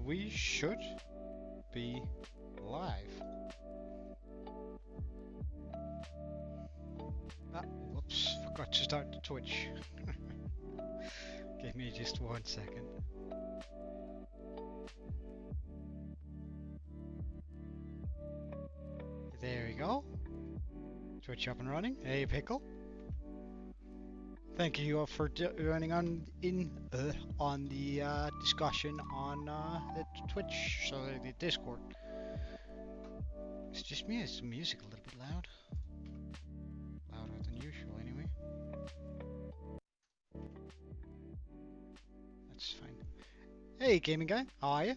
we should be live. Ah, whoops, forgot to start the Twitch. Give me just 1 second. There we go. Twitch up and running. Hey, Pickle. Thank you for joining on the discussion on the Twitch, so the Discord. It's just me. Is the music a little bit loud? Louder than usual, anyway. That's fine. Hey, gaming guy. How are you?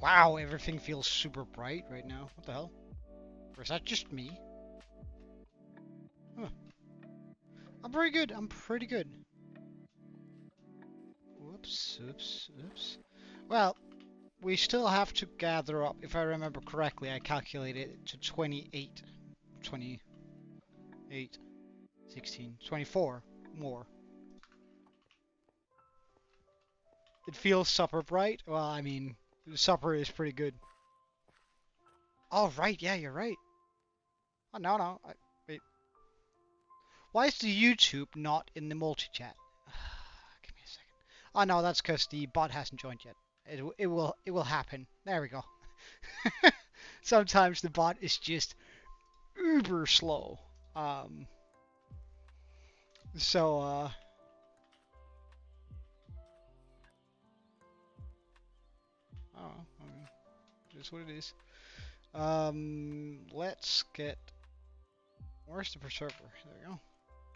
Wow, everything feels super bright right now. What the hell? Or is that just me? Huh. I'm pretty good. I'm pretty good. Whoops, oops, oops. Well, we still have to gather up. If I remember correctly, I calculated it to 28, 16, 24 more. It feels super bright. Well, I mean, supper is pretty good. Oh, right. Yeah, you're right. Oh, no. Wait. Why is the YouTube not in the multi-chat? Give me a second. Oh, no, that's because the bot hasn't joined yet. It will happen. There we go. Sometimes the bot is just uber slow. Oh, okay. Just what it is. Let's get. Where's the preserver? There we go.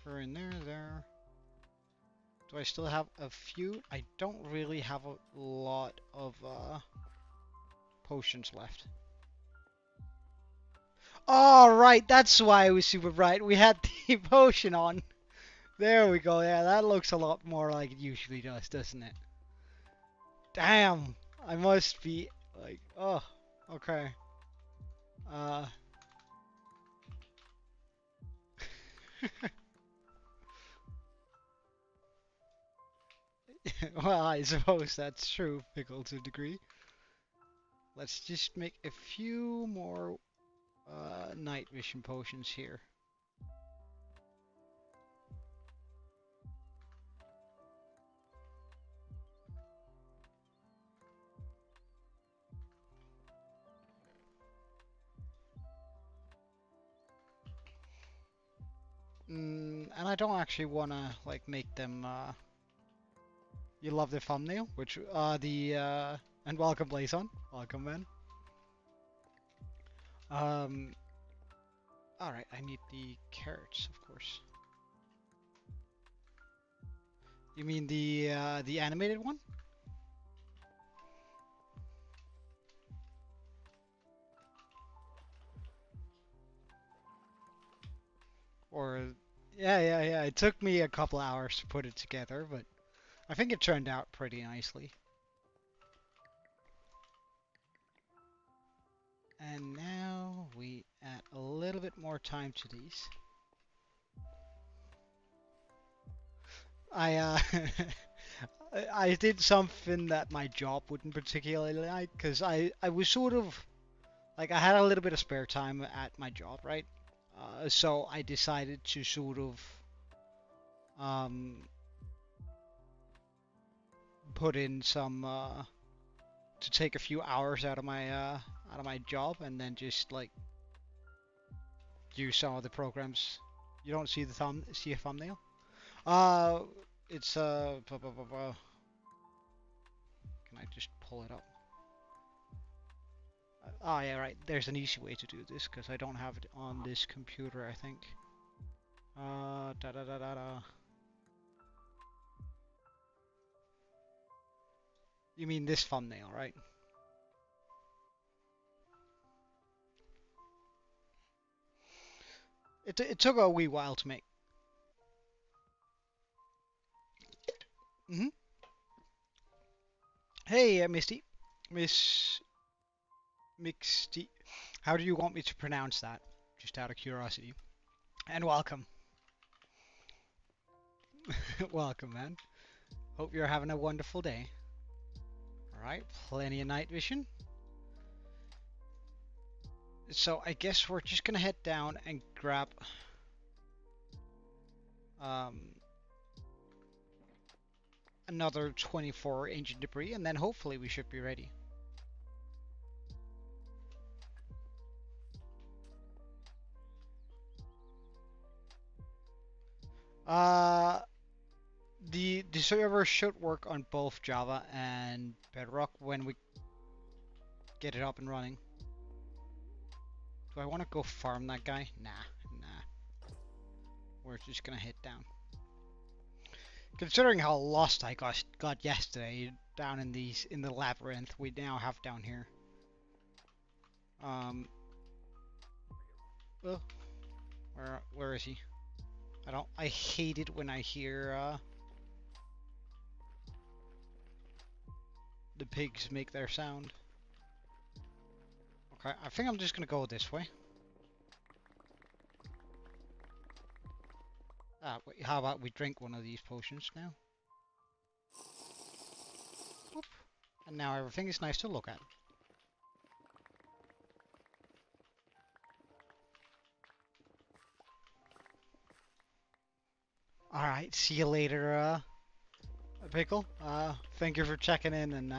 We're in there. Do I still have a few? I don't really have a lot of potions left. Oh, right, that's why it was super bright. We had the potion on. There we go. Yeah, that looks a lot more like it usually does, doesn't it? Damn, I must be like, oh, okay. Well, I suppose that's true, Pickle, to a degree. Let's just make a few more night vision potions here. And I don't actually want to like make them. You love the thumbnail, which and welcome Blazon, welcome man. All right, I need the carrots, of course. You mean the animated one? Or yeah. It took me a couple hours to put it together, but I think it turned out pretty nicely. And now we add a little bit more time to these. I I did something that my job wouldn't particularly like, because I was sort of like, I had a little bit of spare time at my job, right? So I decided to sort of put in some to take a few hours out of my job, and then just like use some of the programs. You don't see the see a thumbnail? It's can I just pull it up? Oh yeah, right. There's an easy way to do this because I don't have it on this computer, I think. You mean this thumbnail, right? It took a wee while to make. Hey, Misty. Mixty. How do you want me to pronounce that? Just out of curiosity. And welcome. Welcome, man. Hope you're having a wonderful day. Alright, plenty of night vision. So I guess we're just gonna head down and grab another 24 ancient debris, and then hopefully we should be ready. The server should work on both Java and Bedrock when we get it up and running. Do I want to go farm that guy? Nah. We're just gonna head down. Considering how lost I got yesterday down in the labyrinth we now have down here. Well, where is he? I hate it when I hear the pigs make their sound. Okay, I think I'm just gonna go this way. Wait, how about we drink one of these potions now? Whoop. And now everything is nice to look at. Alright, see you later, Pickle. Thank you for checking in, and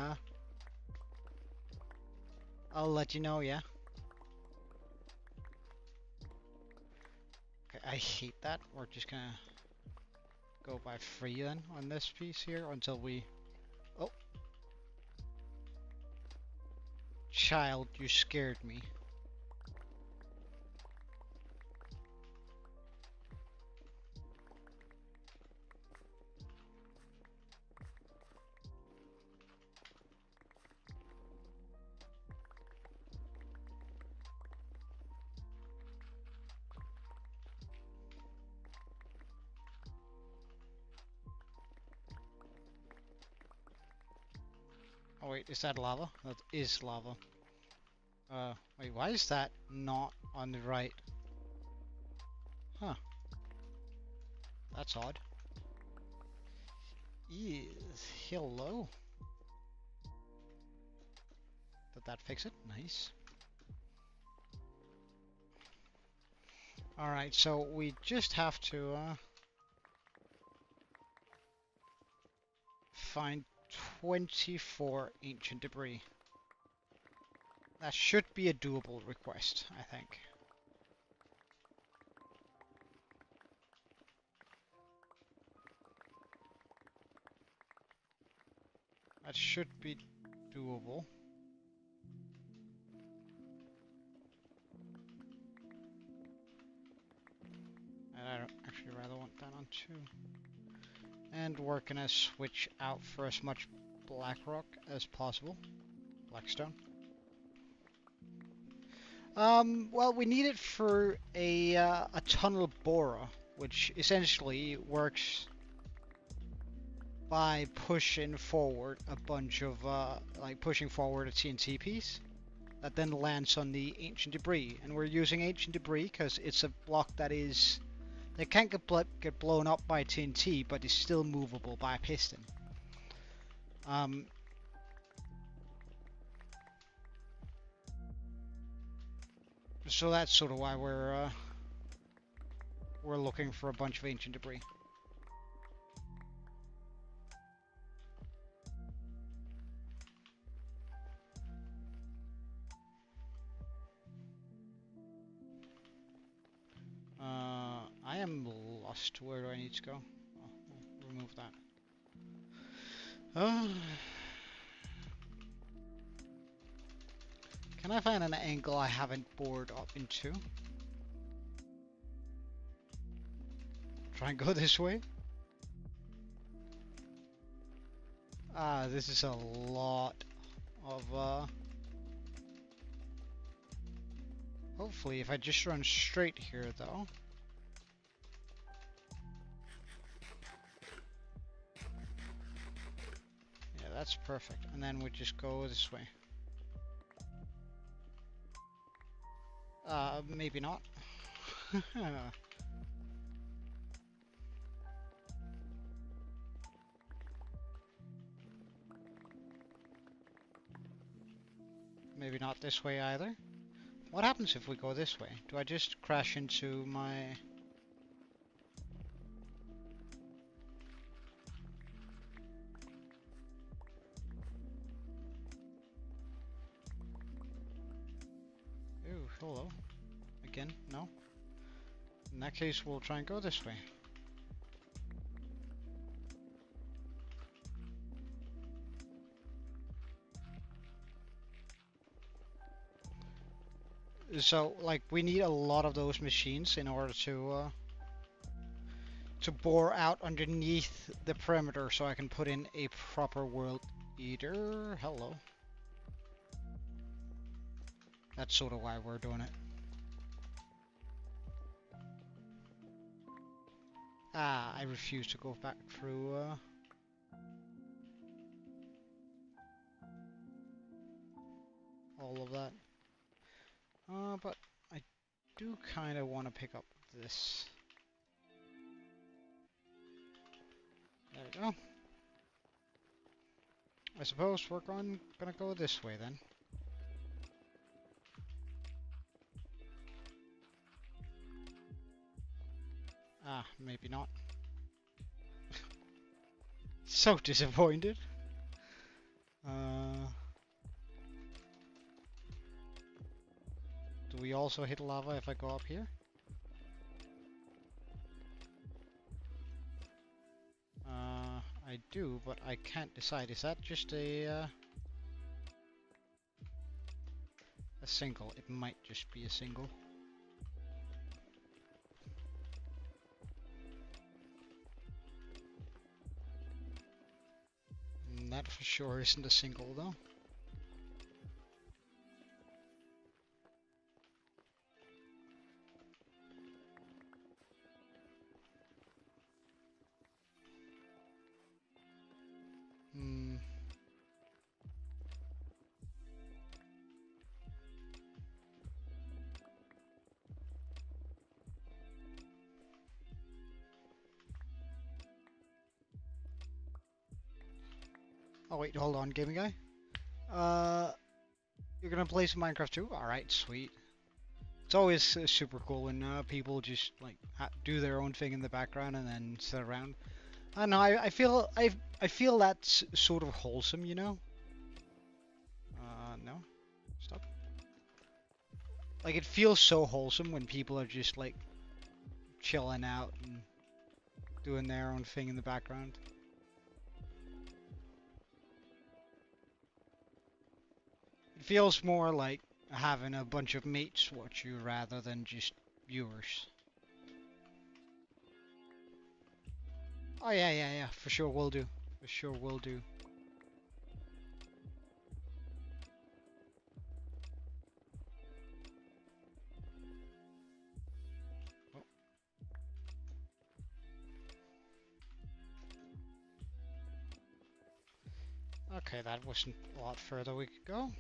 I'll let you know, yeah? Okay, I hate that. We're just gonna go by free then on this piece here until we... Oh! Child, you scared me. Oh wait, is that lava? That is lava. Wait, why is that not on the right? Huh. That's odd. Hello. Did that fix it? Nice. Alright, so we just have to find 24 ancient debris. That should be a doable request, I think. That should be doable. And I don't actually rather want that on 2. And we're gonna switch out for as much black rock as possible. Blackstone. Well, we need it for a tunnel borer, which essentially works by pushing forward a bunch of, like pushing forward a TNT piece that then lands on the ancient debris. And we're using ancient debris because it's a block that can't get blown up by TNT, but is still movable by a piston. So that's sort of why we're looking for a bunch of ancient debris. I am lost. Where do I need to go? Oh, we'll remove that. Can I find an angle I haven't bored up into? Try and go this way. This is a lot of, hopefully if I just run straight here though. Yeah, that's perfect. And then we just go this way. Maybe not. Maybe not this way either. What happens if we go this way? Do I just crash into my... Ooh, hello. Again, no? In that case, we'll try and go this way. So, like, we need a lot of those machines in order to bore out underneath the perimeter so I can put in a proper world eater. Hello. That's sort of why we're doing it. Ah, I refuse to go back through, all of that. But I do kind of want to pick up this. There we go. I suppose we're gonna go this way then. Ah, maybe not. So disappointed. Do we also hit lava if I go up here? I do, but I can't decide. Is that just a single? It might just be a single. That for sure isn't a single though. Oh wait, hold on, gaming guy. You're gonna play some Minecraft too? Alright, sweet. It's always super cool when people just like do their own thing in the background and then sit around. I don't know. I feel that's sort of wholesome, you know. No, stop. Like it feels so wholesome when people are just like chilling out and doing their own thing in the background. It feels more like having a bunch of mates watch you rather than just viewers. Oh yeah, for sure will do. For sure will do. Oh. Okay, that wasn't a lot further we could go.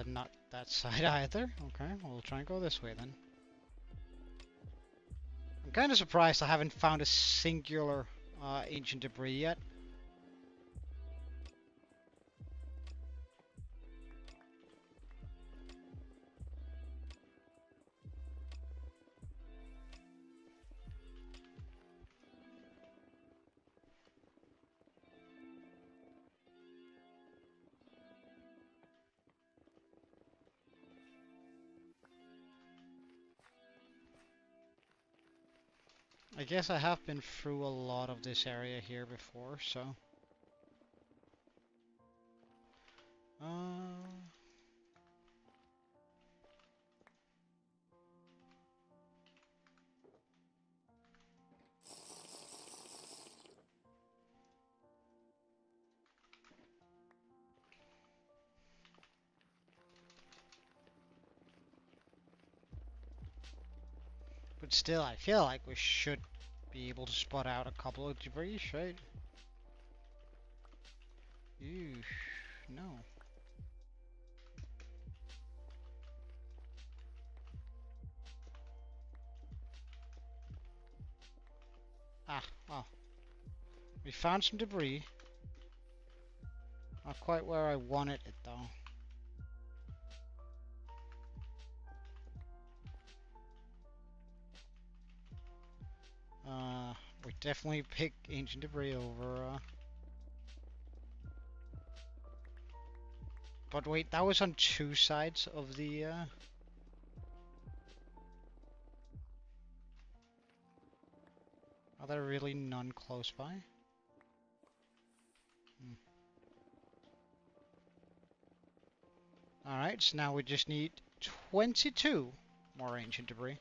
Not that side either. Okay, we'll try and go this way then. I'm kind of surprised I haven't found a singular ancient debris yet. I guess I have been through a lot of this area here before, so... But still, I feel like we should be able to spot out a couple of debris, right? Ew, no. Ah, well. We found some debris. Not quite where I wanted it, though. We definitely pick ancient debris over. But wait, that was on two sides of the. Are there really none close by? Alright, so now we just need 22 more ancient debris.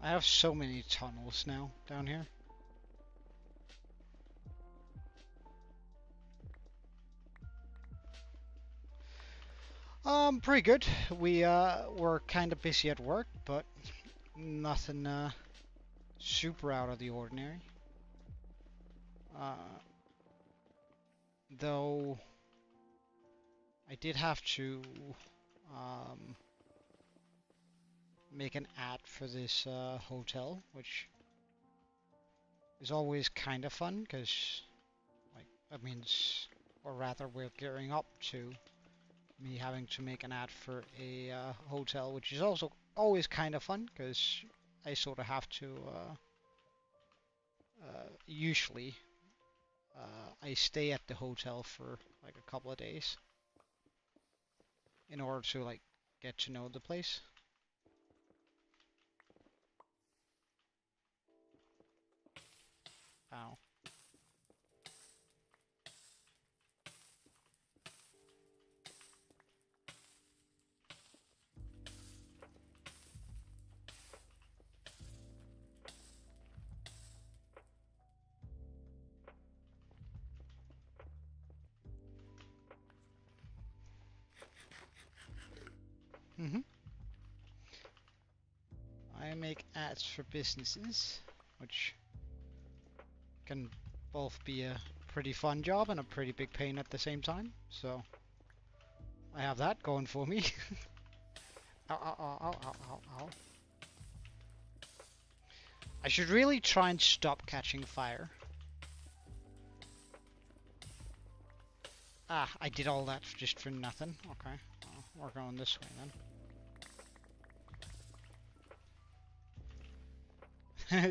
I have so many tunnels now down here. Pretty good. We were kind of busy at work, but nothing super out of the ordinary. Though I did have to make an ad for this hotel, which is always kind of fun because, like, that means, or rather, we're gearing up to me having to make an ad for a hotel, which is also always kind of fun because I sort of have to. Usually, I stay at the hotel for like a couple of days in order to like get to know the place. Ow. I make ads for businesses, which can both be a pretty fun job and a pretty big pain at the same time. So I have that going for me. Ow, ow, ow, ow, ow, ow, ow. I should really try and stop catching fire. Ah, I did all that just for nothing. Okay, well, we're going this way then.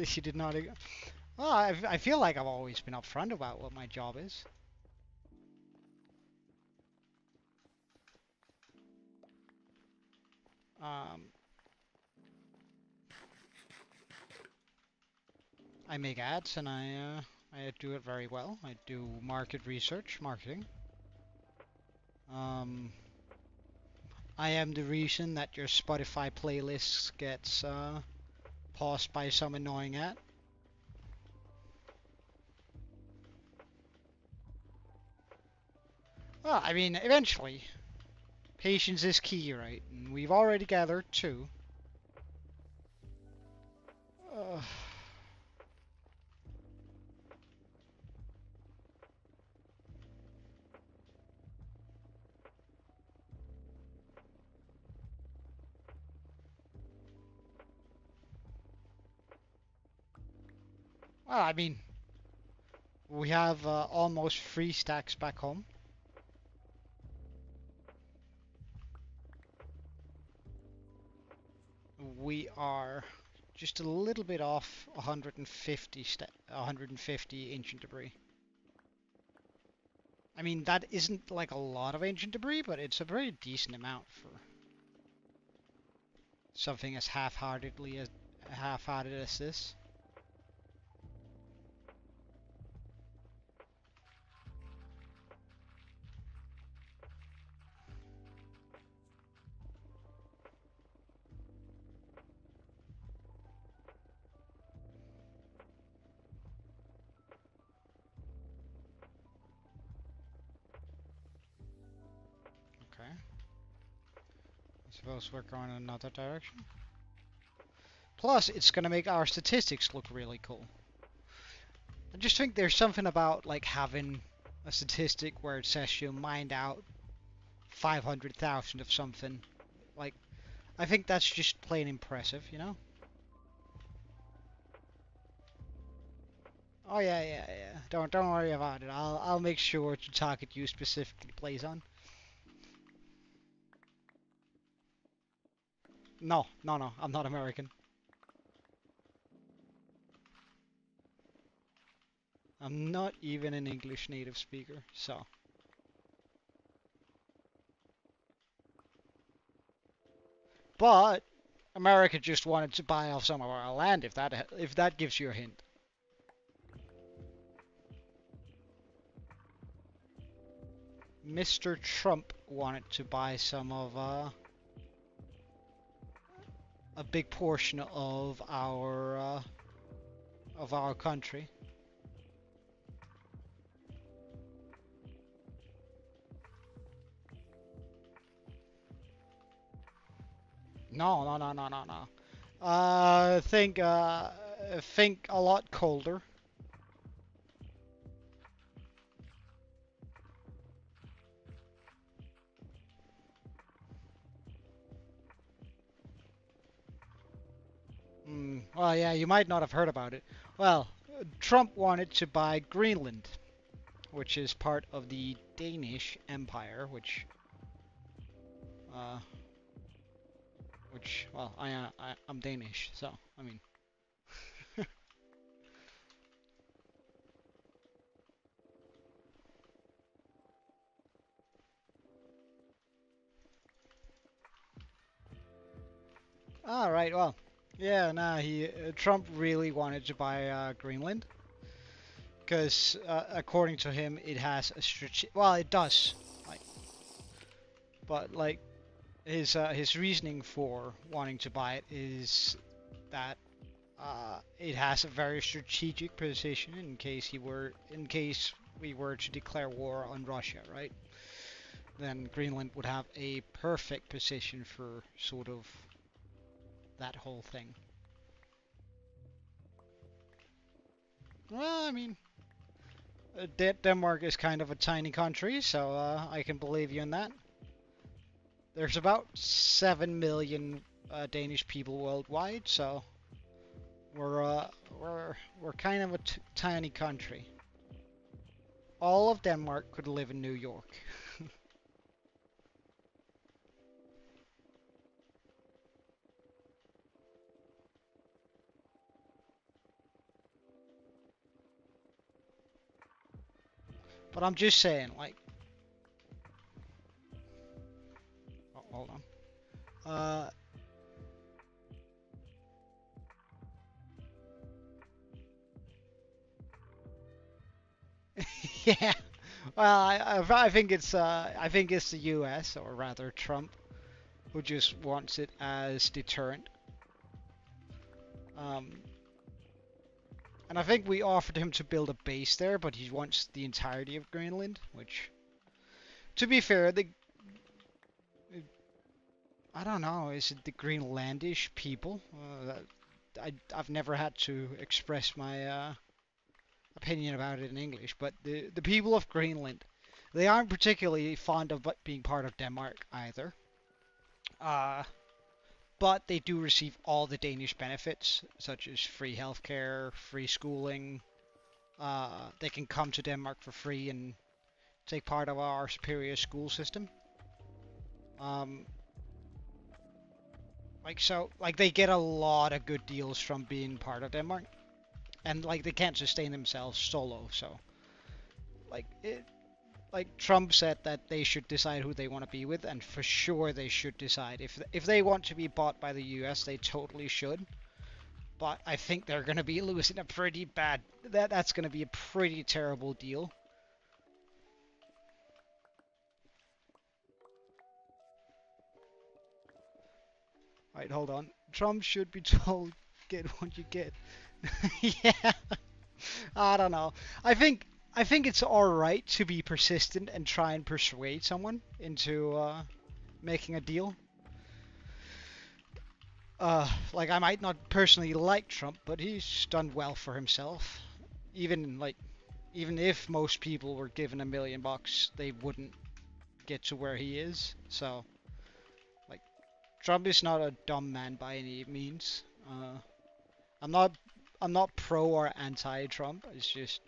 She did not. Well, I feel like I've always been upfront about what my job is. I make ads and I do it very well. I do market research, marketing. I am the reason that your Spotify playlist gets paused by some annoying ad. Well, I mean, eventually, patience is key, right? And we've already gathered two. Well, I mean, we have almost 3 stacks back home. We are just a little bit off 150 ancient debris. I mean, that isn't like a lot of ancient debris, but it's a very decent amount for something as half-hearted as this. Okay. Suppose we're going in another direction. Plus, it's gonna make our statistics look really cool. I just think there's something about like having a statistic where it says you mined out 500,000 of something. Like, I think that's just plain impressive, you know? Oh yeah. Don't worry about it. I'll make sure to target you specifically, Blazon. No. I'm not American. I'm not even an English native speaker, so. But America just wanted to buy off some of our land, if that gives you a hint. Mr. Trump wanted to buy some of a big portion of our country. No. Think a lot colder. Well, yeah, you might not have heard about it. Well, Trump wanted to buy Greenland, which is part of the Danish Empire, uh, well, I'm Danish, so I mean. All right, well, yeah, nah, Trump really wanted to buy Greenland because according to him, it has a well, it does, like, but like his reasoning for wanting to buy it is that it has a very strategic position in case we were to declare war on Russia, right? Then Greenland would have a perfect position for sort of that whole thing. Well, I mean, Denmark is kind of a tiny country, so I can believe you in that. There's about 7 million Danish people worldwide, so we're kind of a tiny country. All of Denmark could live in New York. But I'm just saying, like, oh, hold on. Yeah. Well, I think it's the U.S. or rather Trump who just wants it as deterrent. And I think we offered him to build a base there, but he wants the entirety of Greenland, which, to be fair, I don't know, is it the Greenlandish people? I've never had to express my opinion about it in English, but the people of Greenland, they aren't particularly fond of being part of Denmark either. But they do receive all the Danish benefits, such as free healthcare, free schooling. They can come to Denmark for free and take part of our superior school system. Like they get a lot of good deals from being part of Denmark, and like they can't sustain themselves solo. So, like Trump said that they should decide who they want to be with, and for sure they should decide if they want to be bought by the U.S. They totally should. But I think they're going to be losing a pretty bad. That's going to be a pretty terrible deal. Right, hold on. Trump should be told, get what you get. Yeah, I don't know. I think it's all right to be persistent and try and persuade someone into making a deal. Like I might not personally like Trump, but he's done well for himself. Even like, even if most people were given $1 million, they wouldn't get to where he is. So, like, Trump is not a dumb man by any means. I'm not, I'm not pro or anti-Trump. It's just,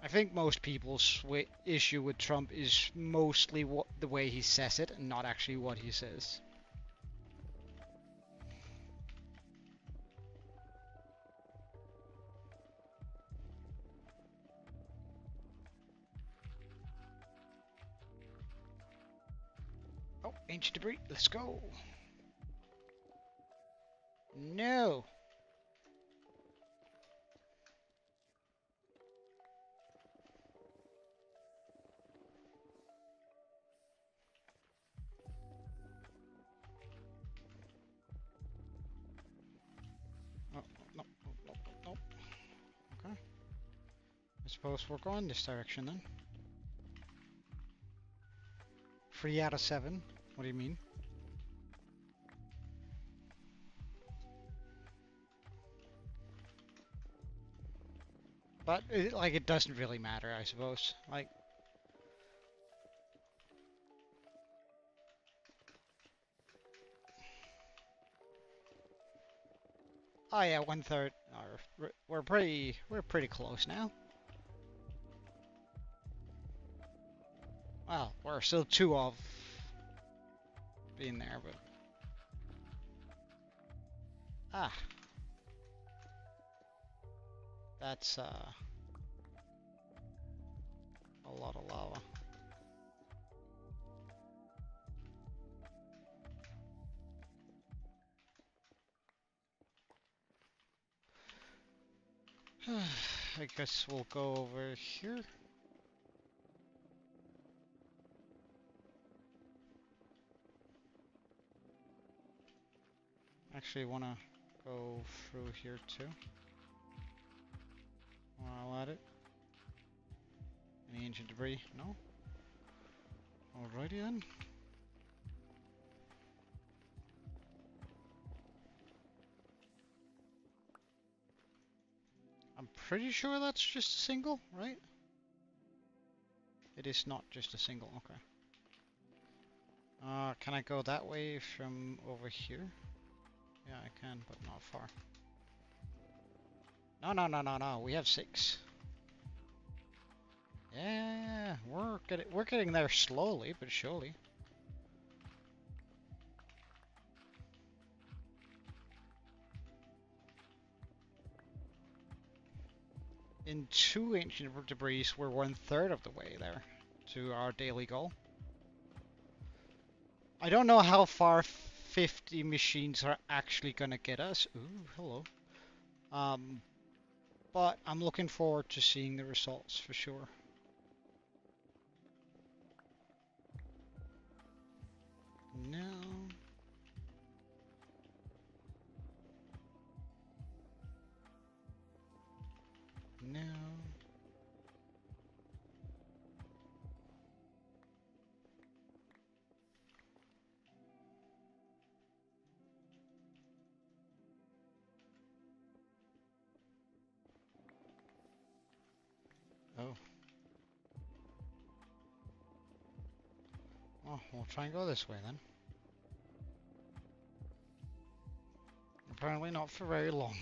I think most people's issue with Trump is mostly what the way he says it, and not actually what he says. Oh, ancient debris. Let's go. No. Oh, no, no, no, no. Okay. I suppose we're going this direction then. 3 out of 7. What do you mean? But like it doesn't really matter, I suppose. Like, oh yeah, 1/3. We're pretty close now. Well, we're still 2 off being there, but ah, that's a lot of lava. I guess we'll go over here. Actually, wanna go through here too. While at it. Any ancient debris? No. Alrighty then. I'm pretty sure that's just a single, right? It is not just a single, okay. Can I go that way from over here? Yeah, I can, but not far. No, no, no, no, no. We have 6. Yeah, we're getting there slowly but surely. In 2 ancient debris, we're 1/3 of the way there to our daily goal. I don't know how far 50 machines are actually gonna get us. Ooh, hello. But I'm looking forward to seeing the results for sure. No. No. Oh. Oh, we'll try and go this way then. Apparently not for very long.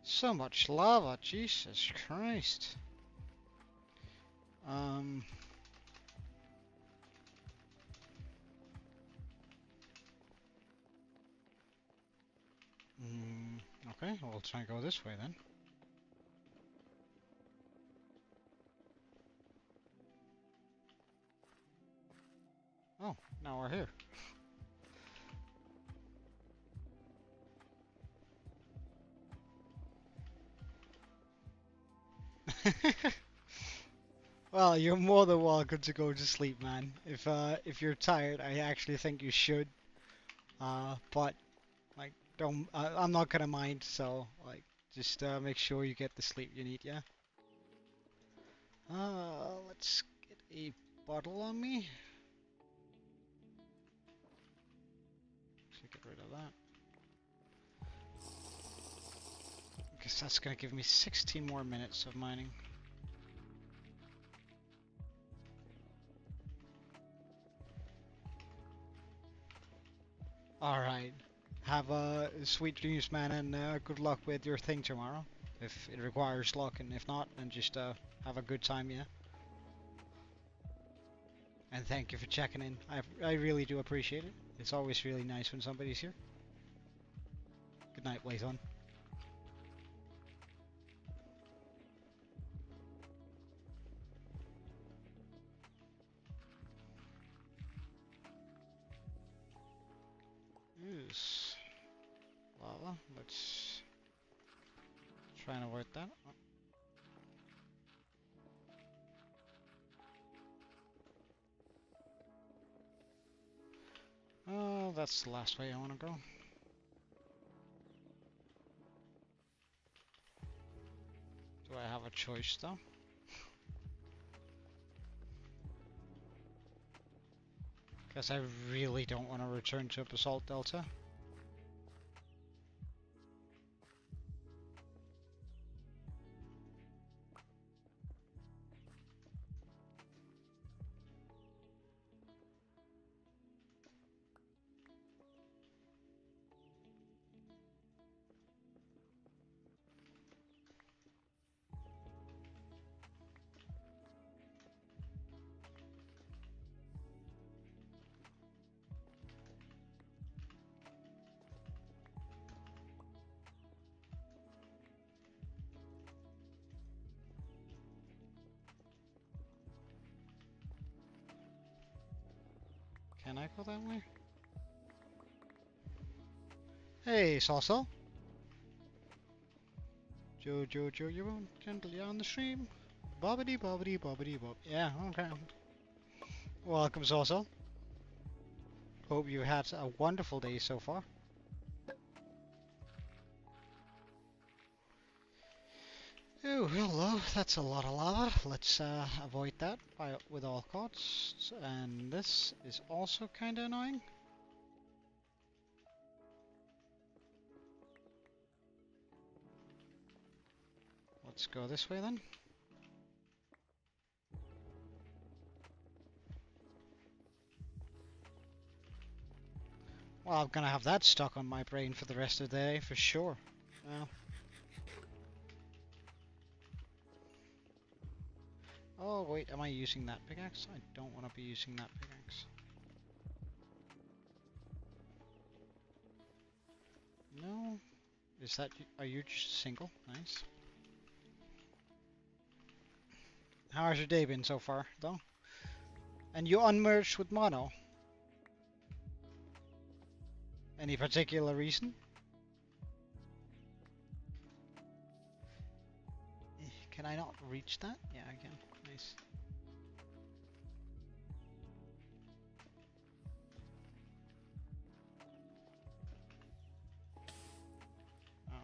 So much lava, Jesus Christ. Okay, we'll try and go this way then. Oh, now we're here. Well, you're more than welcome to go to sleep, man. If you're tired, I actually think you should. But like, Don't. I'm not gonna mind. So like, just make sure you get the sleep you need. Yeah. Let's get a bottle on me. So get rid of that. Because that's gonna give me 16 more minutes of mining. Alright. Have a sweet dreams, man, and good luck with your thing tomorrow. If it requires luck, and if not, then just have a good time, yeah? And thank you for checking in. I really do appreciate it. It's always really nice when somebody's here. Good night, Blazon. Yes. Lava. Let's try and avoid that. Oh, that's the last way I want to go. Do I have a choice though? Guess I really don't want to return to Basalt Delta. Can I go that way? Hey, Salsa. Joe, you won't gently on the stream. Bobbity bobbity bobbity bob. Yeah, okay. Welcome, Salsa. Hope you had a wonderful day so far. Oh, hello. That's a lot of lava. Let's avoid that with all costs. And this is also kind of annoying. Let's go this way then. Well, I'm gonna have that stuck on my brain for the rest of the day, for sure. Well. Oh, wait, am I using that pickaxe? I don't want to be using that pickaxe. No? Is that... Are you just single? Nice. How's your day been so far, though? And you unmerged with Mono? Any particular reason? Can I not reach that? Yeah, I can. Nice. Oh.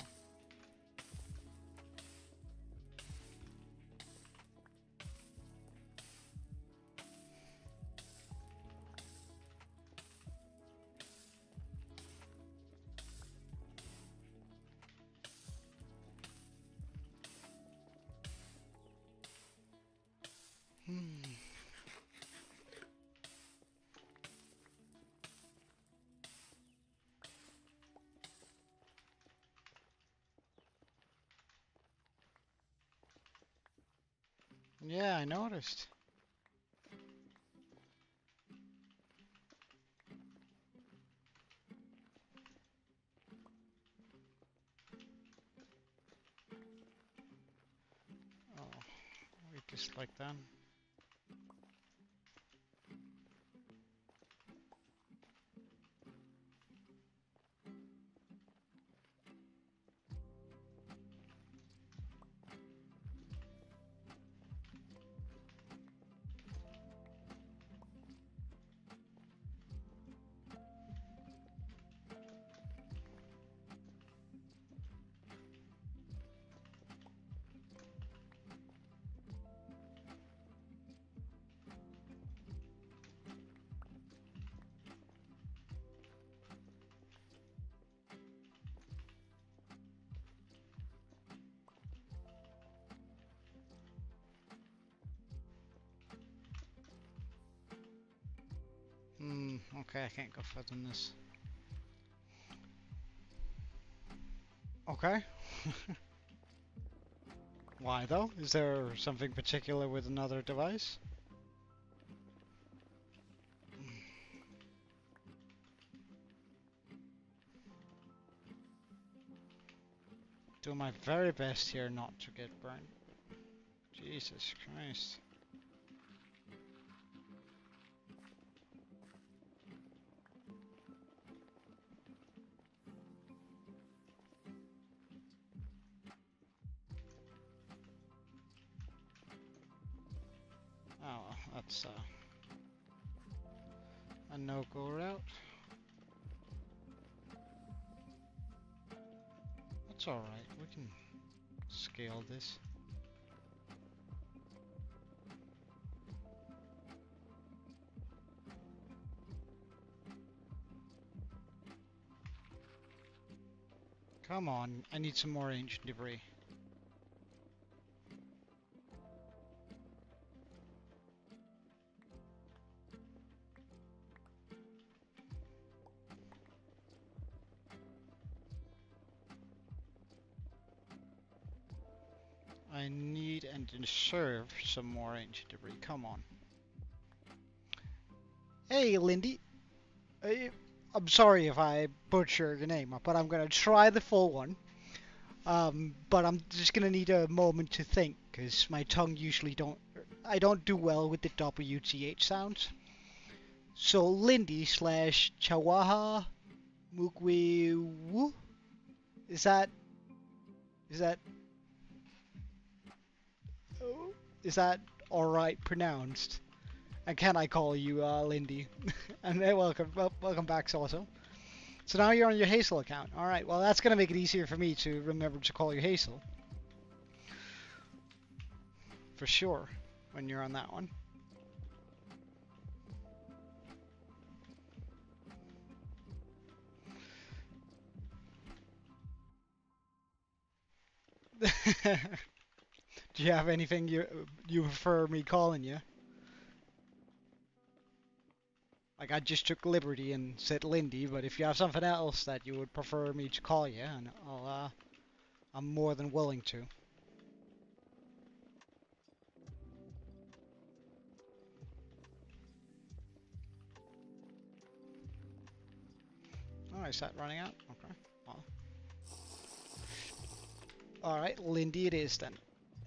Yeah, I noticed. Oh, we just like that. Okay, I can't go further than this. Okay. Why though? Is there something particular with another device? Do my very best here not to get burned. Jesus Christ. Oh, that's a no-go route. That's alright, we can scale this. Come on, I need some more ancient debris. I need and deserve some more ancient debris. Come on. Hey, Lindy. I'm sorry if I butcher your name, but I'm gonna try the full one. But I'm just gonna need a moment to think, because my tongue usually I don't do well with the WTH sounds. So Lindy slash Chawaha Mugwe. Is that is that is that alright pronounced? And can I call you Lindy? And welcome back, also. So now you're on your Hazel account. All right. Well, that's gonna make it easier for me to remember to call you Hazel. For sure, when you're on that one. Do you have anything you prefer me calling you? Like, I just took liberty and said Lindy, but if you have something else that you would prefer me to call you, and I'm more than willing to. Oh, is that running out? Okay. Well. All right, Lindy it is then.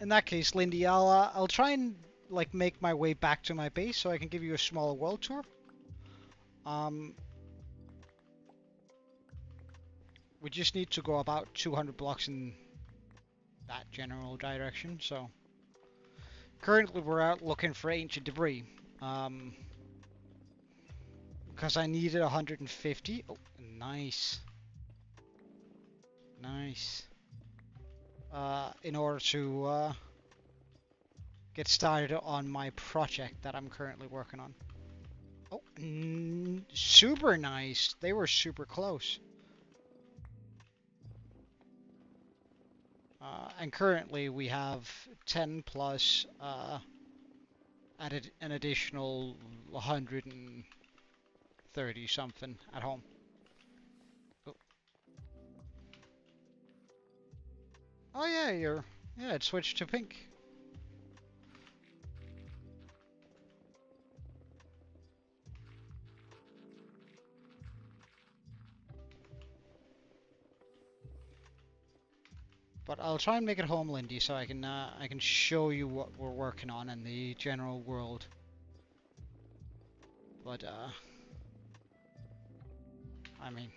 In that case, Lindy, I'll try and like make my way back to my base so I can give you a small world tour. We just need to go about 200 blocks in that general direction. So currently we're out looking for ancient debris. Because I needed 150. Oh, nice. Nice. In order to get started on my project that I'm currently working on. Oh, super nice. They were super close. And currently we have 10 plus added an additional 130 something at home. Oh, oh yeah, yeah, it switched to pink. But I'll try and make it home, Lindy, so I can show you what we're working on in the general world. But I mean,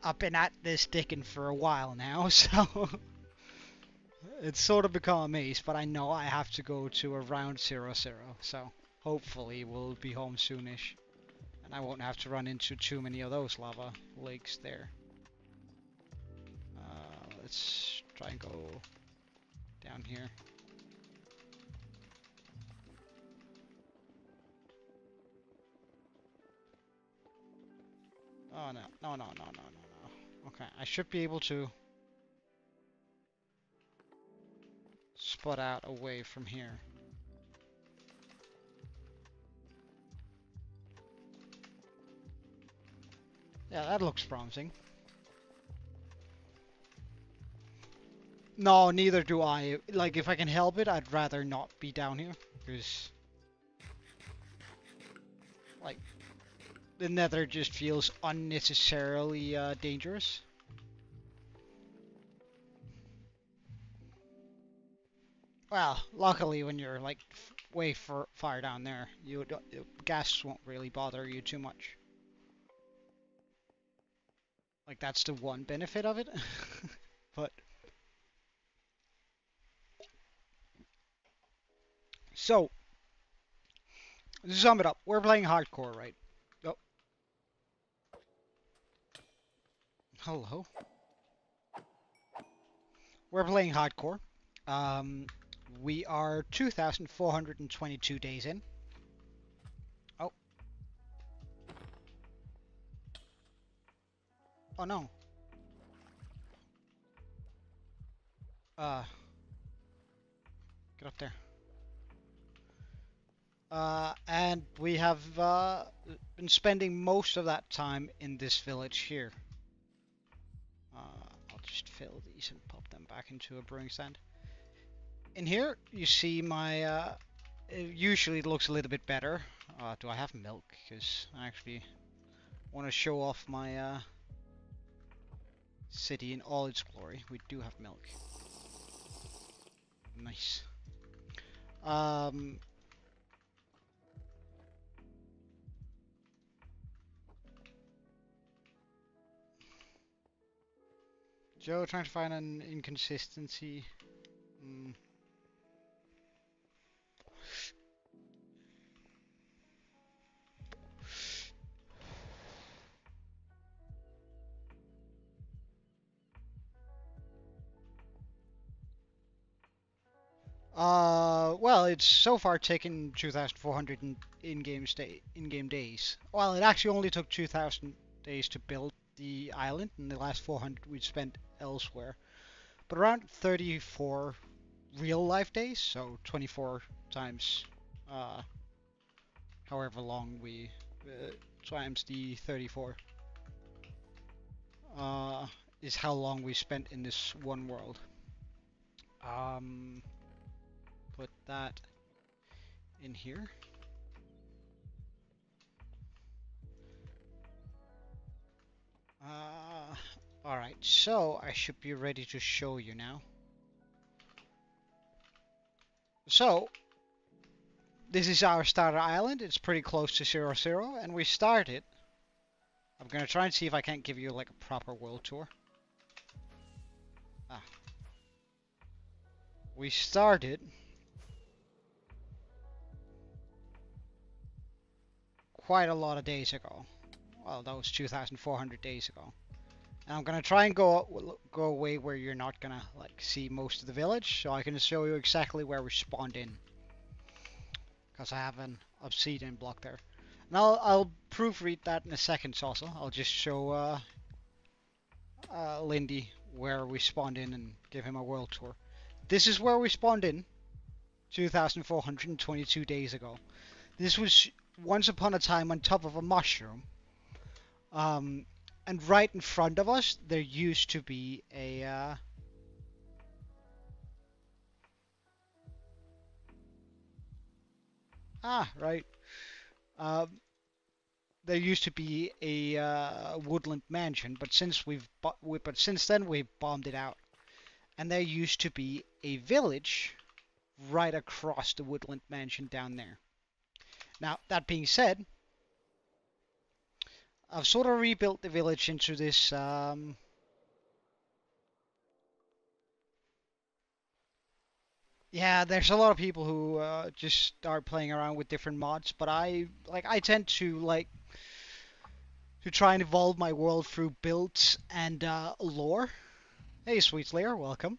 I've been at this digging for a while now, so it's sort of become a maze. But I know I have to go to around 00, so hopefully we'll be home soonish, and I won't have to run into too many of those lava lakes there. Let's try and go down here. Oh no, no, no, no, no, no, no. Okay, I should be able to spot out away from here. Yeah, that looks promising. No, neither do I. Like, if I can help it, I'd rather not be down here. Because, like, the nether just feels unnecessarily dangerous. Well, luckily when you're, like, way far down there, gas won't really bother you too much. Like, that's the one benefit of it. But, so, to sum it up, we're playing hardcore, right? Oh, hello. We're playing hardcore. Um, we are 2,422 days in. Oh. Oh no. Uh, get up there. And we have been spending most of that time in this village here. I'll just fill these and pop them back into a brewing stand. In here, you see my, it usually looks a little bit better. Do I have milk? Because I actually want to show off my city in all its glory. We do have milk. Nice. Joe trying to find an inconsistency. Well, it's so far taken 2,400 in-game days. Well, it actually only took 2,000 days to build the island, and the last 400 we spent elsewhere. But around 34 real life days, so 24 times, however long we times the 34, is how long we spent in this one world. Put that in here. Alright, so I should be ready to show you now. So, this is our starter island. It's pretty close to 0, and we started. I'm gonna try and see if I can't give you like a proper world tour. We started quite a lot of days ago. Well, that was 2,400 days ago. And I'm gonna try and go away where you're not gonna like see most of the village, so I can show you exactly where we spawned in. Because I have an obsidian block there. And I'll proofread that in a second also. I'll just show Lindy where we spawned in and give him a world tour. This is where we spawned in 2,422 days ago. This was once upon a time on top of a mushroom. And right in front of us, there used to be a right. There used to be a woodland mansion, but since then we've bombed it out. And there used to be a village right across the woodland mansion down there. Now, that being said, I've sort of rebuilt the village into this yeah, there's a lot of people who just start playing around with different mods, but I tend to try and evolve my world through builds and lore. Hey, Sweet Slayer, welcome.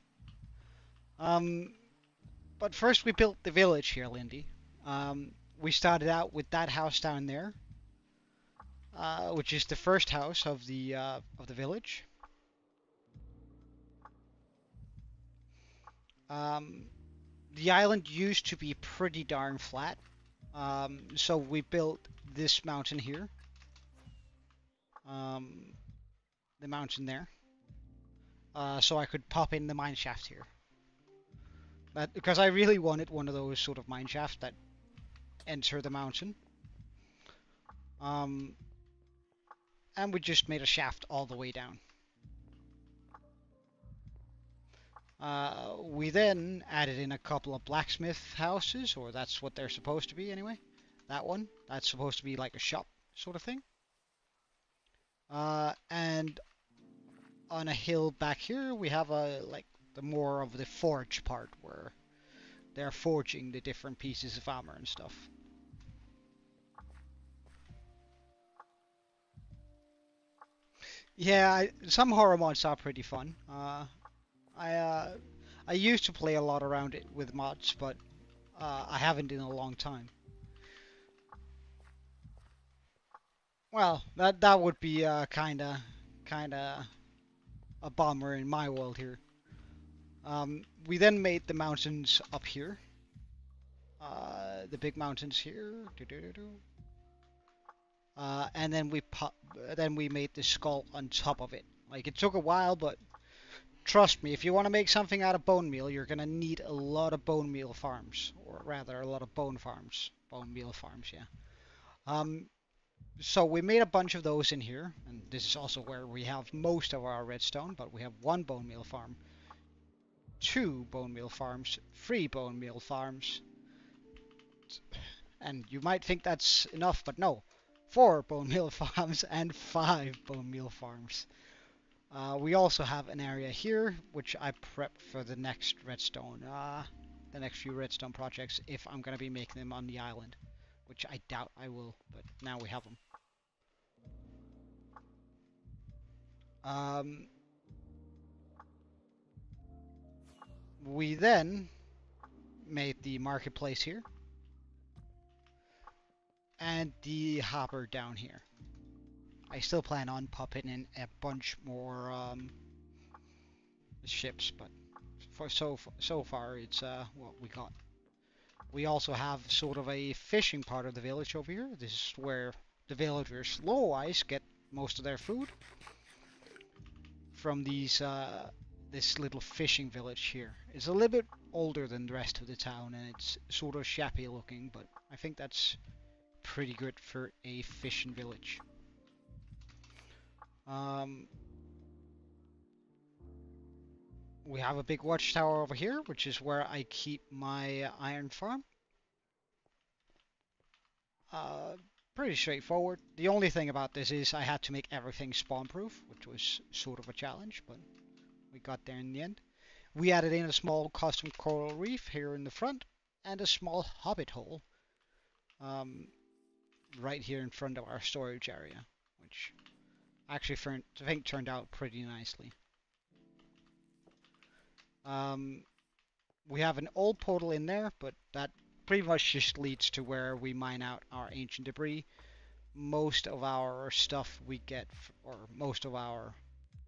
But first we built the village here, Lindy. We started out with that house down there, which is the first house of the village. The island used to be pretty darn flat, so we built this mountain here. um, the mountain there, so I could pop in the mine shaft here. But because I really wanted one of those sort of mine shafts that enter the mountain. Um, and we just made a shaft all the way down. We then added in a couple of blacksmith houses, or that's what they're supposed to be anyway. That one, that's supposed to be like a shop sort of thing. And on a hill back here, we have the more of the forge part where they're forging the different pieces of armor and stuff. Yeah, some horror mods are pretty fun. I uh, I used to play a lot around it with mods, but I haven't in a long time. Well, that would be kinda a bummer in my world here. We then made the mountains up here. The big mountains here. And then we made the skull on top of it. Like, it took a while, but trust me, if you want to make something out of bone meal, you're gonna need a lot of bone meal farms, or rather, a lot of bone farms, bone meal farms. Yeah. So we made a bunch of those in here, and this is also where we have most of our redstone. But we have one bone meal farm, two bone meal farms, three bone meal farms, and you might think that's enough, but no, four bone meal farms and five bone meal farms. We also have an area here, which I prep for the next redstone, the next few redstone projects, if I'm going to be making them on the island, which I doubt I will, but now we have them. We then made the marketplace here, and the hopper down here. I still plan on popping in a bunch more ships, but for so far it's what we got. We also have sort of a fishing part of the village over here. This is where the villagers low-wise get most of their food from this little fishing village here. It's a little bit older than the rest of the town, and it's sort of shabby looking, but I think that's pretty good for a fishing village. We have a big watchtower over here, which is where I keep my iron farm. Pretty straightforward. The only thing about this is I had to make everything spawn-proof, which was sort of a challenge, but we got there in the end. We added in a small custom coral reef here in the front, and a small hobbit hole right here in front of our storage area, which actually I think turned out pretty nicely. We have an old portal in there, but that pretty much just leads to where we mine out our ancient debris. Most of our stuff we get,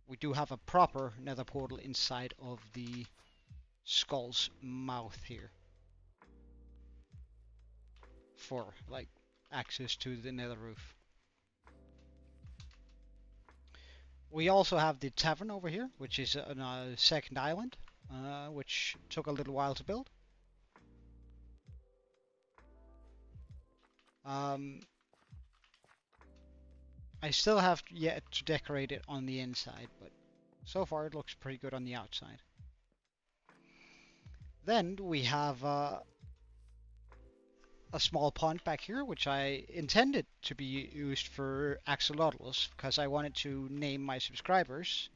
we do have a proper nether portal inside of the skull's mouth here for like access to the nether roof. We also have the tavern over here, which is on a second island, which took a little while to build. I still have yet to decorate it on the inside, but so far it looks pretty good on the outside. Then we have a small pond back here, which I intended to be used for axolotls, because I wanted to name my subscribers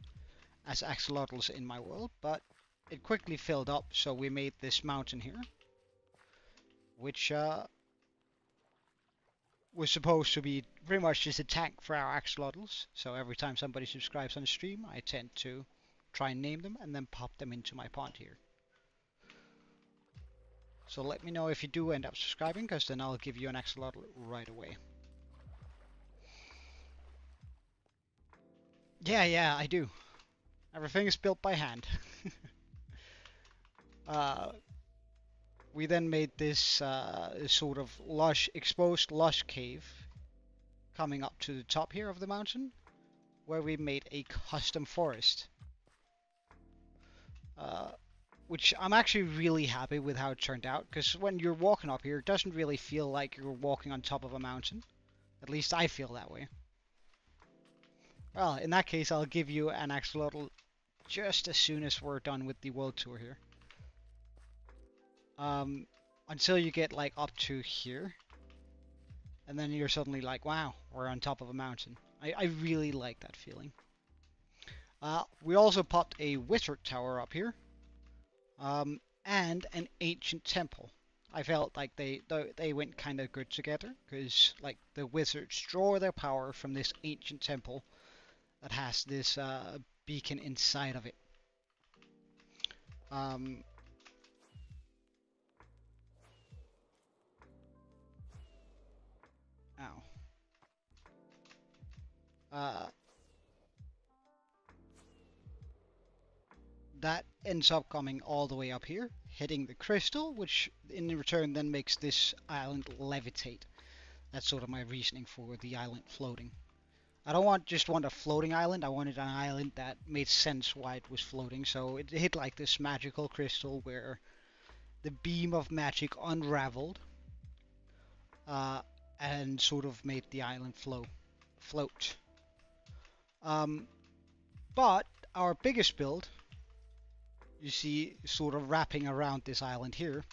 as axolotls in my world, but it quickly filled up, so we made this mountain here, which was supposed to be pretty much just a tank for our axolotls. So every time somebody subscribes on stream, I tend to try and name them and then pop them into my pond here. So let me know if you do end up subscribing, because then I'll give you an axolotl right away. Yeah, I do. Everything is built by hand. We then made this sort of exposed lush cave coming up to the top here of the mountain. where we made a custom forest. Which I'm actually really happy with how it turned out, because when you're walking up here, it doesn't really feel like you're walking on top of a mountain. At least I feel that way. Well, in that case, I'll give you an axolotl just as soon as we're done with the world tour here. Until you get like up to here, and then you're suddenly like, wow, we're on top of a mountain. I really like that feeling. We also popped a wizard tower up here, and an ancient temple. I felt like they went kind of good together, because like the wizards draw their power from this ancient temple that has this beacon inside of it. Ow. That ends up coming all the way up here, hitting the crystal, which in return then makes this island levitate. That's sort of my reasoning for the island floating. I don't just want a floating island, I wanted an island that made sense why it was floating, so it hit like this magical crystal where the beam of magic unraveled and sort of made the island float. But our biggest build, you see sort of wrapping around this island here,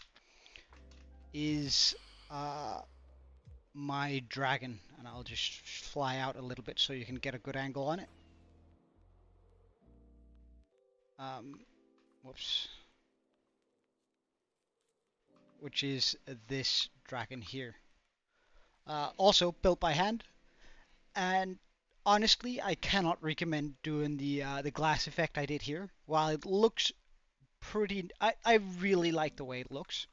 is my dragon, and I'll just fly out a little bit so you can get a good angle on it. Whoops. Which is this dragon here. Also built by hand, and honestly, I cannot recommend doing the glass effect I did here. While it looks pretty, I really like the way it looks.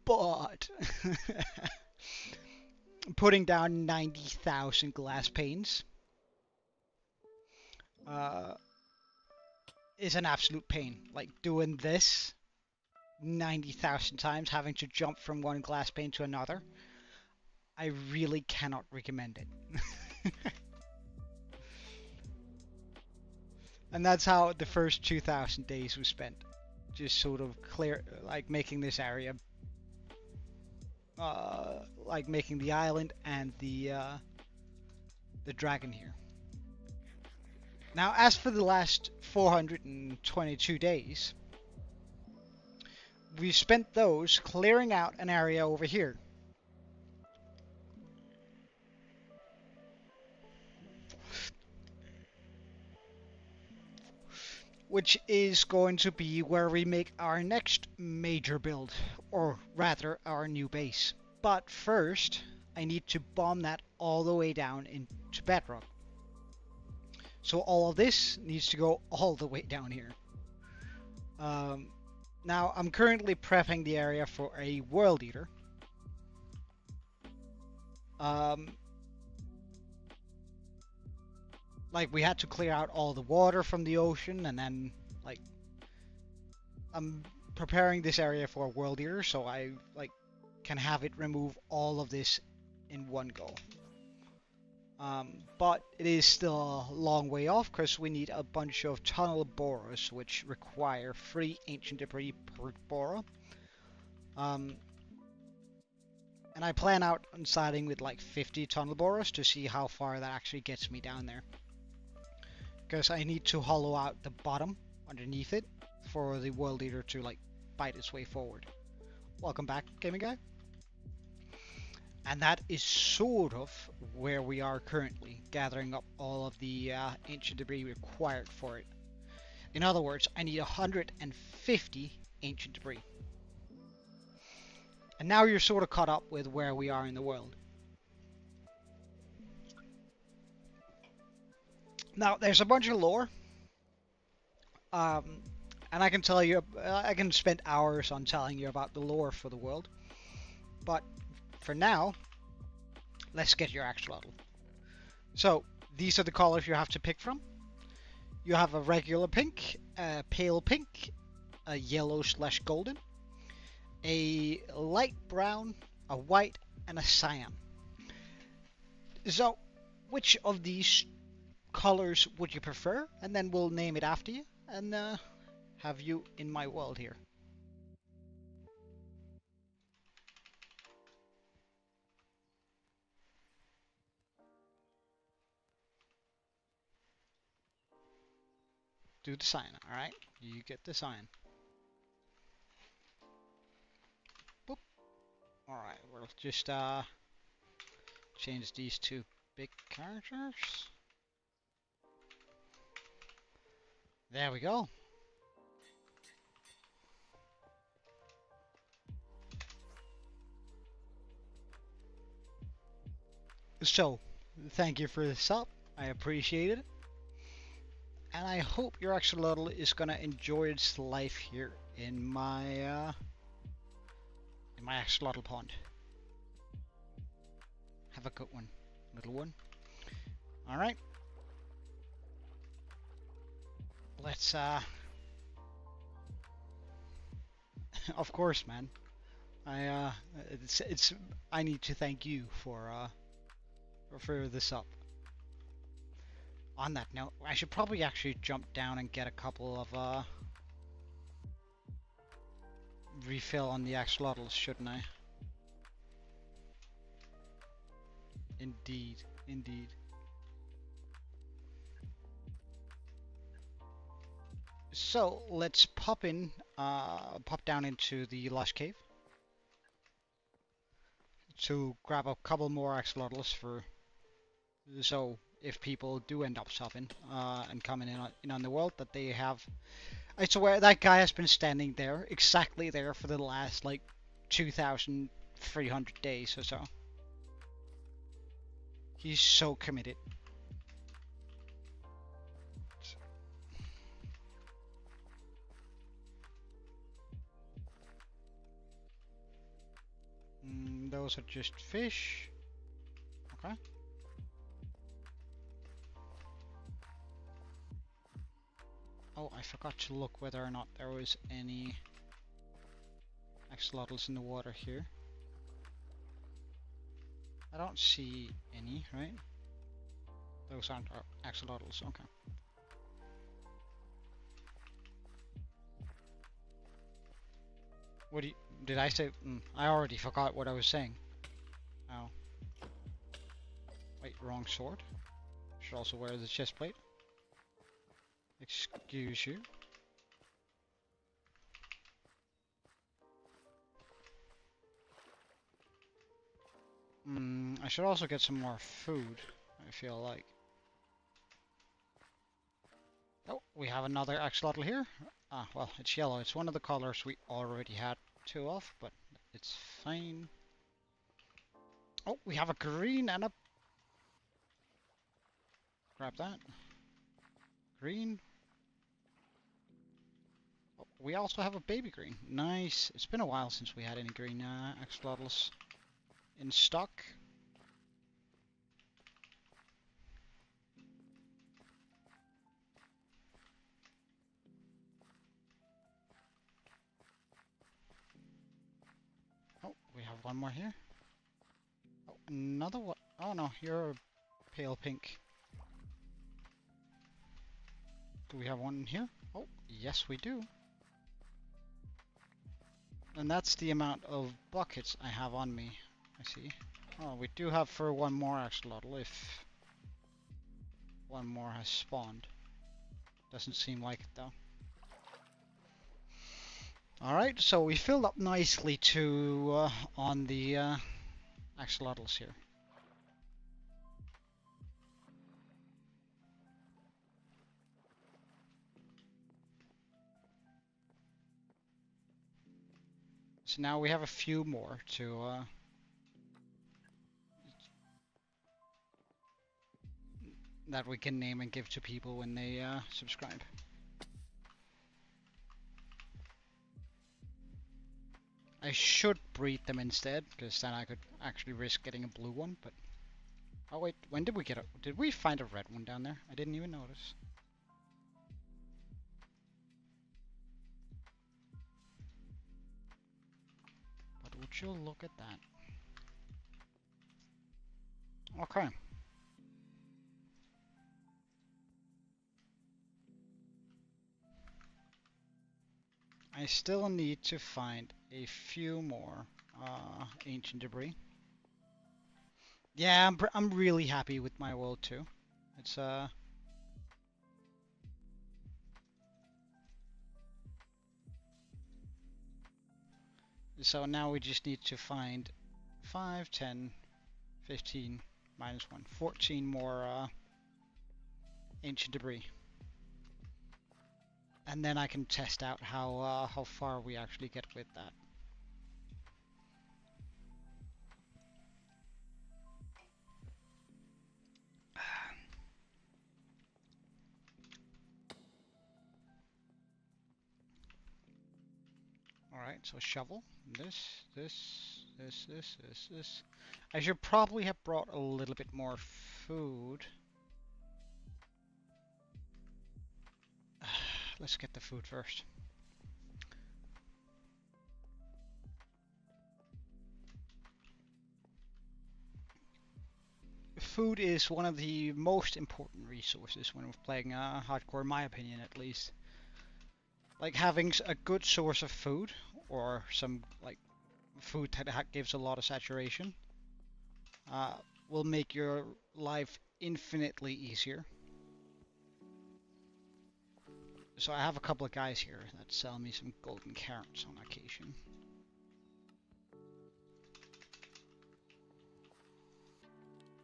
But putting down 90,000 glass panes is an absolute pain. Like doing this 90,000 times, having to jump from one glass pane to another. I really cannot recommend it. And that's how the first 2,000 days was spent. Just sort of like making this area, like making the island and the dragon here. Now, as for the last 422 days, we spent those clearing out an area over here. Which is going to be where we make our next major build, or rather our new base. But first, I need to bomb that all the way down into Bedrock. So all of this needs to go all the way down here. Now, I'm currently prepping the area for a World Eater. Like, we had to clear out all the water from the ocean, and then, like, I'm preparing this area for a World Eater, so I, like, can have it remove all of this in one go. But it is still a long way off, because we need a bunch of tunnel borers, which require 3 ancient debris per borer. And I plan out on starting with, like, 50 tunnel borers to see how far that actually gets me down there. Because I need to hollow out the bottom underneath it for the World Eater to like bite its way forward. Welcome back, gaming guy. And that is sort of where we are currently, gathering up all of the ancient debris required for it. In other words, I need 150 ancient debris. And now you're sort of caught up with where we are in the world. Now, there's a bunch of lore, and I can tell you, I can spend hours on telling you about the lore for the world, but for now, let's get your axolotl. So, these are the colors you have to pick from. You have a regular pink, a pale pink, a yellow/golden, a light brown, a white, and a cyan. So, which of these colors would you prefer? And then we'll name it after you and have you in my world here. Do the sign, alright? You get the sign. Boop. Alright, we'll just change these two big characters. There we go. So, thank you for the sub. I appreciate it. And I hope your axolotl is gonna enjoy its life here in my axolotl pond. Have a good one, little one. Alright. Let's of course, man. I need to thank you for this up. On that note, I should probably actually jump down and get a couple of refill on the axolotls, shouldn't I? Indeed, indeed. So let's pop down into the lush cave to grab a couple more axolotls so if people do end up subbing and coming in on the world, that they have. I swear that guy has been standing there, exactly there, for the last like 2,300 days or so. He's so committed. Those are just fish. Okay. Oh, I forgot to look whether or not there was any axolotls in the water here. I don't see any, right? Those aren't axolotls, okay. What did I say? I already forgot what I was saying. Oh. Wait, wrong sword. Should also wear the chest plate. Excuse you. I should also get some more food, I feel like. Oh, we have another axolotl here. Ah, well, it's yellow. It's one of the colors we already had two of, but it's fine. Oh, we have a green and a... Grab that. Green. Oh, we also have a baby green. Nice. It's been a while since we had any green axolotls in stock. Oh, we have one more here. Oh, another one. Oh no, you're pale pink. Do we have one here? Oh, yes we do. And that's the amount of buckets I have on me. I see. Oh, we do have for one more axolotl if one more has spawned. Doesn't seem like it though. Alright, so we filled up nicely to on the axolotls here. So now we have a few more to that we can name and give to people when they subscribe. I should breed them instead, because then I could actually risk getting a blue one, but... Oh wait, when did we get a... Did we find a red one down there? I didn't even notice. But would you look at that? Okay. I still need to find a few more ancient debris. Yeah, I'm really happy with my world too. It's so now we just need to find 5, 10, 15, minus 1, 14 more ancient debris. And then I can test out how far we actually get with that. Alright, so shovel. This. I should probably have brought a little bit more food. Let's get the food first. Food is one of the most important resources when we're playing hardcore, in my opinion at least. Like having a good source of food, or some like food that gives a lot of saturation, will make your life infinitely easier. So I have a couple of guys here that sell me some golden carrots on occasion.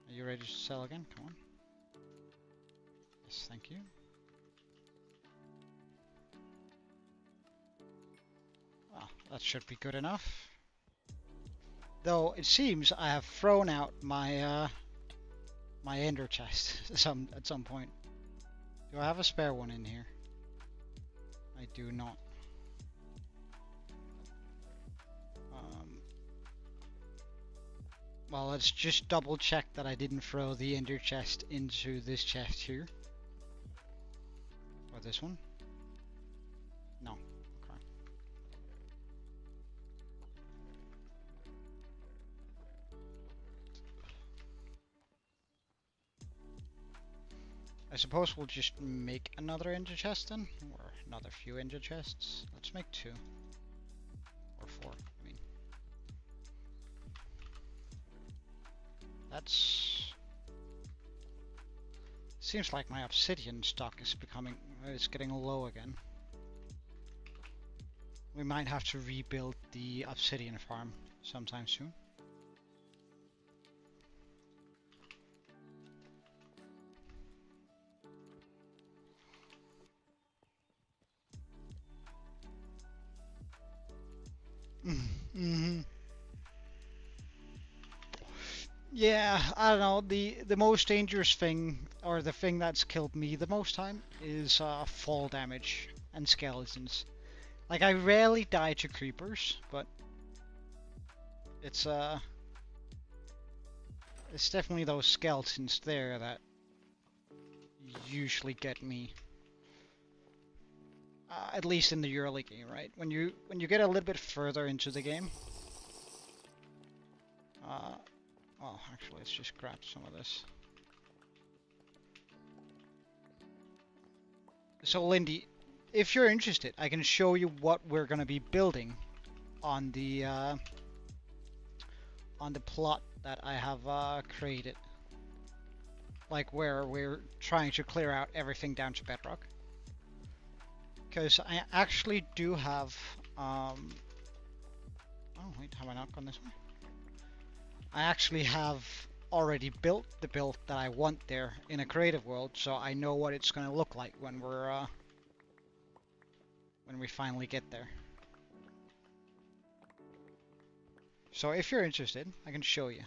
Are you ready to sell again? Come on. Yes, thank you. Well, that should be good enough. Though it seems I have thrown out my my ender chest at some point. Do I have a spare one in here? I do not. Well, let's just double check that I didn't throw the ender chest into this chest here. Or this one? No. Okay. I suppose we'll just make another ender chest then, or another few ender chests. Let's make 2 or 4. I mean, that's seems like my obsidian stock is getting low again. We might have to rebuild the obsidian farm sometime soon. Mm-hmm. Yeah, I don't know. The most dangerous thing, or the thing that's killed me the most time, is fall damage and skeletons. Like I rarely die to creepers, but it's definitely those skeletons there that usually get me. At least in the early game, right? When you get a little bit further into the game. Well, actually, let's just grab some of this. So, Lindy, if you're interested, I can show you what we're gonna be building on the plot that I have created. Like where we're trying to clear out everything down to Bedrock. Because I actually do have, oh wait, have I not gone this way? I actually have already built the build that I want there in a creative world, so I know what it's going to look like when we finally get there. So if you're interested, I can show you.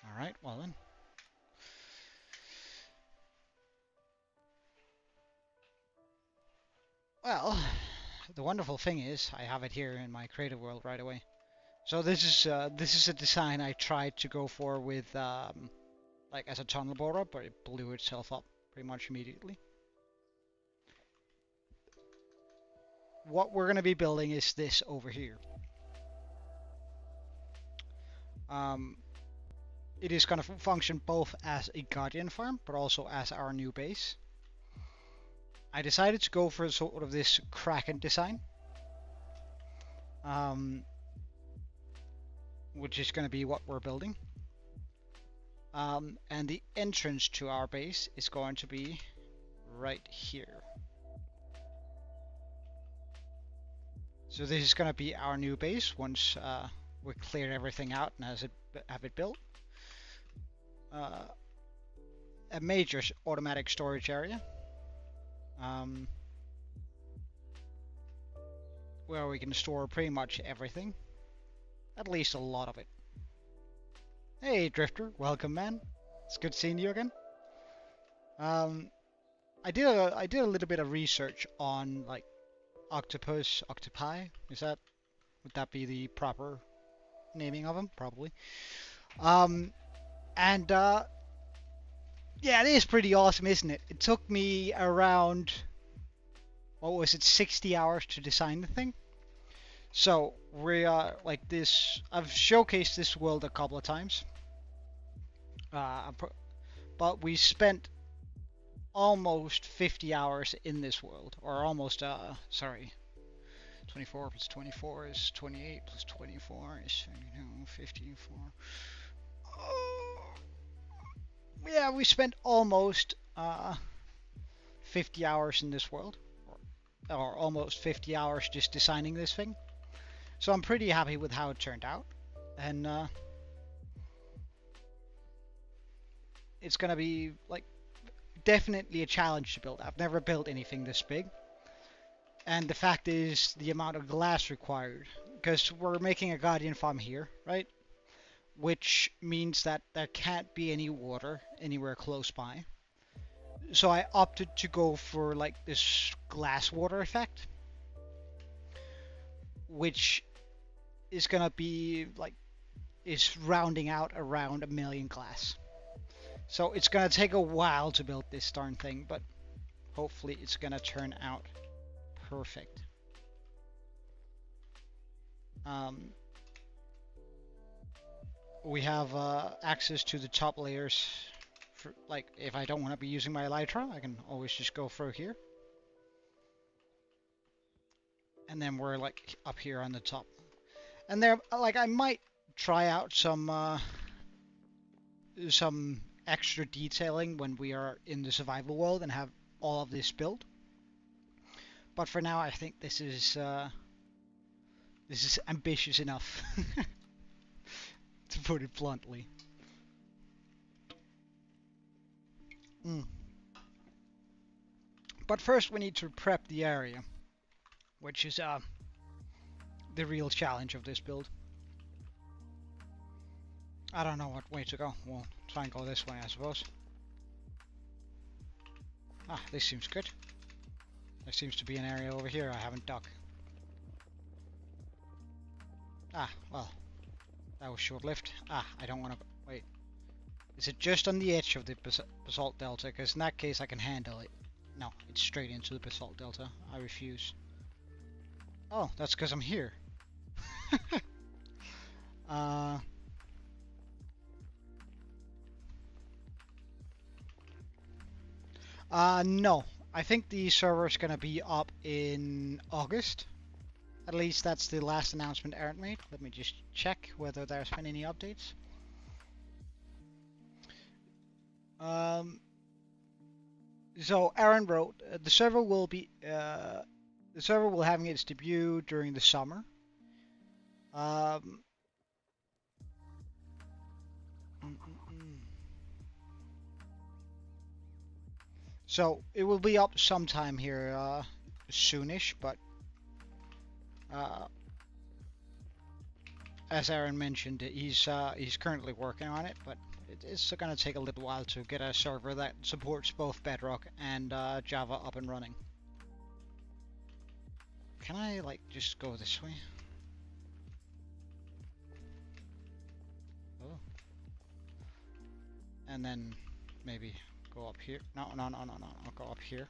Alright, well then. Well, the wonderful thing is I have it here in my creative world right away. So this is a design I tried to go for with like as a tunnel borer, but it blew itself up pretty much immediately. What we're going to be building is this over here. It is going to function both as a guardian farm, but also as our new base. I decided to go for sort of this Kraken design, which is going to be what we're building. And the entrance to our base is going to be right here. So this is going to be our new base once we clear everything out and have it built. A major automatic storage area, where we can store pretty much everything, at least a lot of it. Hey Drifter, welcome man. It's good seeing you again. I did a little bit of research on like octopi. Would that be the proper naming of them? Probably. Yeah, it is pretty awesome, isn't it? It took me around, what was it, 60 hours to design the thing. So we are like this. I've showcased this world a couple of times, but we spent almost 50 hours in this world, or almost. Sorry, 24 plus 24 is 28 plus 24 is 54. Yeah, we spent almost 50 hours in this world, or almost 50 hours just designing this thing. So I'm pretty happy with how it turned out, and it's gonna be like definitely a challenge to build. I've never built anything this big, and the fact is the amount of glass required, because we're making a guardian farm here, right? Which means that there can't be any water anywhere close by. So I opted to go for like this glass water effect, which is gonna be like, is rounding out around 1 million glass. So it's gonna take a while to build this darn thing, but hopefully it's gonna turn out perfect. We have access to the top layers. For, like, if I don't want to be using my elytra, I can always just go through here. And then we're like up here on the top. And there, like, I might try out some extra detailing when we are in the survival world and have all of this built. But for now, I think this is ambitious enough, to put it bluntly. But first, we need to prep the area, which is the real challenge of this build. I don't know what way to go. We'll try and go this way, I suppose. Ah, this seems good. There seems to be an area over here I haven't dug. Ah, well, that was short-lived. Ah, I don't want to... Wait. Is it just on the edge of the basalt delta? Because in that case I can handle it. No, it's straight into the basalt delta. I refuse. Oh, that's because I'm here. No. I think the server is going to be up in August. At least that's the last announcement Aaron made. Let me just check whether there's been any updates. So Aaron wrote, the server will having its debut during the summer. So it will be up sometime here soonish, but as Aaron mentioned, he's currently working on it, but it's going to take a little while to get a server that supports both Bedrock and Java up and running. Can I like just go this way? Oh. And then maybe go up here. No. I'll go up here.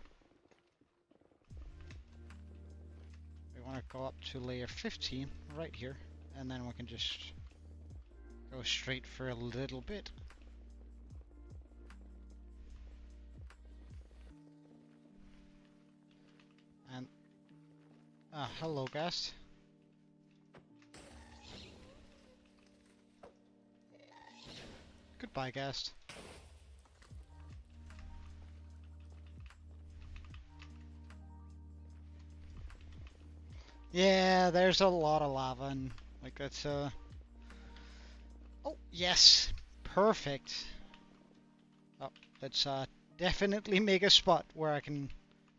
We want to go up to layer 15 right here, and then we can just go straight for a little bit. Hello, guest. Goodbye, guest. Yeah, there's a lot of lava and like that's oh, yes. Perfect. Oh, let's definitely make a spot where I can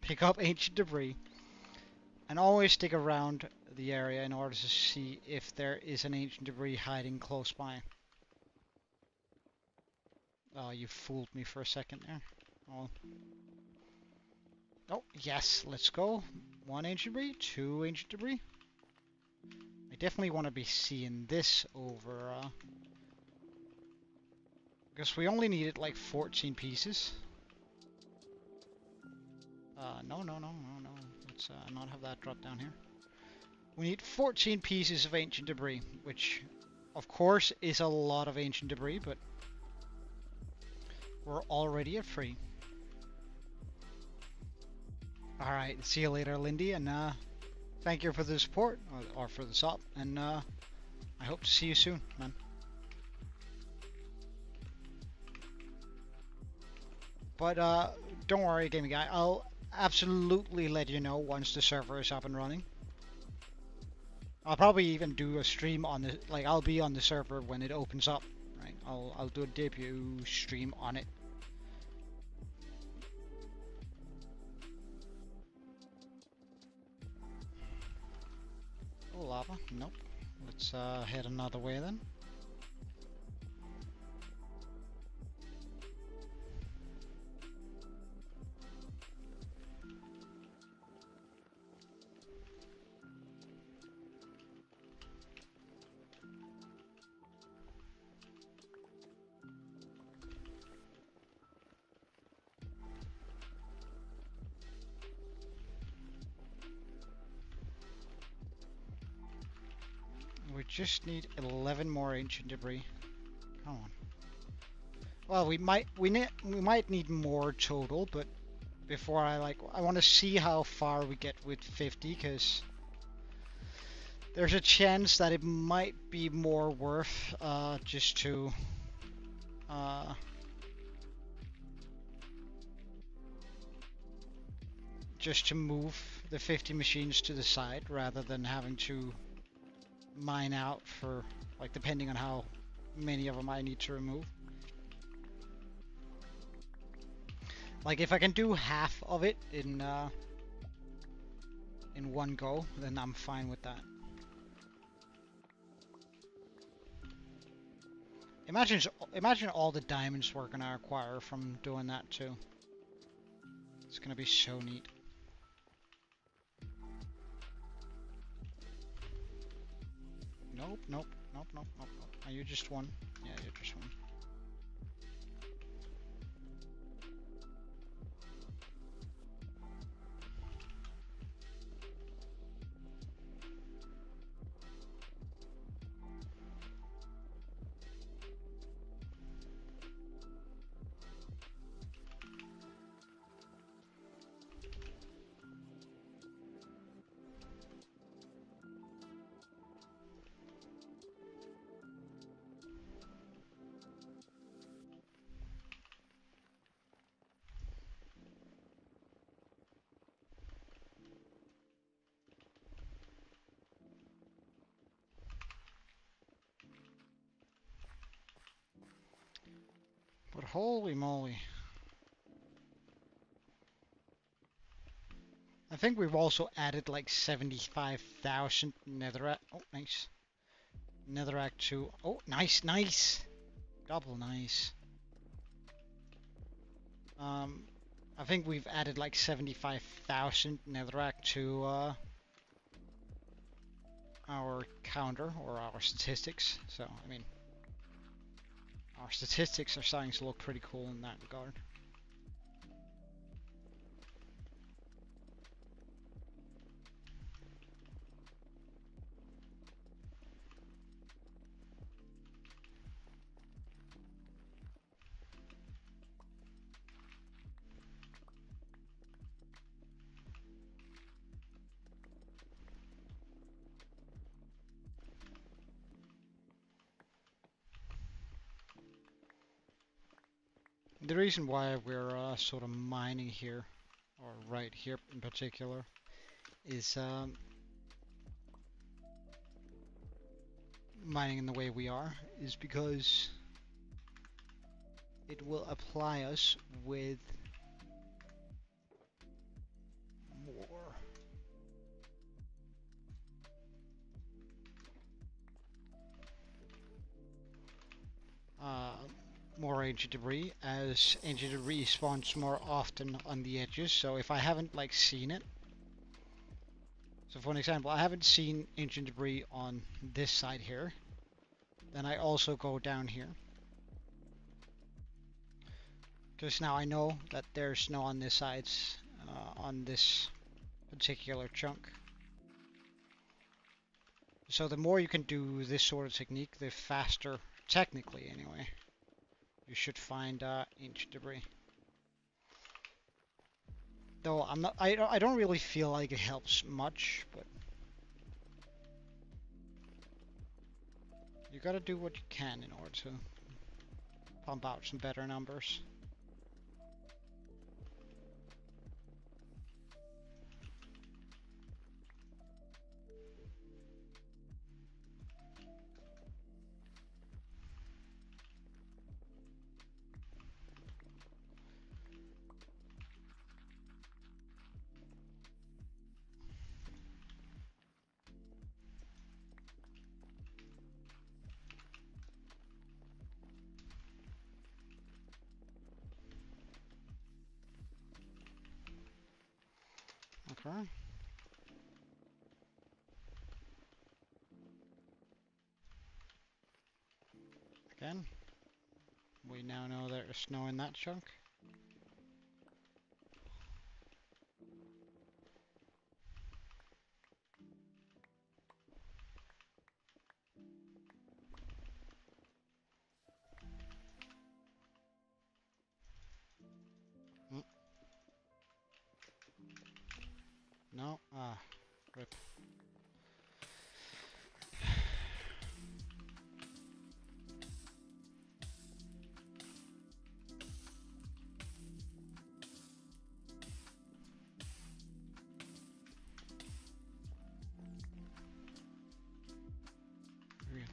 pick up ancient debris and always stick around the area in order to see if there is an ancient debris hiding close by. Oh, you fooled me for a second there. Oh. Oh, yes, let's go. One ancient debris, two ancient debris. I definitely want to be seeing this over, because we only needed like 14 pieces. No, no, no, no, no. Let's not have that drop down here. We need 14 pieces of ancient debris, which, of course, is a lot of ancient debris, but we're already at 3. Alright, see you later, Lindy, and thank you for the support, or for the sub, and I hope to see you soon, man. But don't worry, gaming guy, I'll absolutely let you know once the server is up and running. I'll probably even do a stream on the, like, I'll be on the server when it opens up, right? I'll do a debut stream on it. Oh, lava, nope. Let's head another way then. We just need 11 more ancient debris. Come on. Well, we might need more total, but before I want to see how far we get with 50, because there's a chance that it might be more worth just to move the 50 machines to the side rather than having to mine out for, like, depending on how many of them I need to remove. Like, if I can do half of it in one go, then I'm fine with that. Imagine all the diamonds we're gonna acquire from doing that too. It's gonna be so neat. Nope, nope, nope, nope, nope, nope. Are you just one? Yeah, you're just one. But holy moly. I think we've also added like 75,000 netherrack. Oh, nice. Netherrack 2. Oh, nice, nice. Double nice. I think we've added like 75,000 netherrack to our counter or our statistics. So, I mean, our statistics are starting to look pretty cool in that regard. The reason why we're sort of mining here, or right here in particular, is mining in the way we are, is because it will apply us with more more ancient debris, as ancient debris spawns more often on the edges. So if I haven't like seen it, so for an example, I haven't seen ancient debris on this side here, then I also go down here. Because now I know that there's snow on this side, on this particular chunk. So the more you can do this sort of technique, the faster, technically anyway, you should find ancient debris. Though I'm not, I don't really feel like it helps much, but you gotta do what you can in order to pump out some better numbers. Okay. Again, we now know there's snow in that chunk. No? Ah, rip. Really?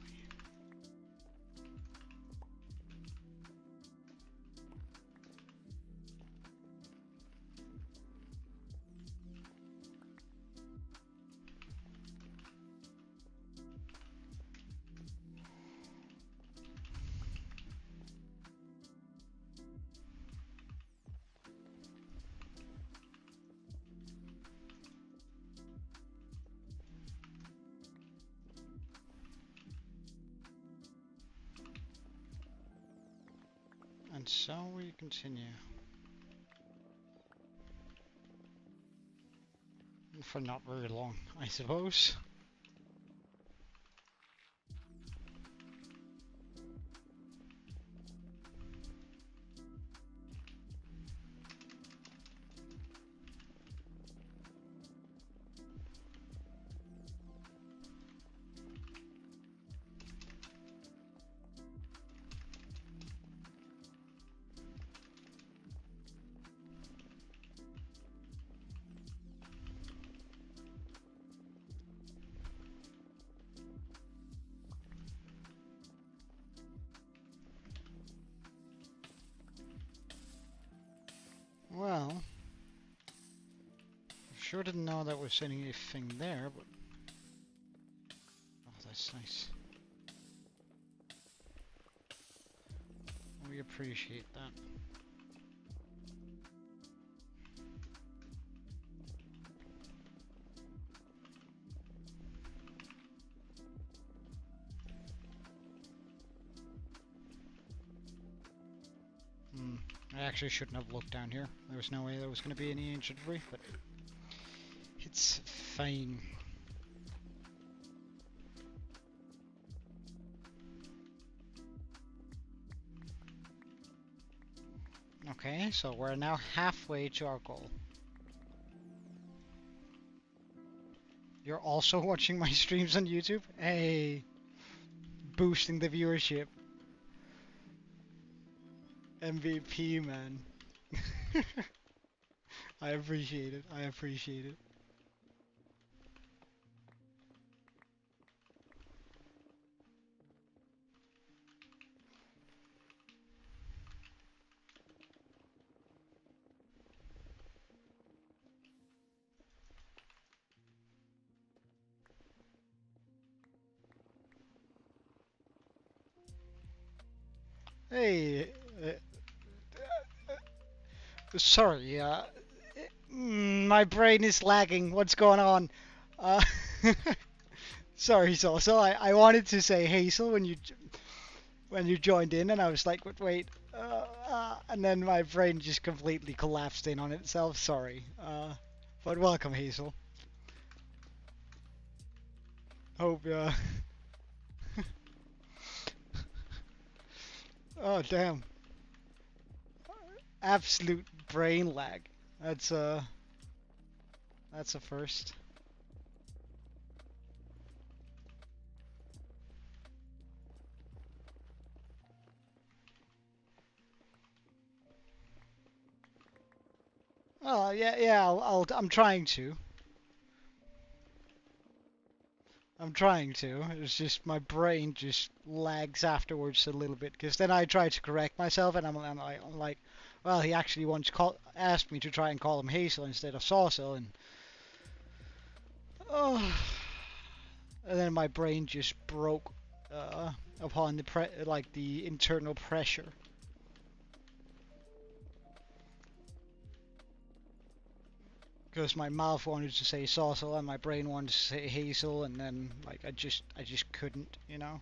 And so we continue. For not very long, I suppose. Well, sure didn't know that was anything there, but oh, that's nice. We appreciate that. I actually shouldn't have looked down here. There was no way there was going to be any ancient debris, but it's fine. Okay, so we're now halfway to our goal. You're also watching my streams on YouTube? Hey, boosting the viewership. MVP, man. I appreciate it. I appreciate it. Hey, sorry, my brain is lagging. What's going on? Uh, sorry, so I wanted to say Hazel when you joined in, and I was like, wait, and then my brain just completely collapsed in on itself. Sorry, but welcome, Hazel. Hope, oh damn, absolute brain lag. That's that's a first. Oh yeah, I'm trying to. I'm trying to. It's just my brain just lags afterwards a little bit because then I try to correct myself and I'm like, well, he actually once asked me to try and call him Hazel instead of Saucil, and oh, and then my brain just broke upon the internal pressure. Because my mouth wanted to say Saucil and my brain wanted to say Hazel, and then like I just couldn't, you know.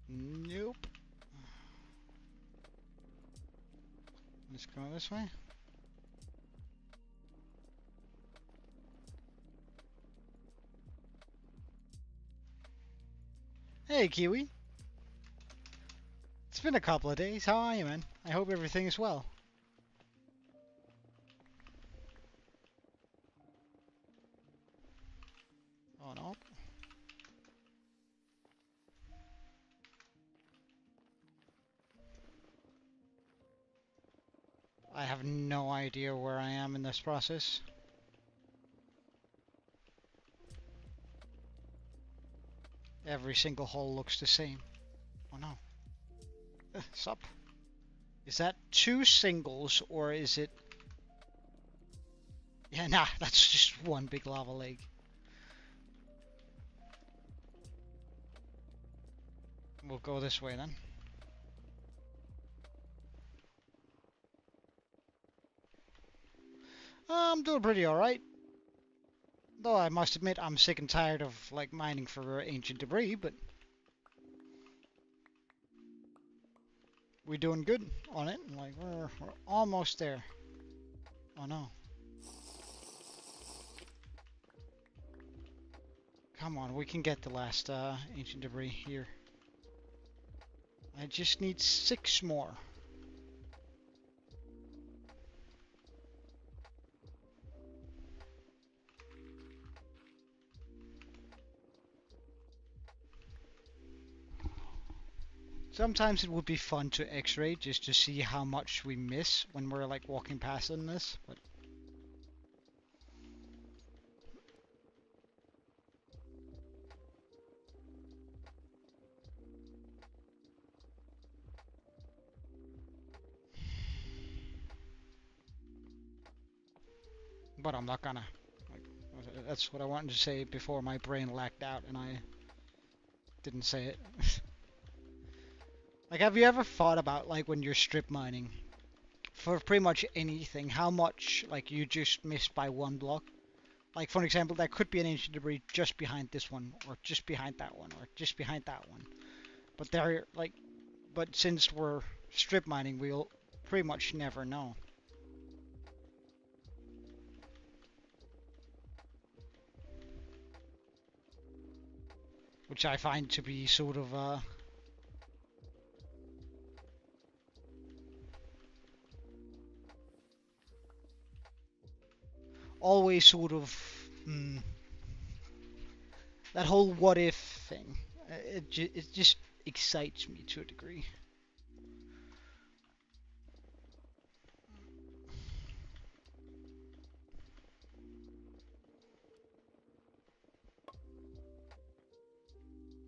Nope. Let's go this way. Hey, Kiwi. It's been a couple of days. How are you, man? I hope everything is well. Oh, no. I have no idea where I am in this process. Every single hole looks the same. Oh, no. Sup? Is that 2 singles, or is it... Yeah, nah, that's just one big lava lake. We'll go this way then. I'm doing pretty alright. Though I must admit I'm sick and tired of like mining for ancient debris, but we're doing good on it. Like we're almost there. Oh no. Come on, we can get the last ancient debris here. I just need 6 more. Sometimes it would be fun to X-ray just to see how much we miss when we're like walking past on this, but I'm not gonna. Like, that's what I wanted to say before my brain lagged out and I didn't say it. Like, have you ever thought about like when you're strip mining for pretty much anything, how much like you just missed by 1 block? Like for example, there could be an ancient debris just behind this one, or just behind that one, or just behind that one. But they're like, but since we're strip mining, we'll pretty much never know. Which I find to be sort of always sort of That whole what if thing, it just excites me to a degree.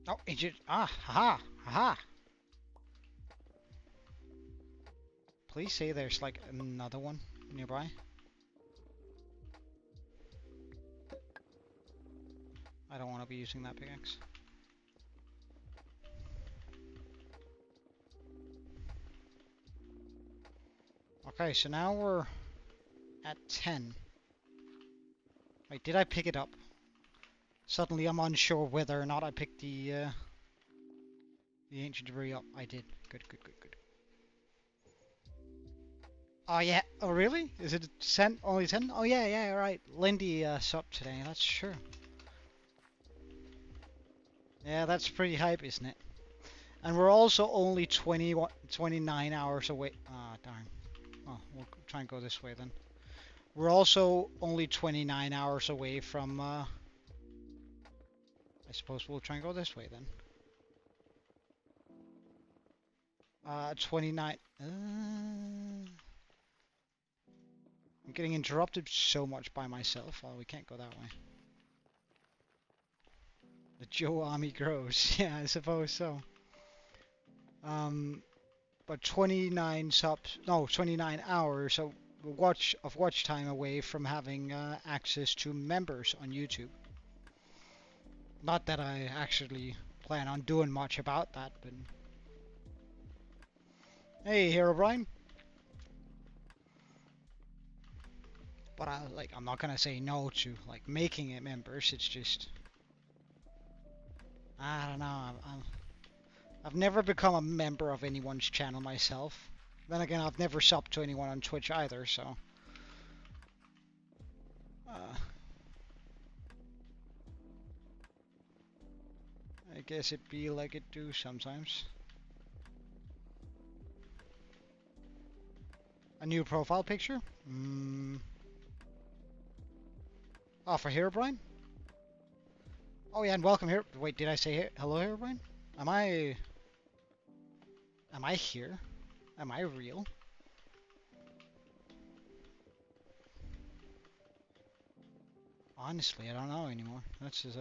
Oh, haha, haha. Please say there's like another one nearby. I don't want to be using that pickaxe. Okay, so now we're at 10. Wait, did I pick it up? Suddenly I'm unsure whether or not I picked the ancient debris up. I did. Good, good, good, good. Oh yeah. Oh really? Is it 10? Only 10? Oh yeah, yeah, right. Lindy subbed today. That's true. Yeah, that's pretty hype, isn't it? And we're also only 29 hours away. Ah, darn. Oh, we'll try and go this way then. We're also only 29 hours away from. I suppose we'll try and go this way then. 29. I'm getting interrupted so much by myself. Oh, we can't go that way. The Joe army grows. Yeah, I suppose so. But 29 subs, no, 29 hours of watch time away from having access to members on YouTube. Not that I actually plan on doing much about that, but hey, Hero Brian. But I'm not gonna say no to like making it members. It's just I don't know. I've never become a member of anyone's channel myself. Then again, I've never subbed to anyone on Twitch either, so. I guess it be like it do sometimes. A new profile picture? Oh, for Herobrine? Oh yeah, and welcome here. Wait, did I say hello, Herobrine? Am I here? Am I real? Honestly, I don't know anymore. That's just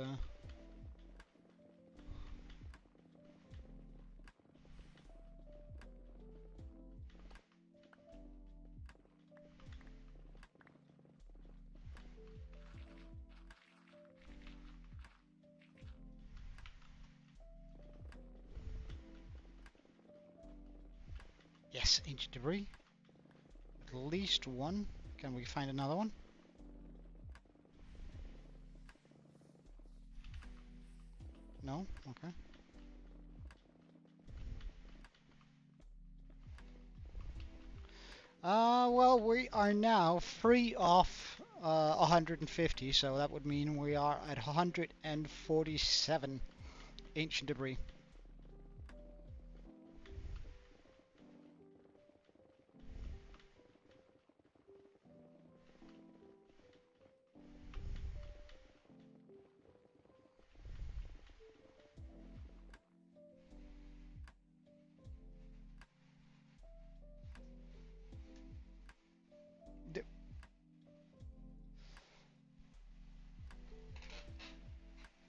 Yes, ancient debris. At least one. Can we find another one? No? Okay. Well, we are now free of 150, so that would mean we are at 147 ancient debris.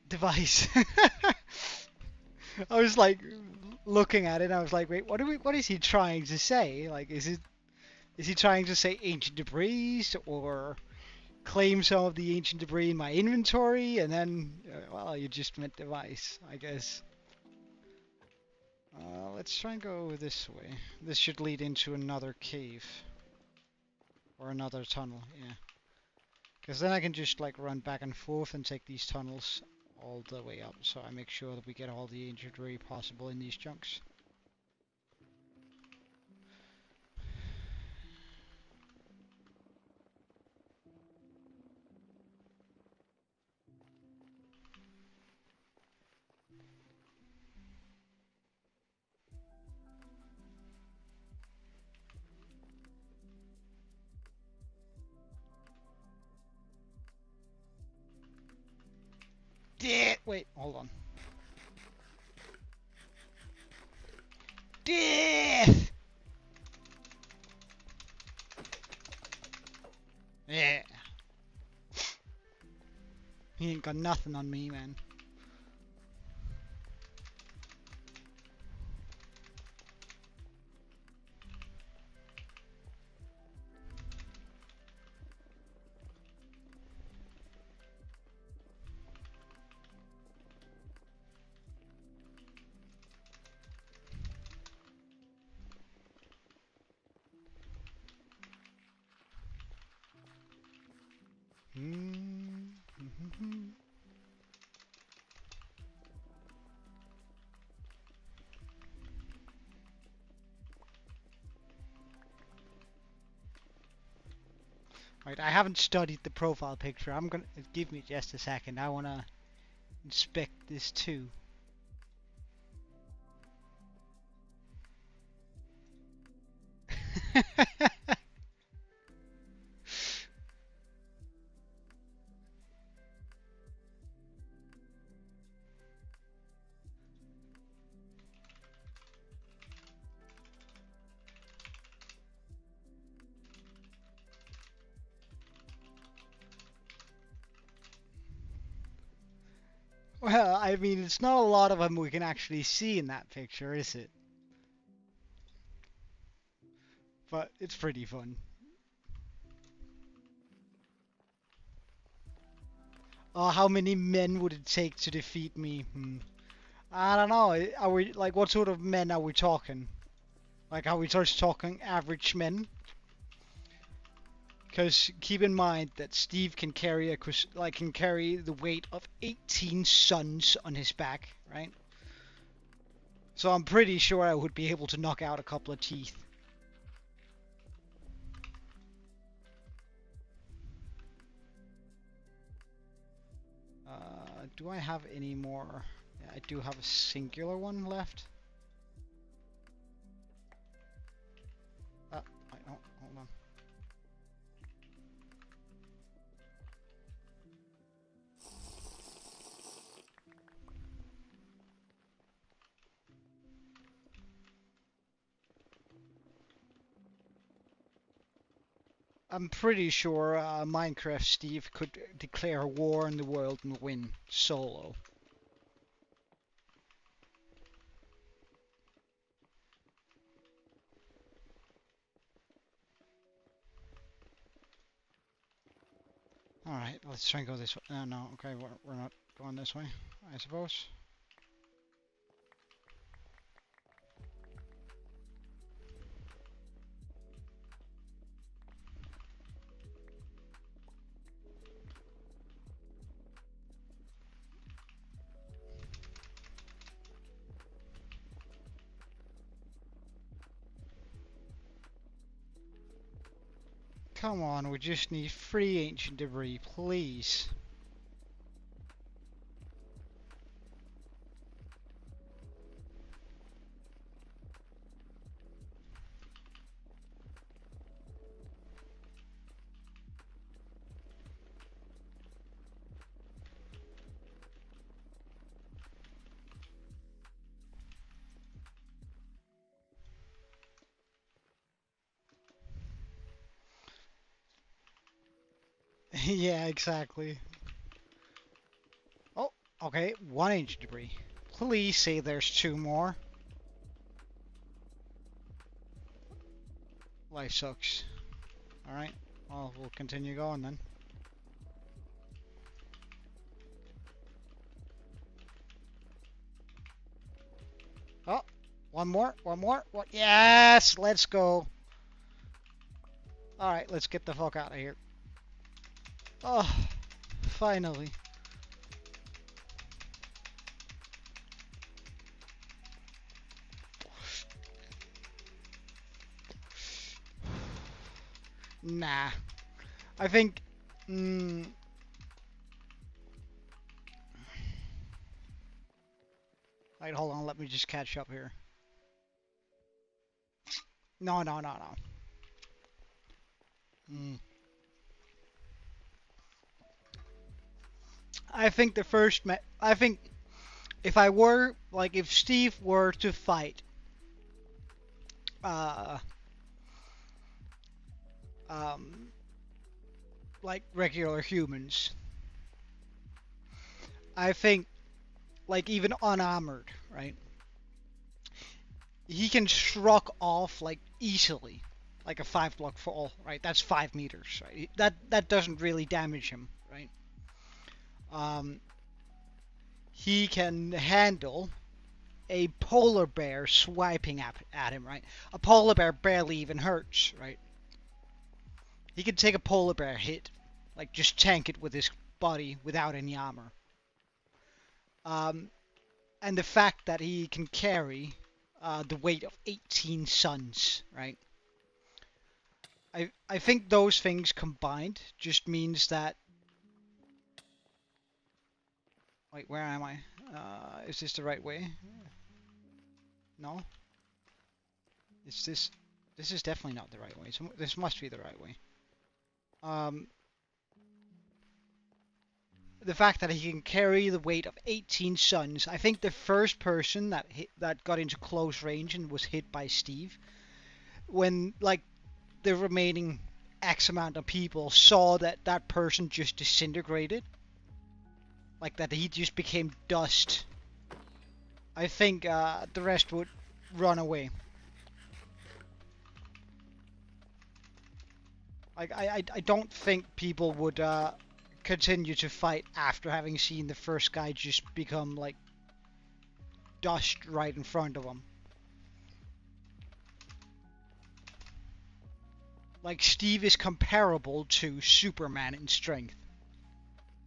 Device. I was like looking at it and I was like, wait, what is he trying to say? Like, is he trying to say ancient debris or claim some of the ancient debris in my inventory? And then, well, you just meant device, I guess. Let's try and go this way. This should lead into another cave. Or another tunnel, yeah. Because then I can just like run back and forth and take these tunnels all the way up, so I make sure that we get all the ancient debris possible in these chunks. Yeah. wait, hold on. Death! Yeah. He ain't got nothing on me, man. Right, I haven't studied the profile picture. I'm gonna give me just a second. I wanna inspect this too. Well, I mean, it's not a lot of them we can actually see in that picture, is it? But it's pretty fun. Oh, how many men would it take to defeat me? I don't know. Are we like what sort of men are we talking? Like, are we just talking average men? Because keep in mind that Steve can carry can carry the weight of 18 suns on his back, right? So I'm pretty sure I would be able to knock out a couple of teeth. Do I have any more? Yeah, I do have a singular one left. Oh, hold on. I'm pretty sure Minecraft Steve could declare war on the world and win solo. Alright, let's try and go this way. No, okay, we're not going this way, I suppose. Come on, we just need 3 ancient debris, please. Yeah, exactly. Oh, okay, 1 ancient debris. Please say there's 2 more. Life sucks. Alright, well, we'll continue going then. Oh, one more. What? Yes, let's go. Alright, let's get the fuck out of here. Oh, finally. Nah. I think... Right, hold on, let me just catch up here. No. I think the first I think if I were like if Steve were to fight uh um like regular humans, I think like even unarmored, right? He can shrug off like easily, like a 5 block fall, right? That's 5 meters, right? That doesn't really damage him, right? Um, he can handle a polar bear swiping at him, right? A polar bear barely even hurts, right? He can take a polar bear hit, like just tank it with his body without any armor. Um, and the fact that he can carry the weight of 18 suns, right? I think those things combined just means that. Wait, where am I? Is this the right way? No? Is this... This is definitely not the right way. So this must be the right way. Um, the fact that he can carry the weight of 18 suns. I think the first person that got into close range and was hit by Steve, when like the remaining X amount of people saw that that person just disintegrated, like that he just became dust, I think the rest would run away. Like I don't think people would continue to fight after having seen the first guy just become like dust right in front of them. Like Steve is comparable to Superman in strength.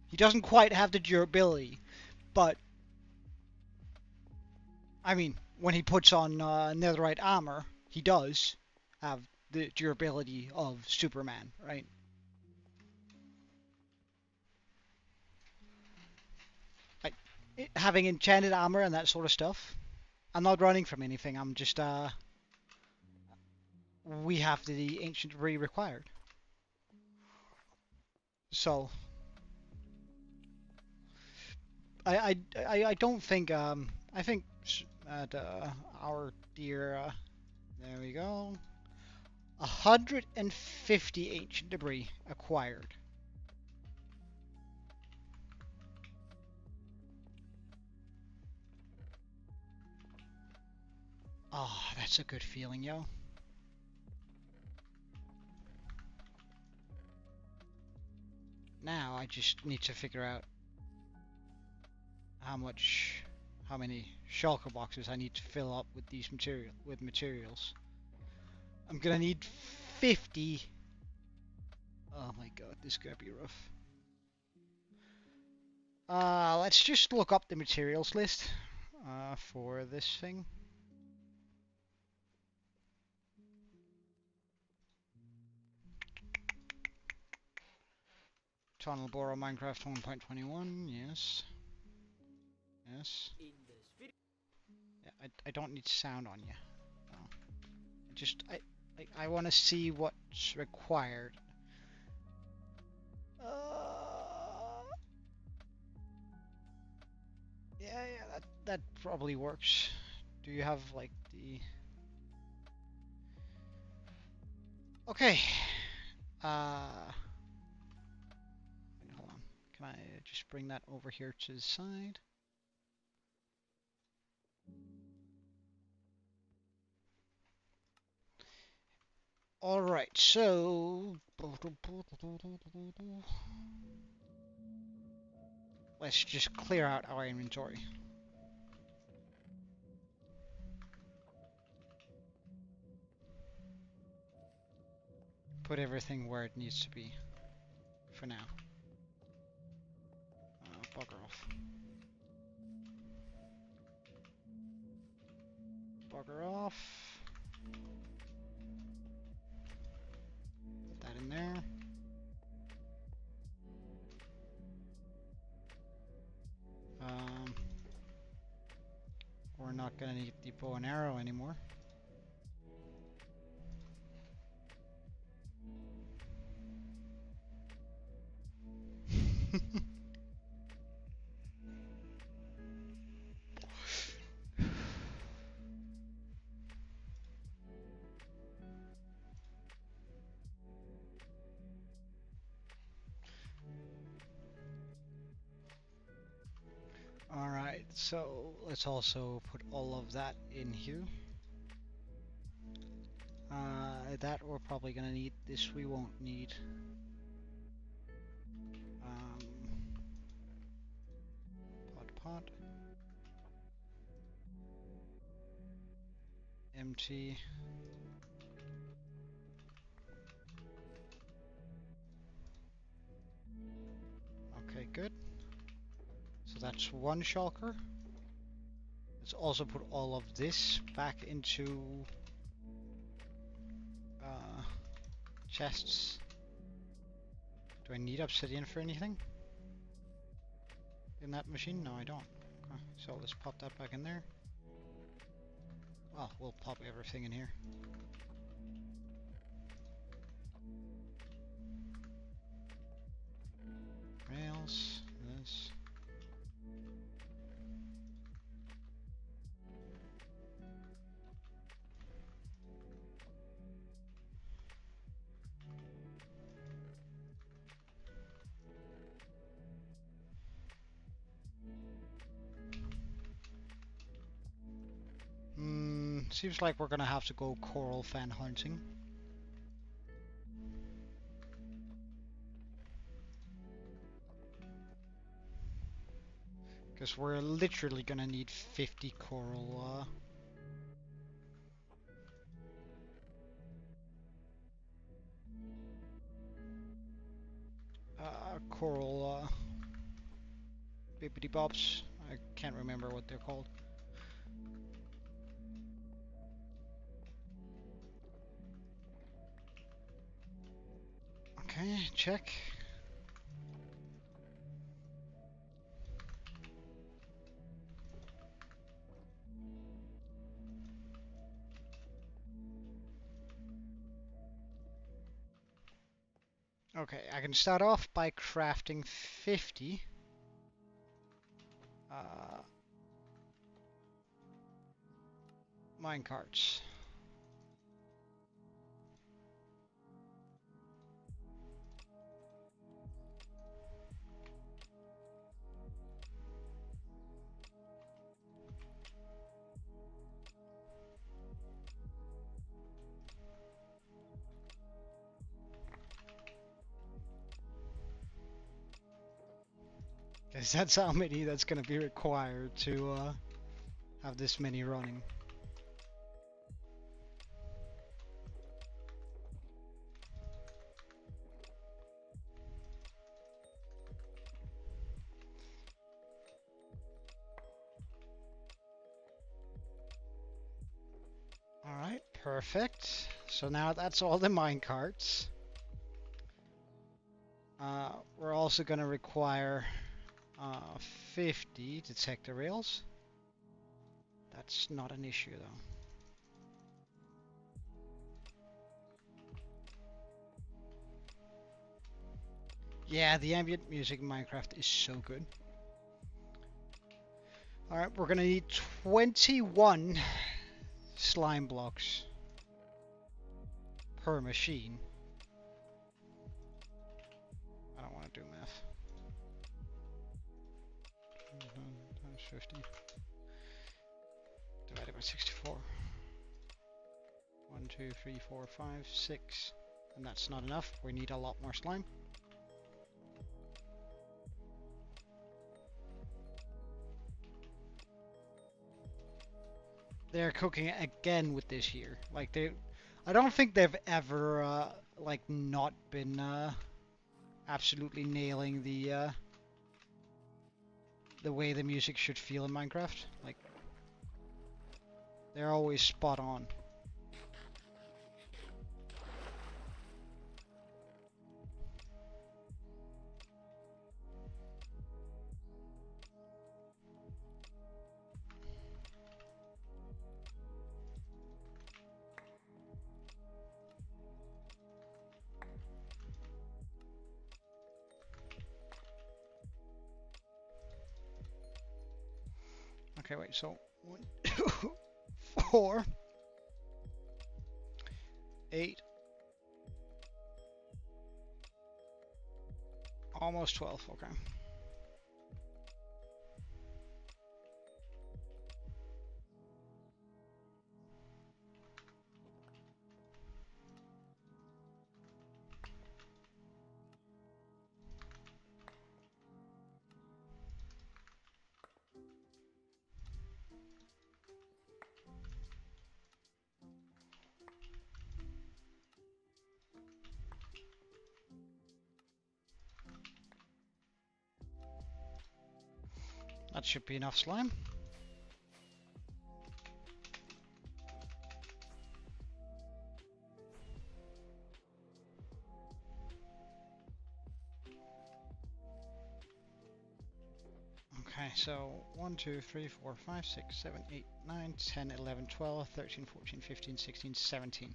He doesn't quite have the durability, but I mean, when he puts on netherite armor, he does have the durability of Superman, right? Like having enchanted armor and that sort of stuff. I'm not running from anything. I'm just we have the ancient debris required. So I don't think I think that our dear there we go, 150 ancient debris acquired. Oh, that's a good feeling, yo. Now I just need to figure out how many shulker boxes I need to fill up with these materials. I'm gonna need 50. Oh my god, this is gonna be rough. Let's just look up the materials list for this thing. Tunnel Borer Minecraft 1.21, yes. Yes. Yeah, I don't need sound on you. No. I want to see what's required. Yeah, that probably works. Do you have like the... Okay. Wait, hold on. Can I just bring that over here to the side? Alright, so... Let's just clear out our inventory. Put everything where it needs to be. For now. Bugger off. Bugger off. Put that in there. We're not gonna need the bow and arrow anymore. so let's also put all of that in here. That we're probably gonna need. This we won't need. Pod. Empty. Okay, good. So that's one shulker. Let's also put all of this back into chests. Do I need obsidian for anything in that machine? No, I don't. Okay, so let's pop that back in there. Well, we'll pop everything in here. Rails, this. Seems like we're gonna have to go coral fan hunting. Because we're literally gonna need 50 coral, coral, bibbidi bobs. I can't remember what they're called. Okay, check. Okay, I can start off by crafting 50. Minecarts. Because that's how many that's going to be required to have this many running. Alright, perfect. So now that's all the minecarts. We're also going to require 50 detector rails. That's not an issue though. Yeah, the ambient music in Minecraft is so good. Alright, we're gonna need 21 slime blocks per machine. I don't want to do math. Times 50. Divided by 64. 1, 2, 3, 4, 5, 6. And that's not enough. We need a lot more slime. They're cooking again with this here. Like I don't think they've ever like not been absolutely nailing the way the music should feel in Minecraft. Like they're always spot on. Okay, wait, so 1, 2, 4, 8, almost 12, okay. That should be enough slime. Okay, so 1, 2, 3, 4, 5, 6, 7, 8, 9, 10, 11, 12, 13, 14, 15, 16, 17.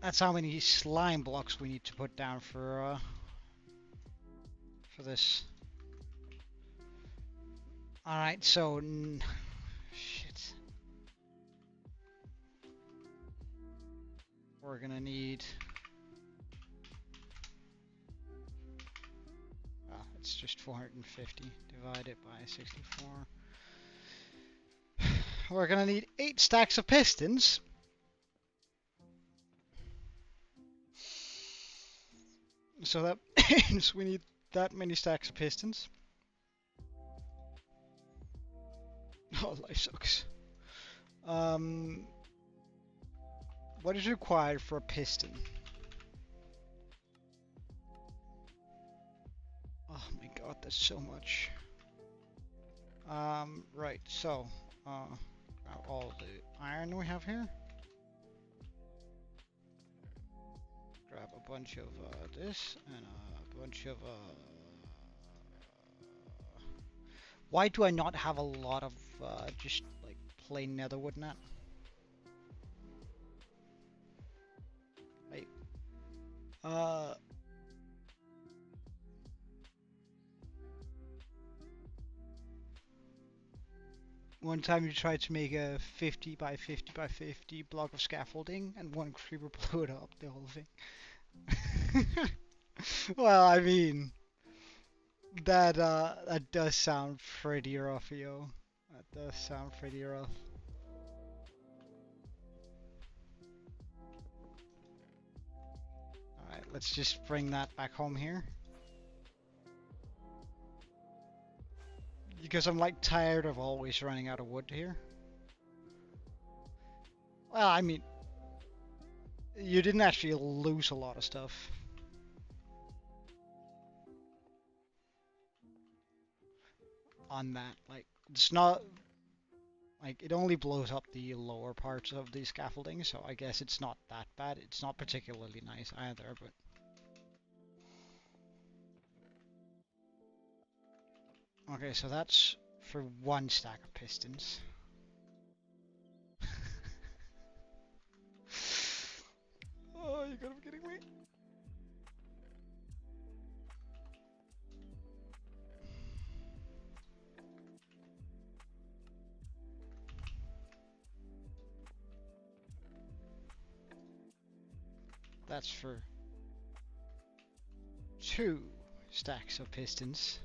That's how many slime blocks we need to put down for this. Alright, so... shit. We're gonna need... oh, it's just 450 divided by 64. We're gonna need 8 stacks of pistons. So that means we need that many stacks of pistons. Oh, life sucks. What is required for a piston? Oh my god, that's so much. Right, so, all the iron we have here. Grab a bunch of this and a bunch of why do I not have a lot of just like plain netherwood net? Wait. One time you tried to make a 50 by 50 by 50 block of scaffolding and one creeper blew it up, the whole thing. Well, I mean, that does sound pretty rough, yo. That does sound pretty rough. Alright, let's just bring that back home here. Because I'm like tired of always running out of wood here. Well, I mean, you didn't actually lose a lot of stuff. On that, like, it's not, like, it only blows up the lower parts of the scaffolding, so I guess it's not that bad. It's not particularly nice either, but... okay, so that's for 1 stack of pistons. Oh, you gotta be kidding me. That's for 2 stacks of pistons.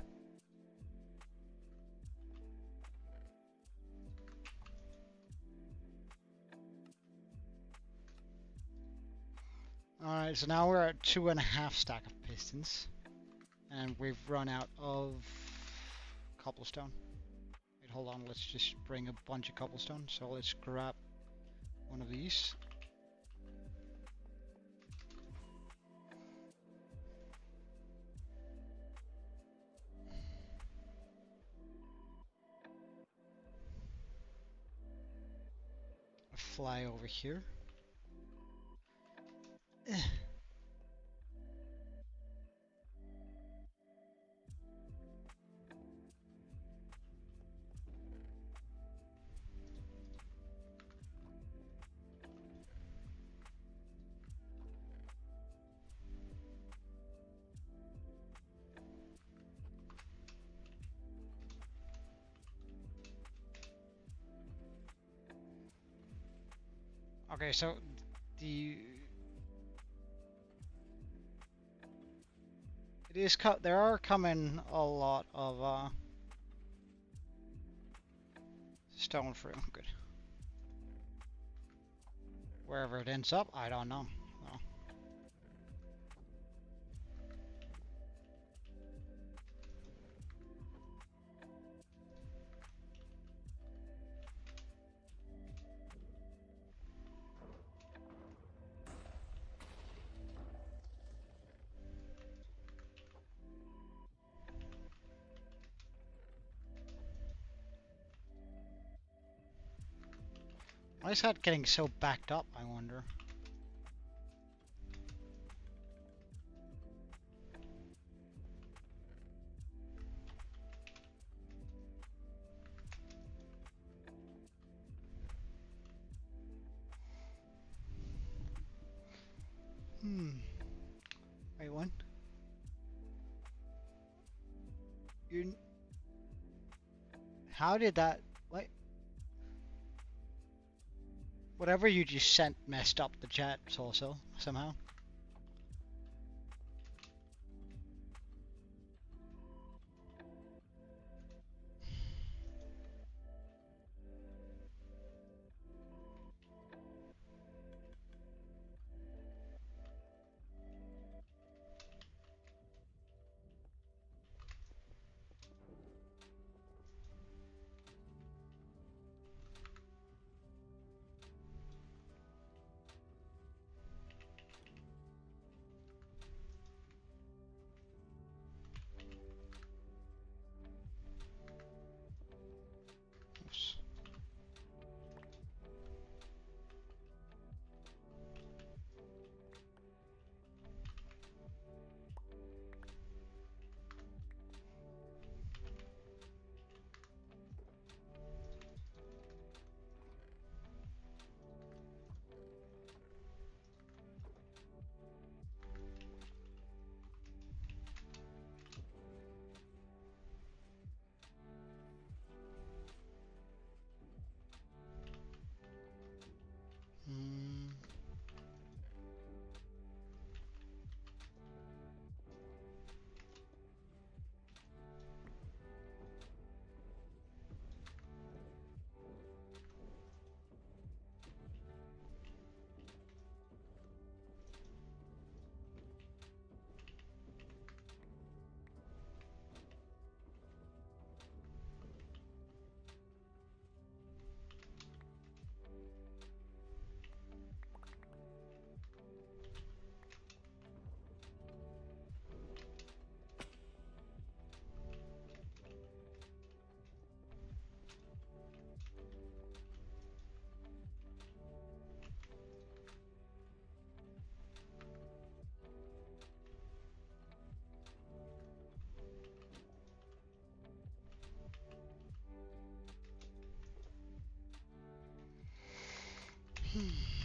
Alright, so now we're at 2.5 stack of pistons. And we've run out of cobblestone. Wait, hold on, let's just bring a bunch of cobblestone. So let's grab one of these. Fly over here. Okay, so there are coming a lot of stone through. Good. Wherever it ends up, I don't know. No. Why is that getting so backed up, I wonder? Wait, one. You. How did that? What? Whatever you just sent messed up the chat also somehow. Oops. Hmm.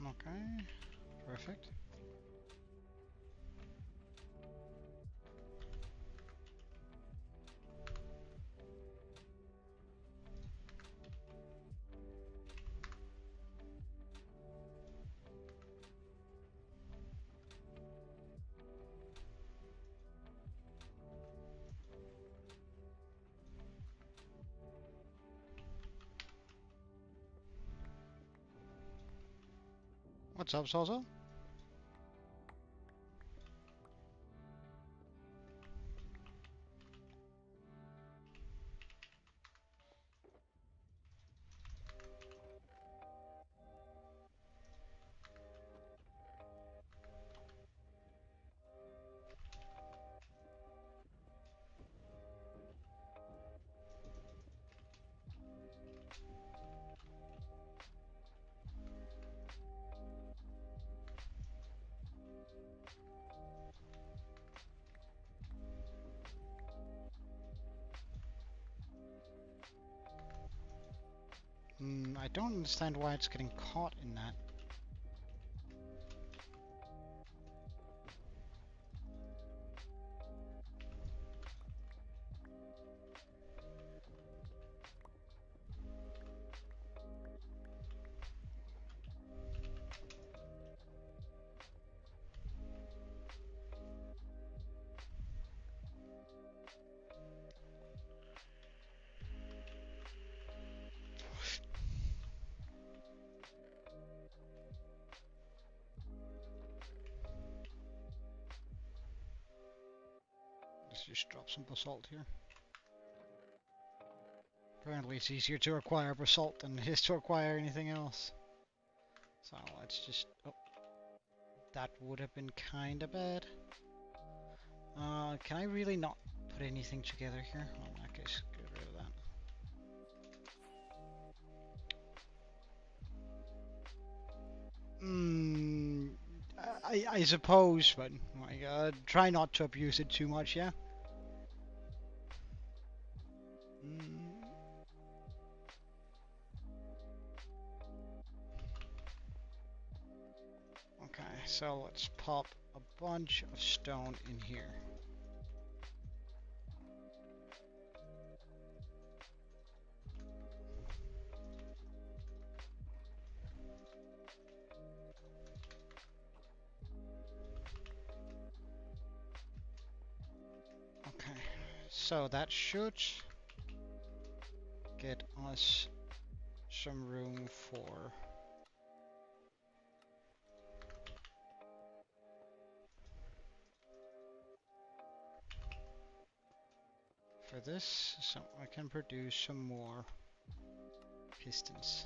Okay. Perfect. What's up, Sozo? I don't understand why it's getting caught in that. just drop some basalt here. Apparently it's easier to acquire basalt than it is to acquire anything else. So let's just... Oh, that would have been kinda bad. Can I really not put anything together here? Well, in that case, get rid of that. I suppose, but my god, try not to abuse it too much, yeah? Okay, so let's pop a bunch of stone in here. Okay, so that should get us some room for this, so I can produce some more pistons.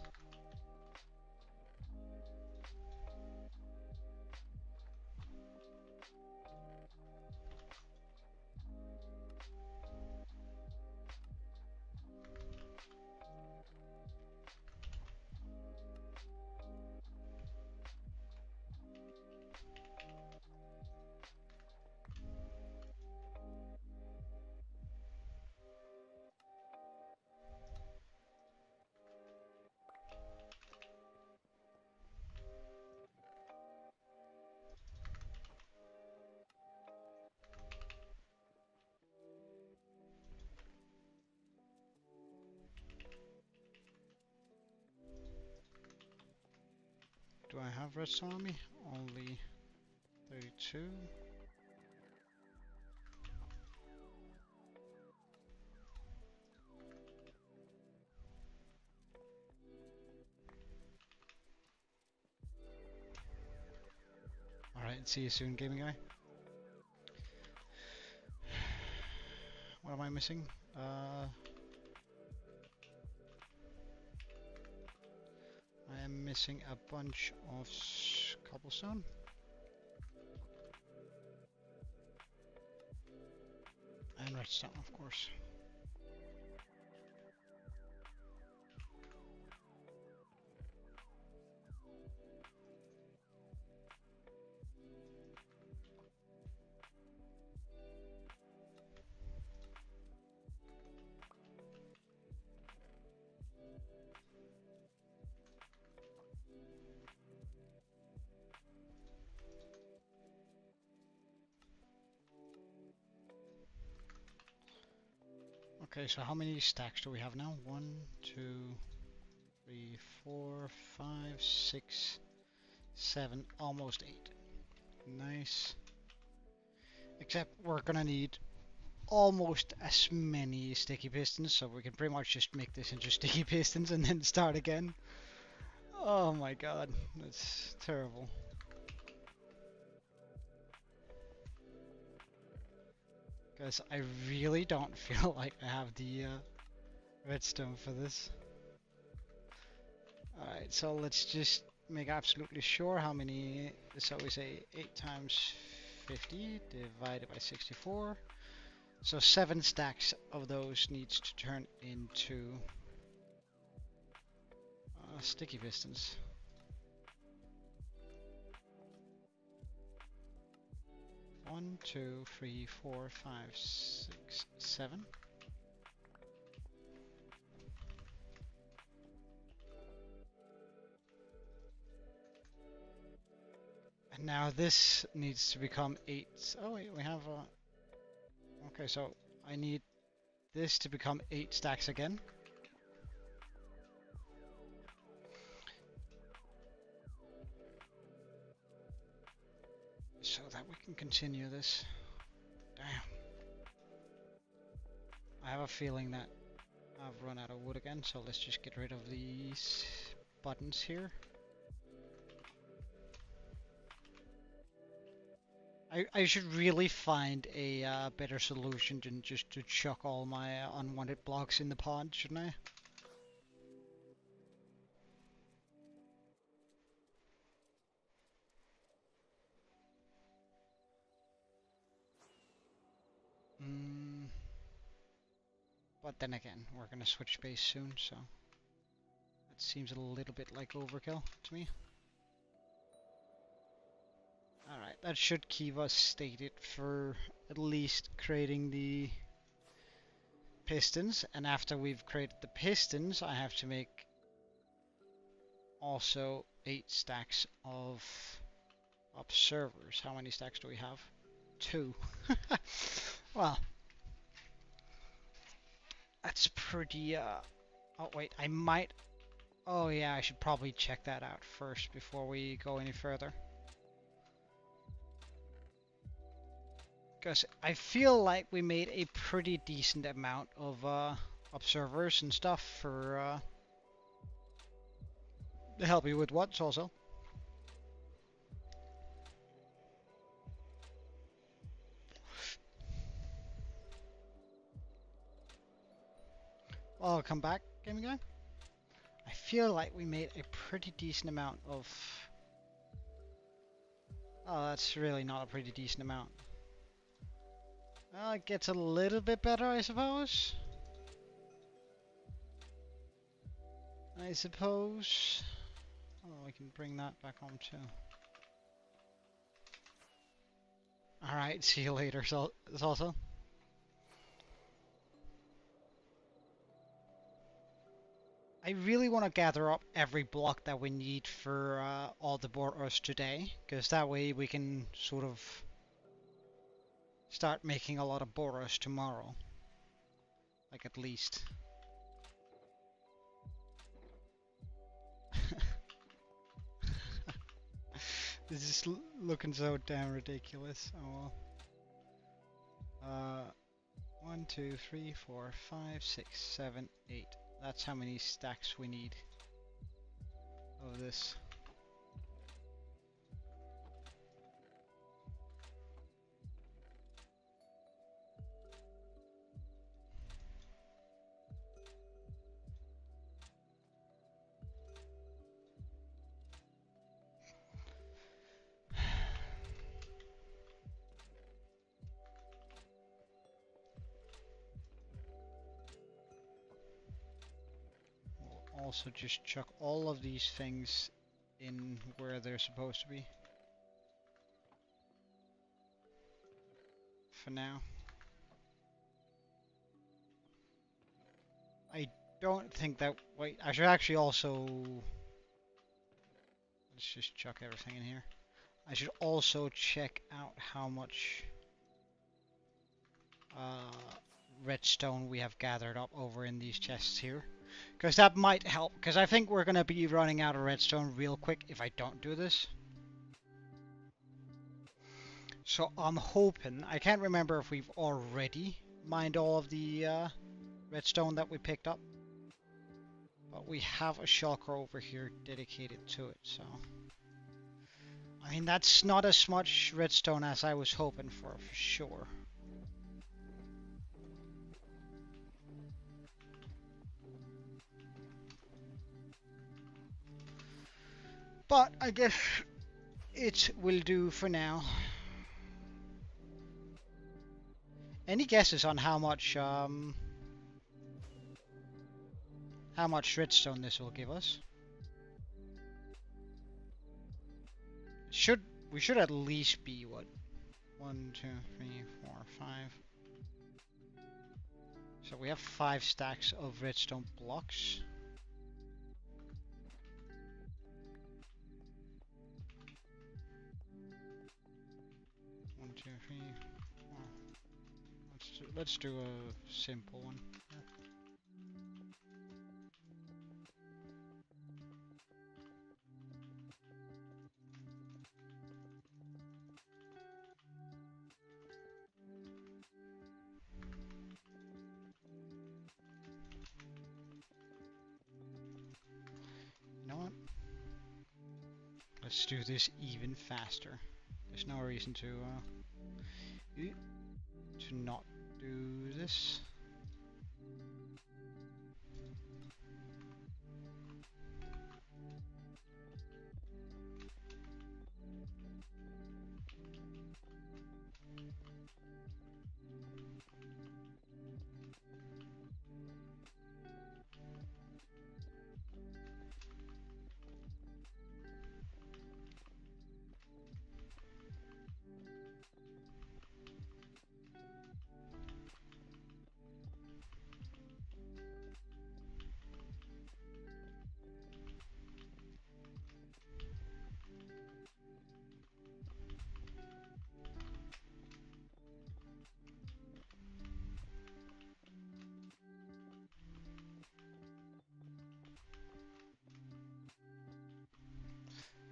Do I have redstone on me? Only 32. Alright, see you soon, gaming guy. What am I missing? I am missing a bunch of cobblestone. And redstone, of course. Okay, so how many stacks do we have now? 1, 2, 3, 4, 5, 6, 7, almost 8. Nice. Except we're gonna need almost as many sticky pistons, so we can pretty much just make this into sticky pistons and then start again. Oh my god, that's terrible. Because I really don't feel like I have the redstone for this. Alright, so let's just make absolutely sure how many. So we say 8 times 50 divided by 64. So 7 stacks of those needs to turn into sticky pistons. 1, 2, 3, 4, 5, 6, 7. And now this needs to become 8. Oh wait, we have okay, so I need this to become 8 stacks again. So that we can continue this. Damn. I have a feeling that I've run out of wood again, so let's just get rid of these buttons here. I should really find a better solution than just to chuck all my unwanted blocks in the pond, shouldn't I? Mm, but then again, we're gonna switch base soon, so it seems a little bit like overkill to me. Alright, that should keep us stated for at least creating the pistons, and after we've created the pistons, I have to make also 8 stacks of observers. How many stacks do we have? 2. Well, that's pretty, oh wait, I might... Oh yeah, I should probably check that out first before we go any further. Because I feel like we made a pretty decent amount of observers and stuff for to help you with what's also. I'll come back, gaming guy. I feel like we made a pretty decent amount of... Oh, that's really not a pretty decent amount. Well, it gets a little bit better, I suppose. Oh, we can bring that back home too. Alright, see you later, Salsa. I really want to gather up every block that we need for all the borders today, because that way we can sort of start making a lot of borders tomorrow. Like, at least. This is looking so damn ridiculous. Oh well. 1, 2, 3, 4, 5, 6, 7, 8. That's how many stacks we need of this. Also just chuck all of these things in where they're supposed to be. For now. I don't think that... Wait, I should actually also... Let's just chuck everything in here. I should also check out how much redstone we have gathered up over in these chests here. Because that might help, because I think we're going to be running out of redstone real quick if I don't do this. So I'm hoping, I can't remember if we've already mined all of the redstone that we picked up. But we have a shulker over here dedicated to it, so... I mean, that's not as much redstone as I was hoping for sure. But I guess it will do for now. Any guesses on how much redstone this will give us? We should at least be what? 1, 2, 3, 4, 5. So we have 5 stacks of redstone blocks. One, two, three. Let's do a simple one. You know what? Let's do this even faster. There's no reason to to not do this.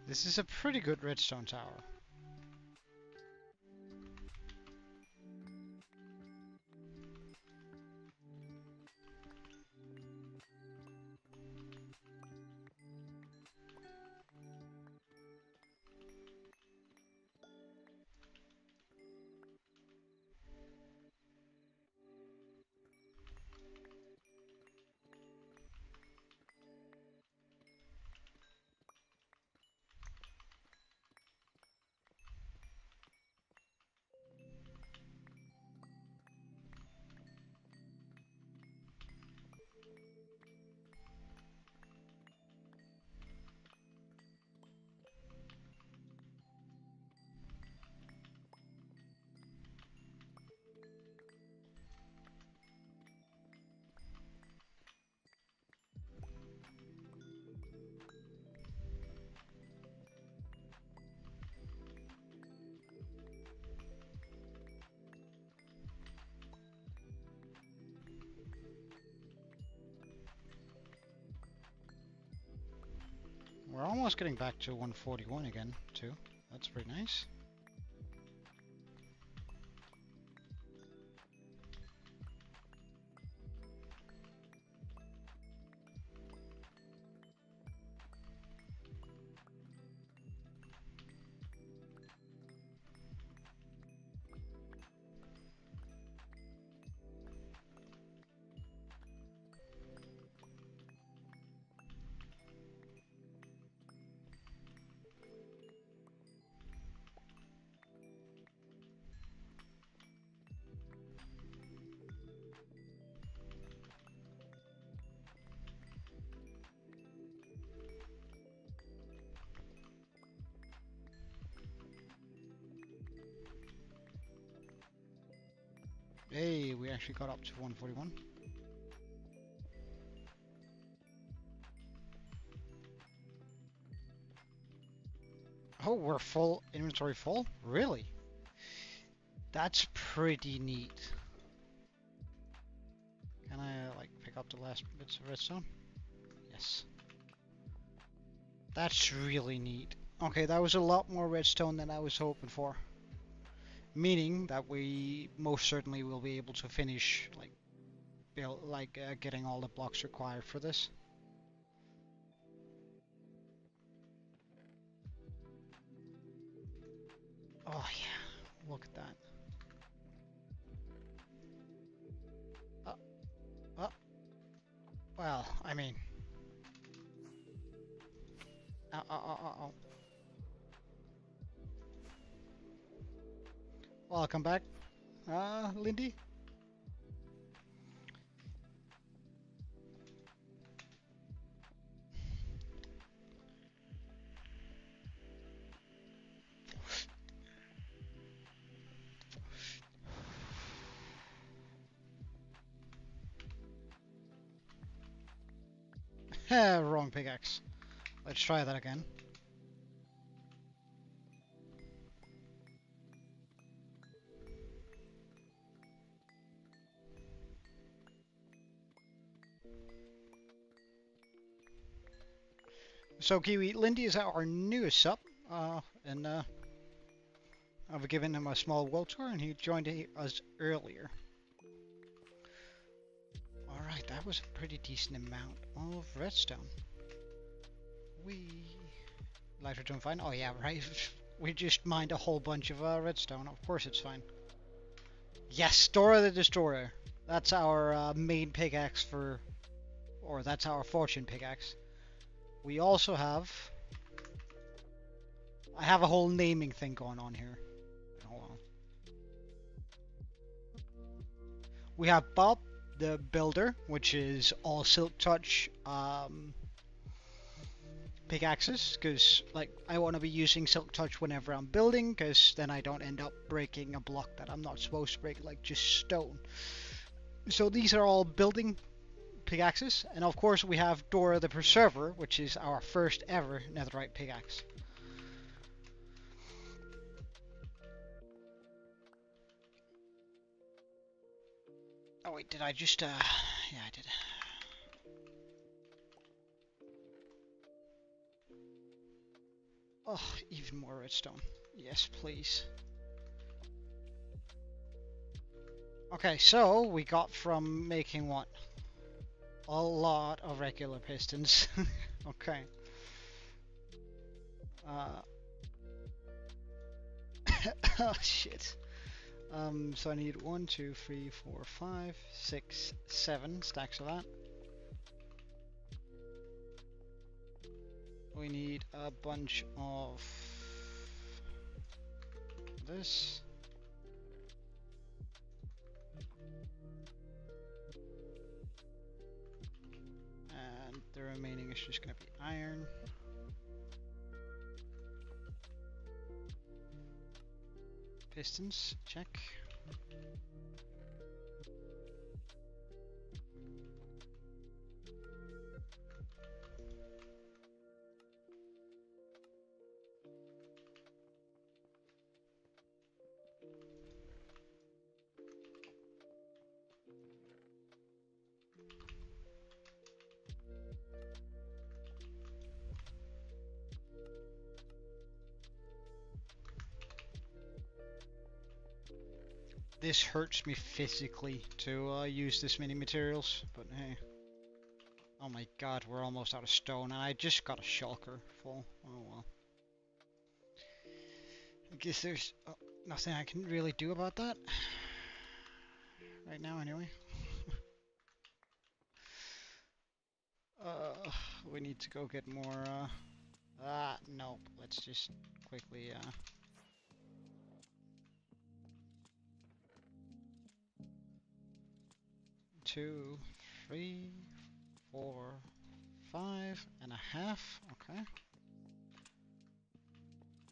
This is a pretty good redstone tower. We're almost getting back to 141 again, too. That's pretty nice. Hey, we actually got up to 141. Oh, we're full, inventory full? Really? That's pretty neat. Can I, like, pick up the last bits of redstone? Yes. That's really neat. Okay, that was a lot more redstone than I was hoping for. Meaning that we most certainly will be able to finish, like, getting all the blocks required for this. Oh yeah, look at that. Well, I mean, ow. Welcome back, Lindy. Wrong pickaxe. Let's try that again. So Kiwi, Lindy is our newest sub, and I've given him a small world tour, and he joined us earlier. Alright, that was a pretty decent amount of redstone. Lighter doing fine? Oh yeah, right. We just mined a whole bunch of redstone. Of course it's fine. Yes, Dora the Destroyer. That's our main pickaxe for, or that's our fortune pickaxe. We also have, I have a whole naming thing going on here. Hold on. We have Bob the Builder, which is all Silk Touch pickaxes, because like I want to be using Silk Touch whenever I'm building, because then I don't end up breaking a block that I'm not supposed to break, like just stone. So these are all building pickaxes, and of course we have Dora the Preserver, which is our first ever netherite pickaxe. Oh wait, did I just yeah, I did. Oh, even more redstone. Yes, please. Okay, so we got from making what? A lot of regular pistons. Okay. Oh shit. So I need 1, 2, 3, 4, 5, 6, 7 stacks of that. We need a bunch of this. And the remaining is just going to be iron. Pistons, check. This hurts me physically to use this many materials, but hey. Oh my god, we're almost out of stone, and I just got a shulker full. Oh well. I guess there's nothing I can really do about that. Right now, anyway. We need to go get more, nope. Let's just quickly, 2, 3, 4, 5.5. Okay.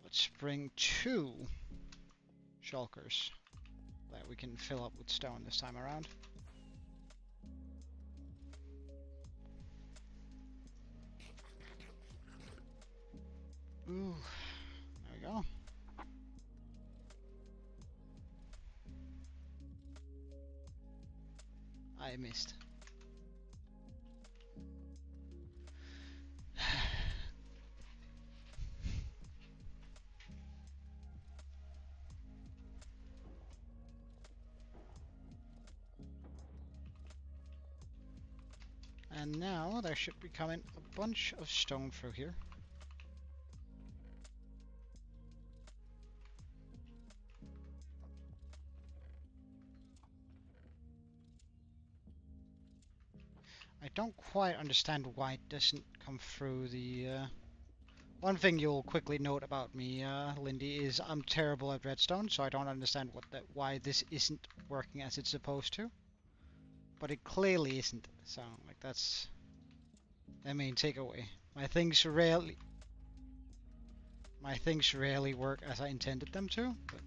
Let's bring 2 shulkers that we can fill up with stone this time around. Ooh, there we go. I missed. And now there should be coming a bunch of stone through here. I don't quite understand why it doesn't come through the... One thing you'll quickly note about me, Lindy, is I'm terrible at redstone, so I don't understand why this isn't working as it's supposed to. But it clearly isn't, so like that's the main takeaway. My things rarely work as I intended them to, but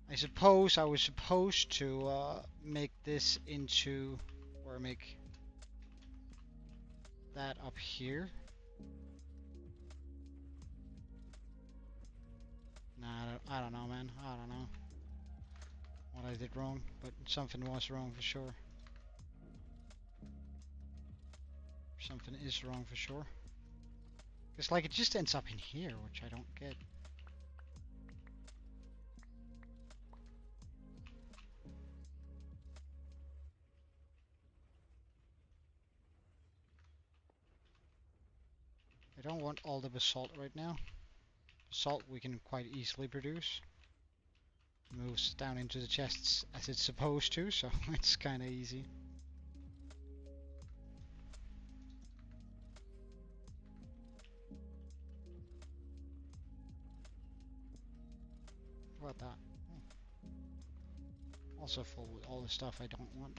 I suppose I was supposed to make this into, or make that up here. Nah, I don't know, man. I don't know what I did wrong, but something was wrong for sure. Something is wrong for sure. It's like it just ends up in here, which I don't get. I don't want all the basalt right now. Basalt we can quite easily produce. Moves down into the chests as it's supposed to, so it's kind of easy. What that? Also full with all the stuff I don't want.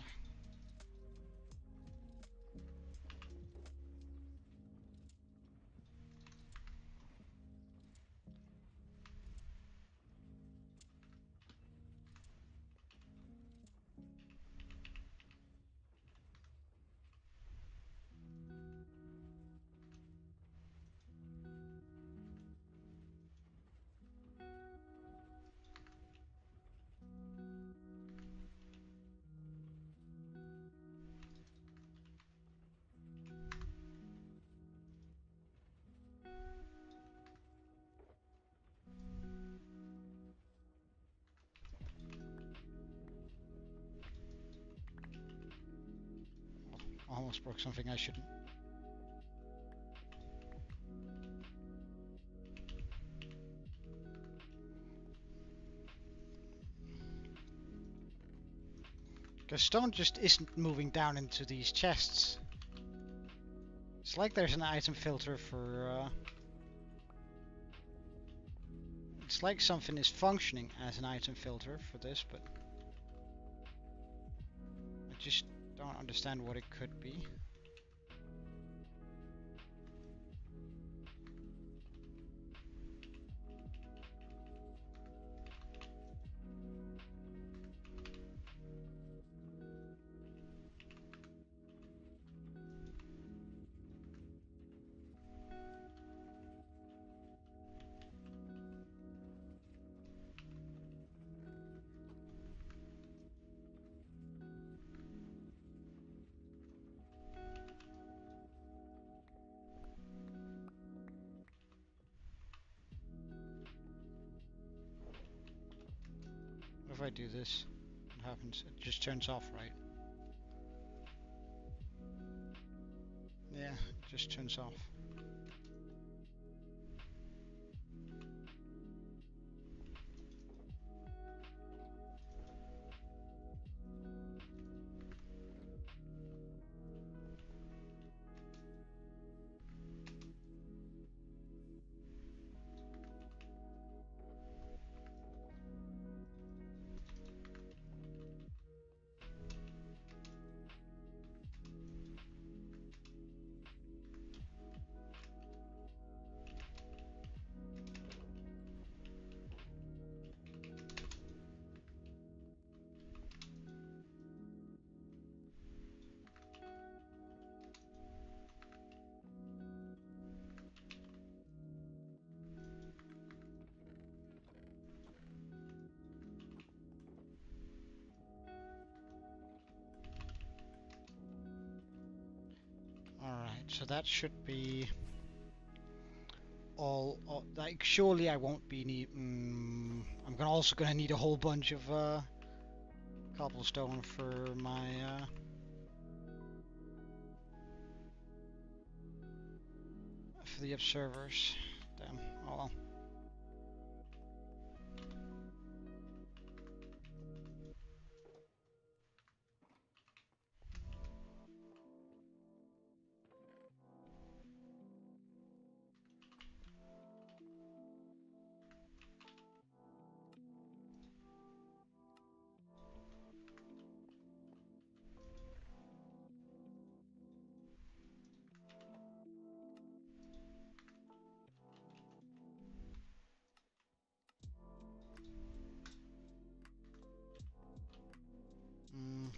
I almost broke something I shouldn't. Because stone just isn't moving down into these chests. It's like there's an item filter for... It's like something is functioning as an item filter for this, but... I just don't understand what it could be. What if I do this? What happens? It just turns off, right? Yeah, it just turns off. Alright, so that should be all like, surely I won't be I'm also gonna need a whole bunch of cobblestone for my for the observers. Damn. Oh well.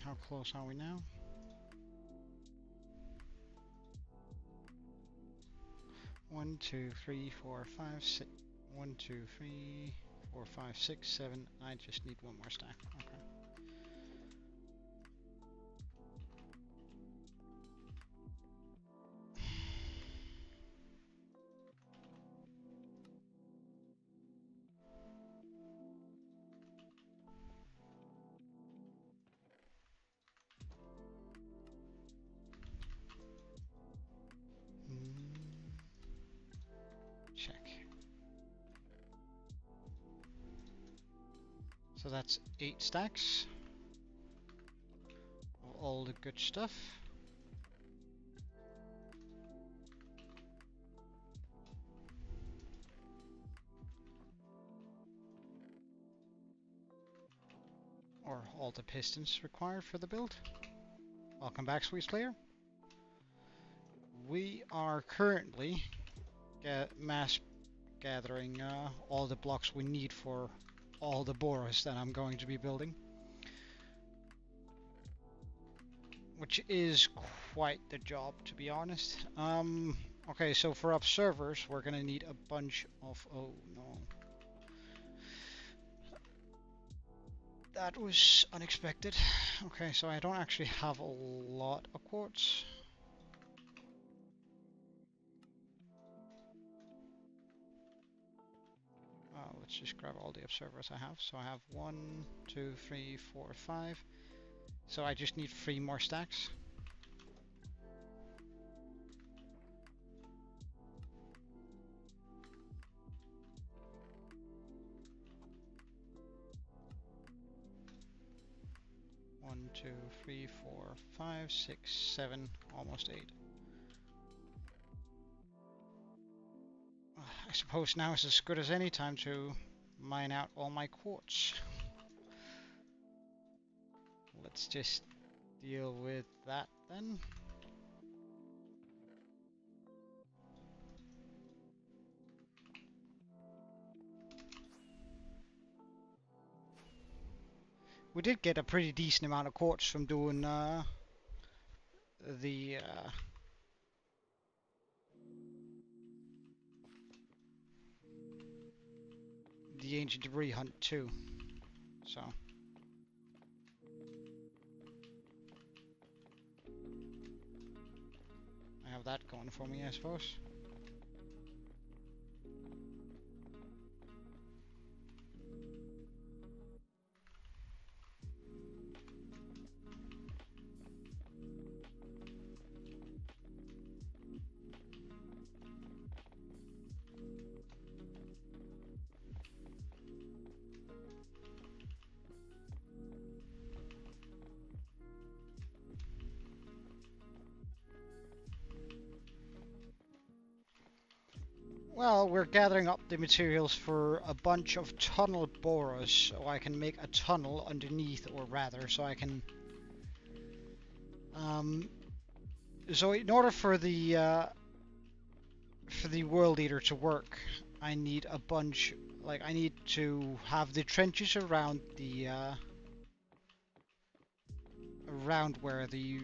How close are we now? One, two, three, four, five, six. 1, 2, 3, 4, 5, 6, 7. I just need one more stack. Okay. So that's 8 stacks of all the good stuff. Or all the pistons required for the build. Welcome back, Sweet Slayer. We are currently mass gathering all the blocks we need for all the boras that I'm going to be building. Which is quite the job, to be honest. Okay, so for observers, we're gonna need a bunch of... Oh, no. That was unexpected. Okay, so I don't actually have a lot of quartz. Let's just grab all the observers I have. So I have 1, 2, 3, 4, 5. So I just need 3 more stacks. One, 2, 3, 4, 5, 6, 7, almost 8. I suppose now is as good as any time to mine out all my quartz. Let's just deal with that then. We did get a pretty decent amount of quartz from doing the ancient debris hunt too. So I have that going for me, I suppose. Well, we're gathering up the materials for a bunch of tunnel borers, so I can make a tunnel underneath, or rather, so I can... so in order for the World Eater to work, I need a bunch... Like, I need to have the trenches around the... around where the...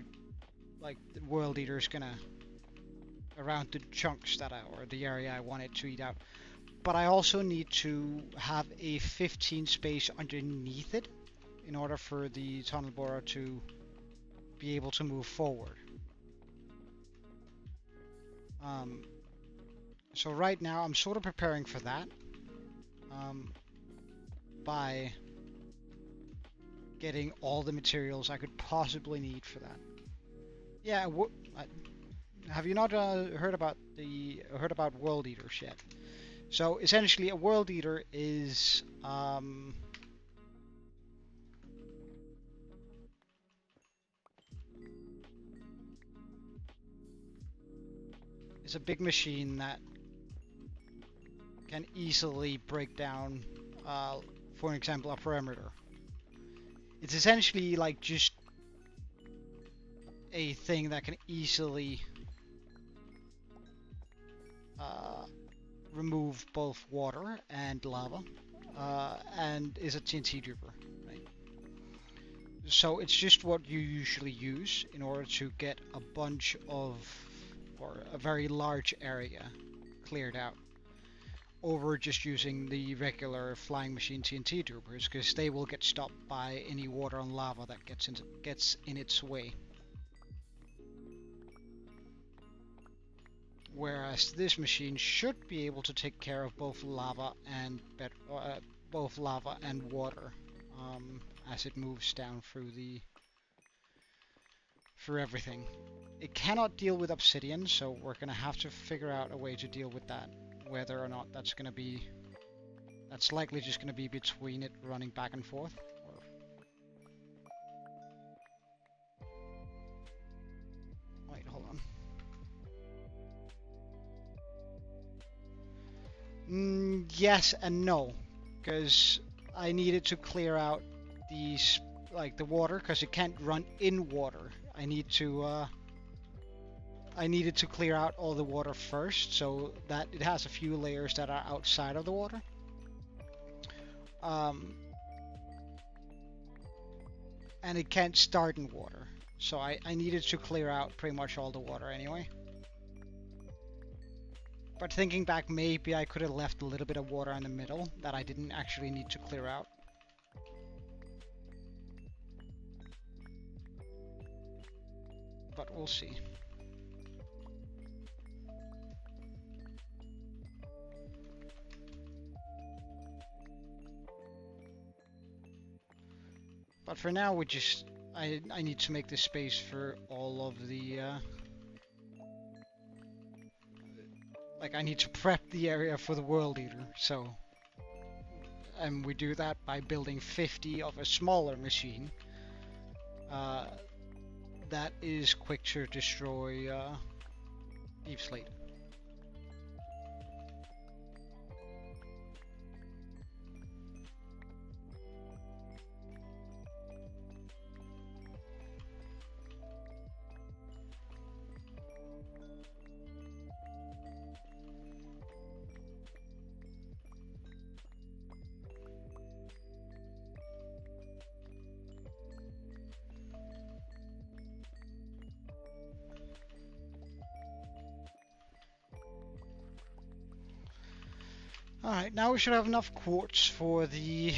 Like, the World Eater is gonna... around the chunks that or the area I want it to eat out. But I also need to have a 15 space underneath it in order for the tunnel borer to be able to move forward. So right now I'm sort of preparing for that by getting all the materials I could possibly need for that. Yeah, have you not heard about World Eaters yet? So essentially, a World Eater is a big machine that can easily break down, for example, a perimeter. It's essentially like just a thing that can easily remove both water and lava, and is a TNT dripper, right? So it's just what you usually use in order to get a bunch of, or a very large area cleared out, over just using the regular flying machine TNT drippers, because they will get stopped by any water and lava that gets in its way. Whereas this machine should be able to take care of both lava and water as it moves down through everything. It cannot deal with obsidian, so we're gonna have to figure out a way to deal with that. Whether or not that's gonna be That's likely just going to be between it running back and forth. Wait, hold on. Yes and no, because I needed to clear out these, like the water, because it can't run in water. I needed to clear out all the water first, so that it has a few layers that are outside of the water. And it can't start in water, so I needed to clear out pretty much all the water anyway. But thinking back, maybe I could have left a little bit of water in the middle that I didn't actually need to clear out. But we'll see. But for now, we just I need to make this space for all of the like I need to prep the area for the World Eater, so and we do that by building 50 of a smaller machine that is quick to destroy Deep Slate. Alright, now we should have enough quartz for the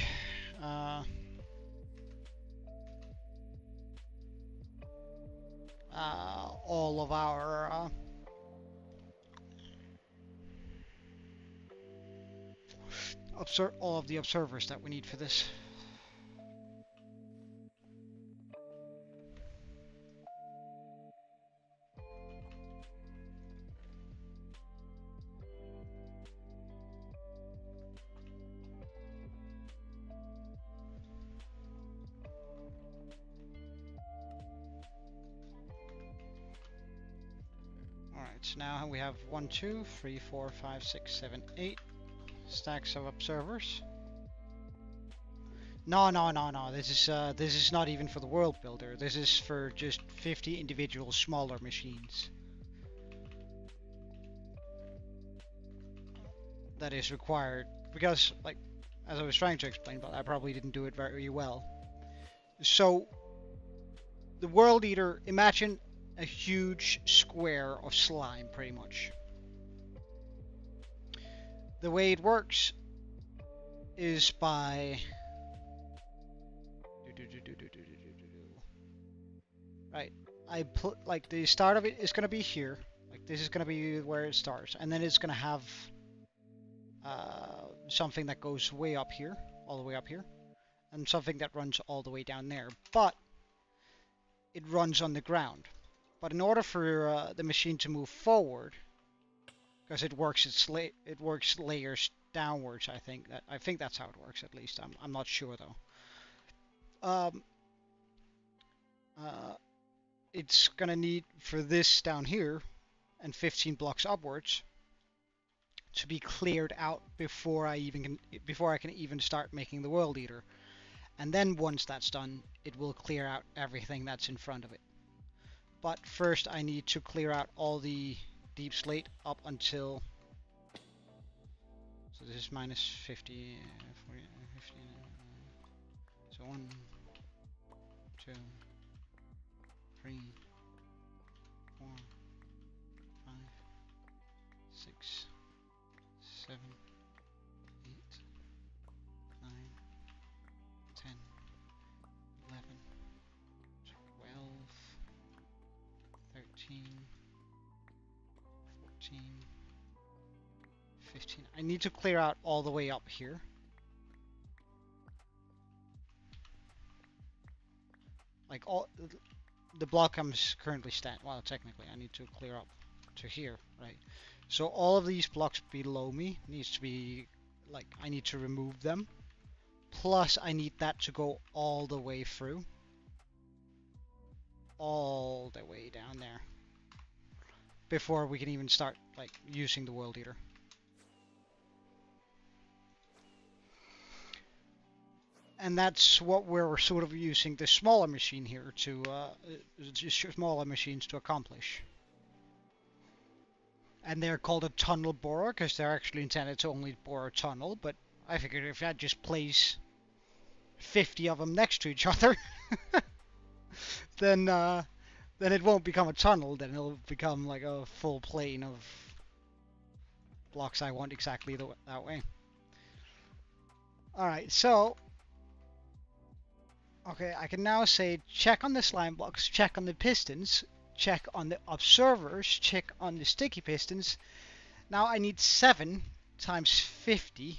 all of our all of the observers that we need for this. So now we have 1, 2, 3, 4, 5, 6, 7, 8 stacks of observers. No. This is not even for the world builder. This is for just 50 individual smaller machines. That is required because, like, as I was trying to explain, but I probably didn't do it very well. So, the World Eater, imagine a huge square of slime, pretty much. The way it works is by right. I put like the start of it is going to be here. Like this is going to be where it starts, and then it's going to have something that goes way up here, all the way up here, and something that runs all the way down there. But it runs on the ground. But in order for the machine to move forward, because it works layers downwards, I think that's how it works. At least I'm not sure though. It's gonna need for this down here and 15 blocks upwards to be cleared out before I can even start making the World Eater. And then once that's done, it will clear out everything that's in front of it. But first I need to clear out all the Deep Slate up until, so this is minus 50, 40, 50, so 1, 2, 3, 4, 5, 6, 7, 8, 9, 10, 11, 12, 13, 14, 15. I need to clear out all the way up here. Like all the block I'm currently standing. Well, technically I need to clear up to here, right? So all of these blocks below me needs to be like I need to remove them. Plus I need that to go all the way through. All the way down there. Before we can even start like using the World Eater. And that's what we're sort of using the smaller machine here to, smaller machines to accomplish. And they're called a tunnel borer because they're actually intended to only bore a tunnel, but I figured if I just place 50 of them next to each other, then it won't become a tunnel, then it'll become like a full plane of blocks I want exactly that way. Alright, so okay, I can now say check on the slime blocks, check on the pistons, check on the observers, check on the sticky pistons. Now I need 7 times 50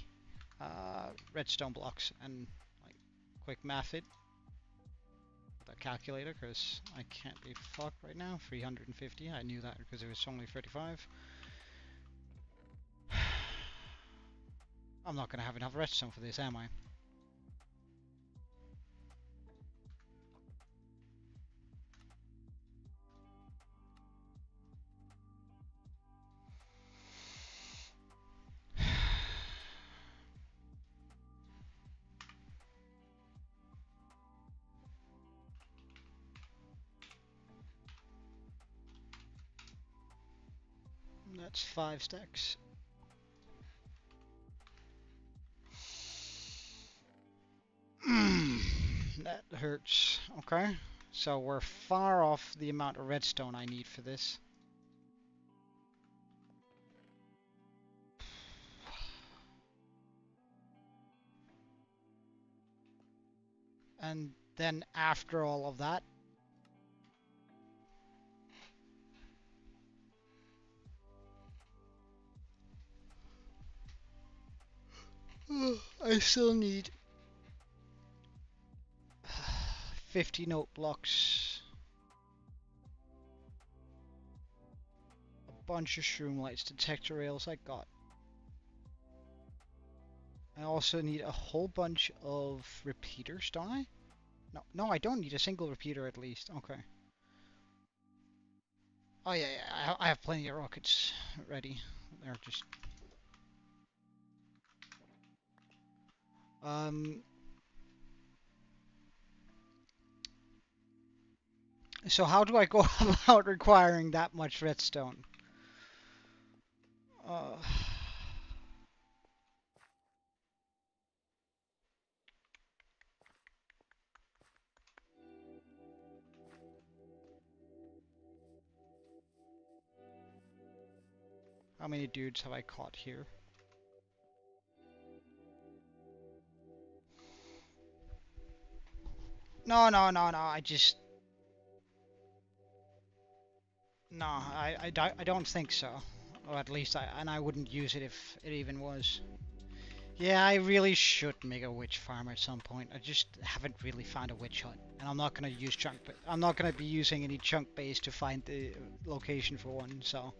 redstone blocks, and like quick math it with a calculator because I can't be fucked right now. 350, I knew that because it was only 35. I'm not gonna have enough redstone for this, am I? That's 5 stacks. That hurts. Okay, so we're far off the amount of redstone I need for this. And then after all of that, I still need 50 note blocks, a bunch of shroom lights, detector rails I got. I also need a whole bunch of repeaters, don't I? No, I don't need a single repeater at least. Okay. Oh yeah, I have plenty of rockets ready. They're just... So how do I go about requiring that much redstone? How many dudes have I caught here? No, I just... No, I don't think so. Or at least I wouldn't use it if it even was. Yeah, I really should make a witch farm at some point. I just haven't really found a witch hut. And I'm not gonna use I'm not gonna be using any chunk base to find the location for one, so...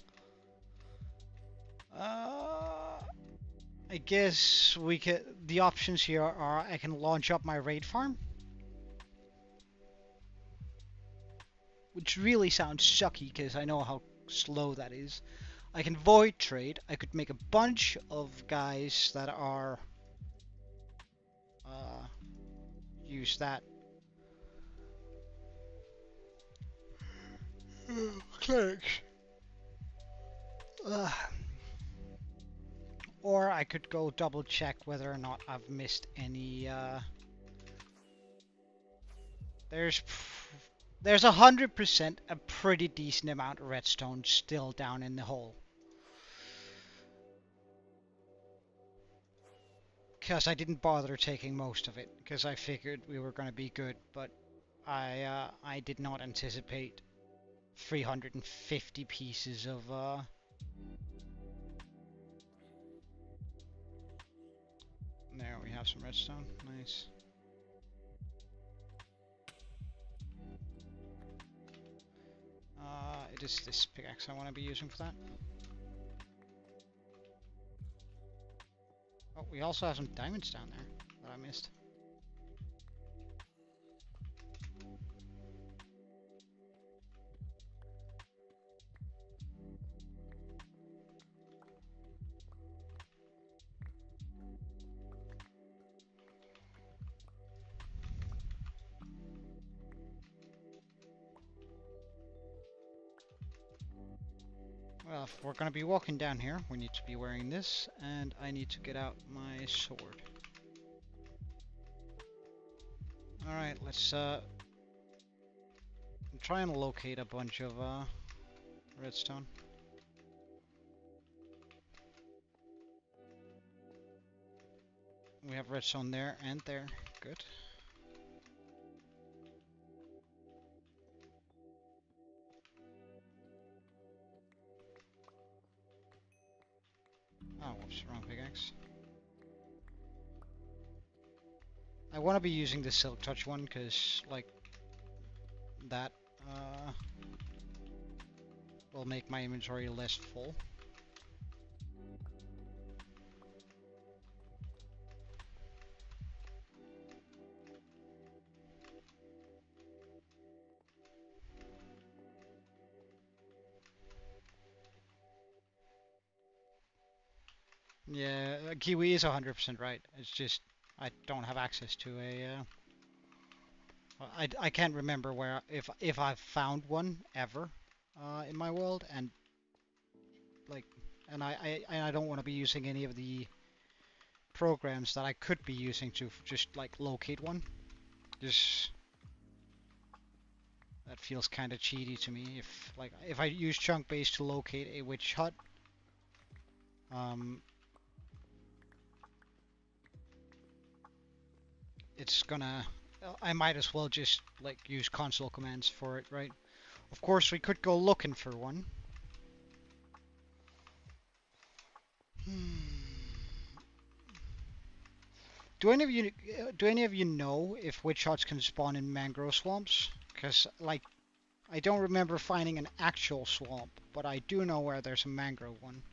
I guess we could... The options here are I can launch up my raid farm. Which really sounds sucky because I know how slow that is. I can void trade. I could make a bunch of guys that are... use that. Clerics. Or I could go double check whether or not I've missed any, There's 100% a pretty decent amount of redstone still down in the hole. Because I didn't bother taking most of it, because I figured we were going to be good, but I did not anticipate 350 pieces of, There, we have some redstone. Nice. It is this pickaxe I want to be using for that. Oh, Oh, we also have some diamonds down there that I missed. Well, if we're gonna be walking down here, we need to be wearing this, and I need to get out my sword. Alright, let's try and locate a bunch of redstone. We have redstone there and there. Good. Oh, whoops, wrong pickaxe. I want to be using the Silk Touch one because, like, that will make my inventory less full. Yeah, Kiwi is 100% right. It's just I don't have access to a. I can't remember where if I've found one ever in my world, and like, and I don't want to be using any of the programs that I could be using to just like locate one. Just that feels kind of cheaty to me. If I use chunk base to locate a witch hut, it's gonna. I might as well just like use console commands for it, right? Of course, we could go looking for one. Do any of you know if witch huts can spawn in mangrove swamps? Because like I don't remember finding an actual swamp, but I do know where there's a mangrove one.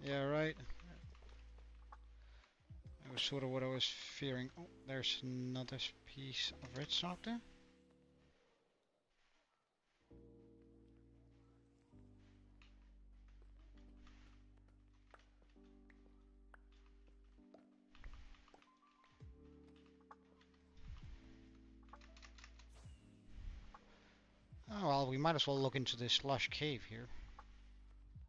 Yeah, right. That was sort of what I was fearing. Oh, there's another piece of redstone up there. Oh well, we might as well look into this lush cave here.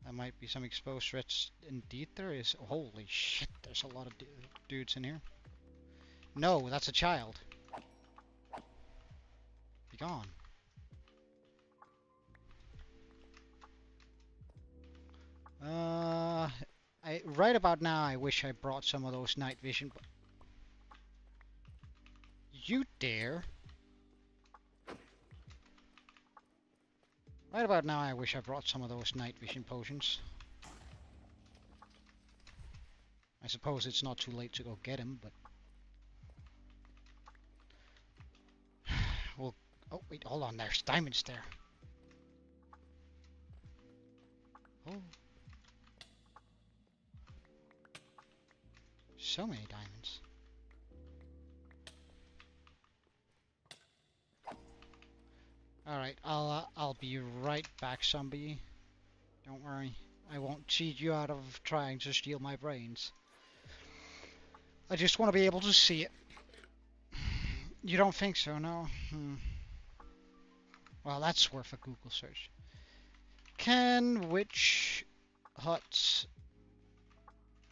There might be some exposed threats. Indeed there is. Holy shit, there's a lot of dudes in here. No, that's a child. Be gone. Right about now I wish I brought some of those night vision. You dare? Right about now I wish I brought some of those night vision potions. I suppose it's not too late to go get him, but... Well... Oh, wait, hold on, there's diamonds there. Oh. So many diamonds. Alright, I'll be right back, zombie. Don't worry. I won't cheat you out of trying to steal my brains. I just want to be able to see it. You don't think so, no? Well, that's worth a Google search. Can witch huts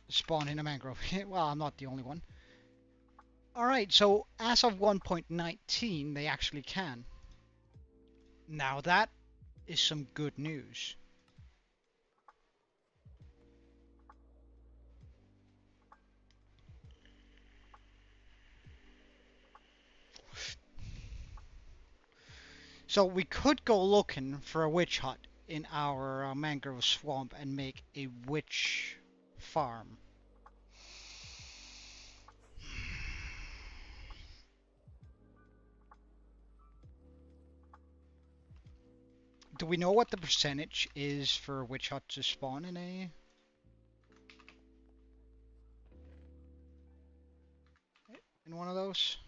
spawn in a mangrove? Well, I'm not the only one. Alright, so as of 1.19, they actually can. Now that is some good news. So we could go looking for a witch hut in our mangrove swamp and make a witch farm. Do we know what the percentage is for witch hut to spawn in one of those?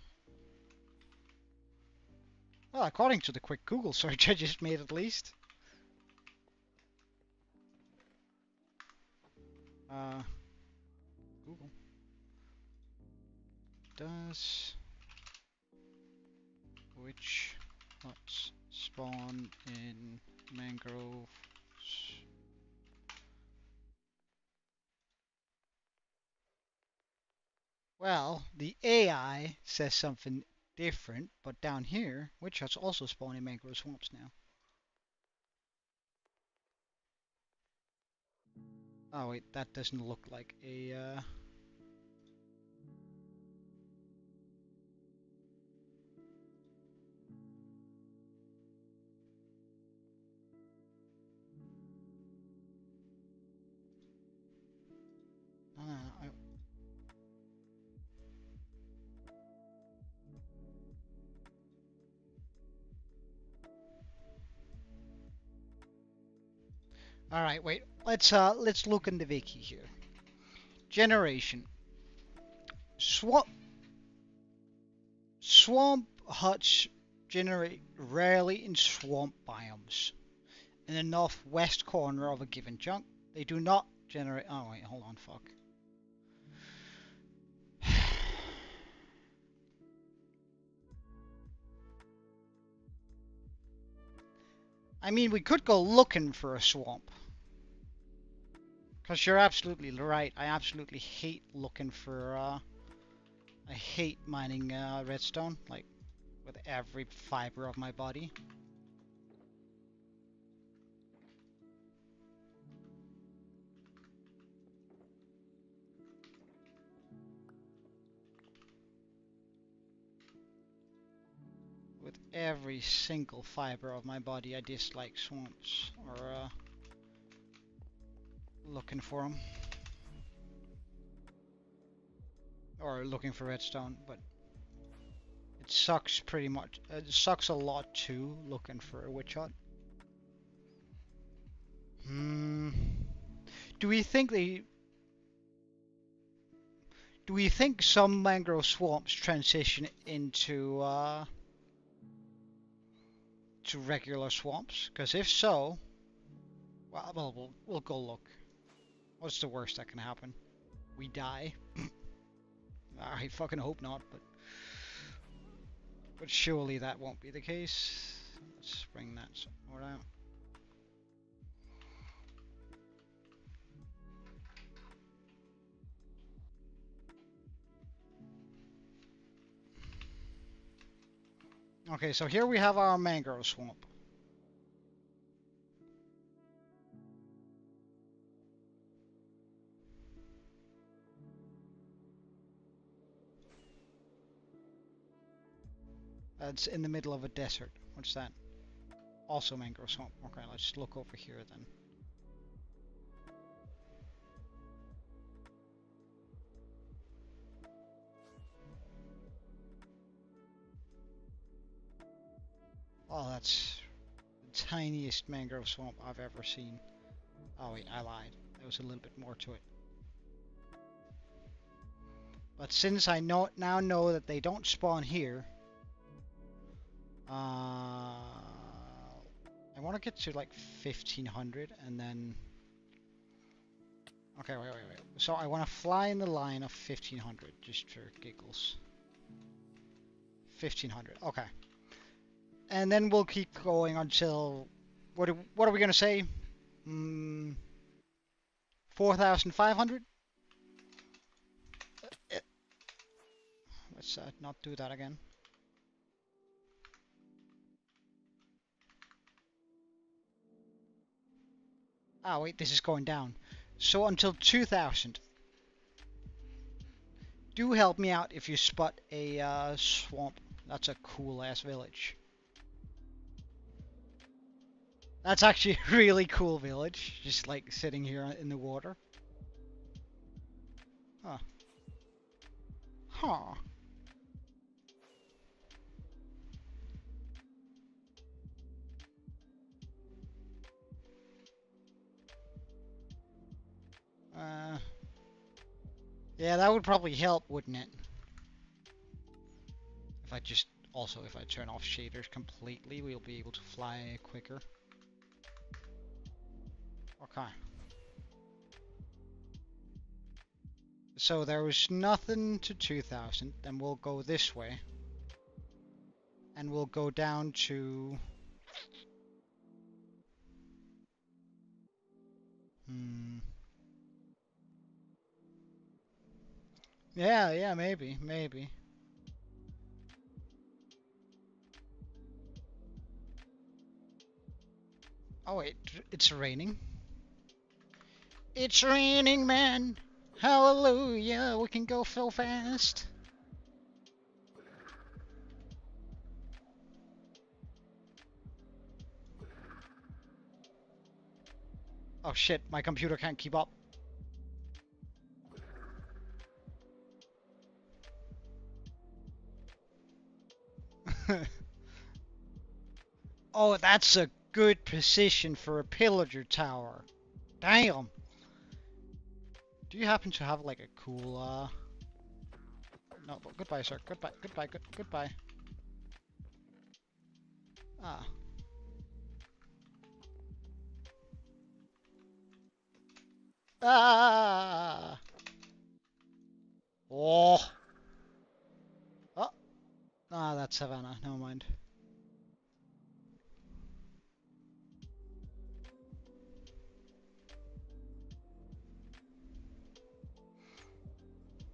Well, according to the quick Google search I just made, at least. Google. Does witch huts spawn in mangroves? Well, the AI says something different, but down here, witch huts also spawn in mangrove swamps now. Oh wait, that doesn't look like a no, no, no, all right, wait. Let's look in the wiki here. Generation. Swamp huts generate rarely in swamp biomes. In the northwest corner of a given chunk, they do not generate. Oh wait, hold on, fuck. I mean, we could go looking for a swamp. Because you're absolutely right. I absolutely hate looking for, I hate mining redstone, like, with every fiber of my body. With every single fiber of my body, I dislike swamps, or, looking for them. Or looking for redstone, but it sucks pretty much. It sucks a lot too, looking for a witch hut. Do we think some mangrove swamps transition into to regular swamps? Because if so, well, we'll go look. What's the worst that can happen? We die. I fucking hope not, but surely that won't be the case. Let's bring that somewhere out. Okay, so here we have our mangrove swamp. It's in the middle of a desert. What's that? Also mangrove swamp. Okay, let's look over here then. Oh, that's the tiniest mangrove swamp I've ever seen. Oh wait, I lied. There was a little bit more to it. But since I now know that they don't spawn here, I want to get to like 1500 and then... Okay, wait. So I want to fly in the line of 1500 just for giggles. 1500, okay. And then we'll keep going until... What are we going to say? 4,500? Let's not do that again. Ah, wait, this is going down. So until 2,000. Do help me out if you spot a swamp. That's a cool-ass village. That's actually a really cool village. Just like sitting here in the water. Huh. Huh. Yeah, that would probably help, wouldn't it? If I just... Also, if I turn off shaders completely, we'll be able to fly quicker. Okay. So there was nothing to 2000, then we'll go this way. And we'll go down to... Yeah, maybe. Oh wait, it's raining. It's raining, man. Hallelujah, we can go so fast. Oh shit, my computer can't keep up. Oh, that's a good position for a pillager tower. Damn. Do you happen to have like a cool, No, but goodbye, sir. Goodbye. Ah. Ah. Oh. Oh. Ah, that's Savannah. Never mind.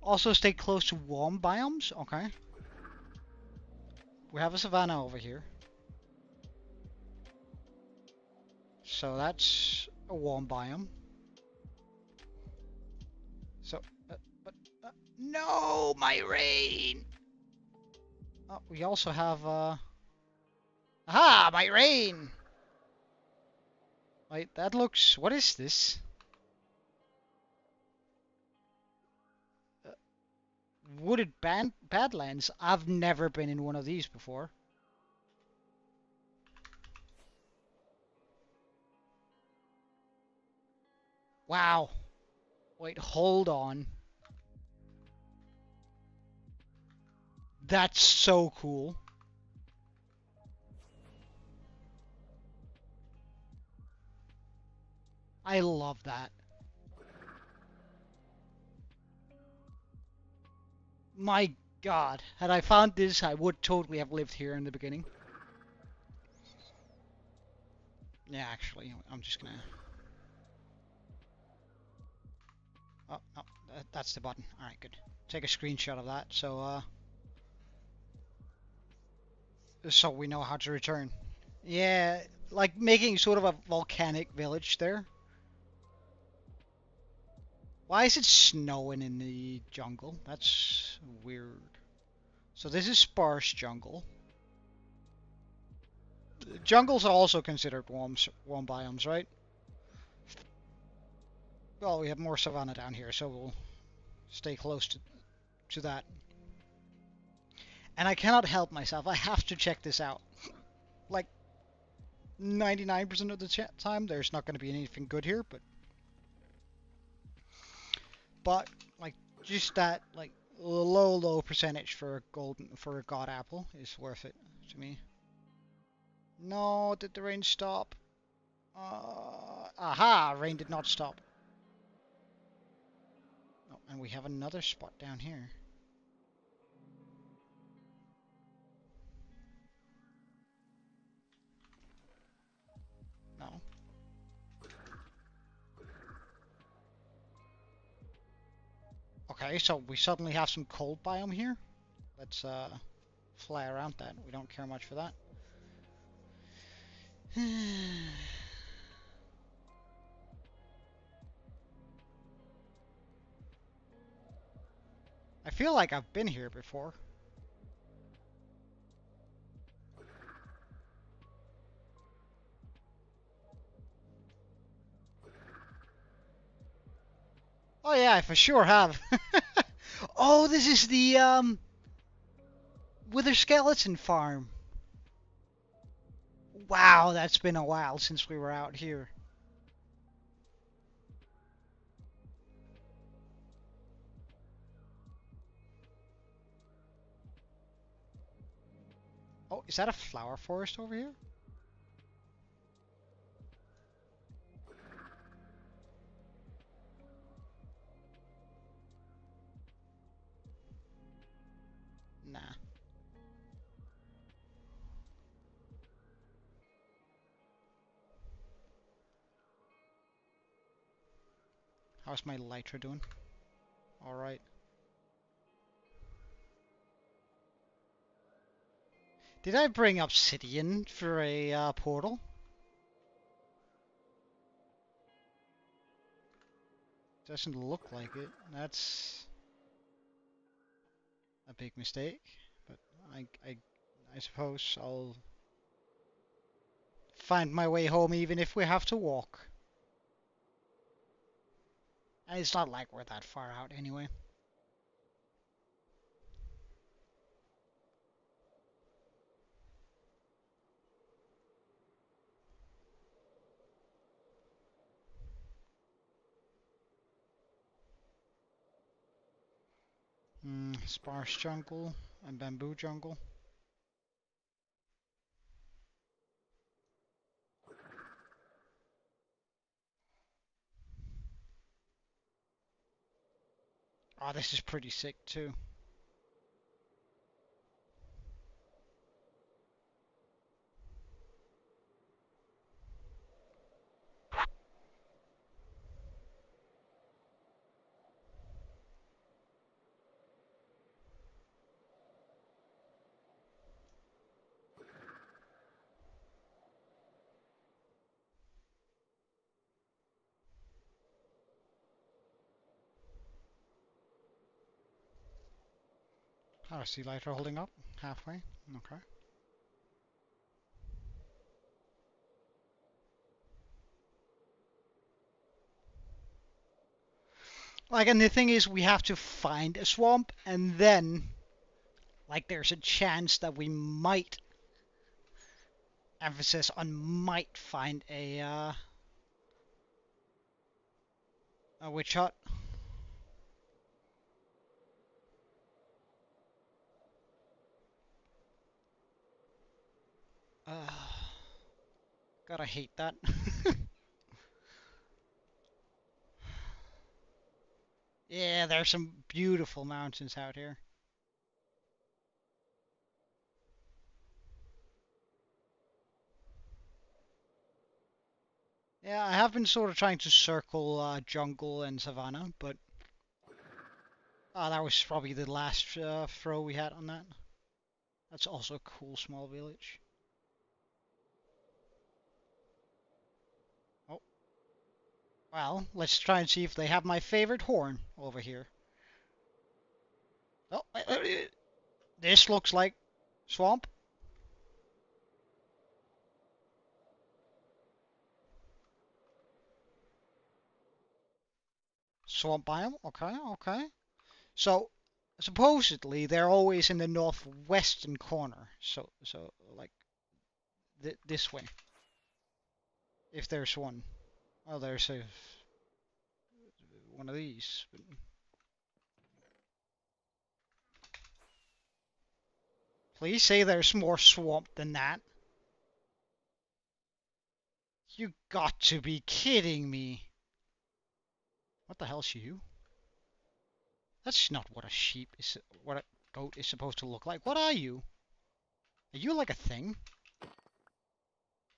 Also stay close to warm biomes. Okay. We have a savanna over here. So that's a warm biome. So, no, my rain! Oh, we also have, aha, my rain! Wait, that looks, what is this? Wooded badlands. I've never been in one of these before. Wow. Wait, hold on. That's so cool. I love that. My God, had I found this, I would totally have lived here in the beginning. Yeah, actually, I'm just gonna... Oh, no, that's the button. Alright, good. Take a screenshot of that, so we know how to return. Yeah, like making sort of a volcanic village there. Why is it snowing in the jungle? That's weird. So this is sparse jungle. Jungles are also considered warm biomes, right? Well, we have more savanna down here, so we'll stay close to that. And I cannot help myself. I have to check this out. Like 99% of the time, there's not going to be anything good here, but like just that like low percentage for a god apple is worth it to me. No, did the rain stop? Aha, rain did not stop. Oh, and we have another spot down here. No. Okay, so we suddenly have some cold biome here. Let's fly around that. We don't care much for that. I feel like I've been here before. Oh yeah, I for sure have. Oh, this is the Wither Skeleton Farm. Wow, that's been a while since we were out here. Oh, is that a flower forest over here? Nah. How's my Lytra doing? Alright. Did I bring obsidian for a portal? Doesn't look like it. That's a big mistake. But I suppose I'll find my way home even if we have to walk. And it's not like we're that far out anyway. Sparse jungle and bamboo jungle. Oh, this is pretty sick too. Oh, sea lighter holding up halfway. Okay. Like, and the thing is, we have to find a swamp, and then, like, there's a chance that we might, emphasis on might, find a witch hut. Uh, gotta hate that. Yeah, there's some beautiful mountains out here. Yeah, I have been sort of trying to circle jungle and savanna, but that was probably the last throw we had on that. That's also a cool small village. Oh, well, let's try and see if they have my favorite horn over here. Oh, this looks like swamp. Swamp biome. Okay, okay. So supposedly they're always in the northwestern corner. So like this way, if there's one. Well, there's a one of these. Please say there's more swamp than that. You got to be kidding me. What the hell's you? That's not what a sheep is, what a goat is supposed to look like. What are you? Are you like a thing?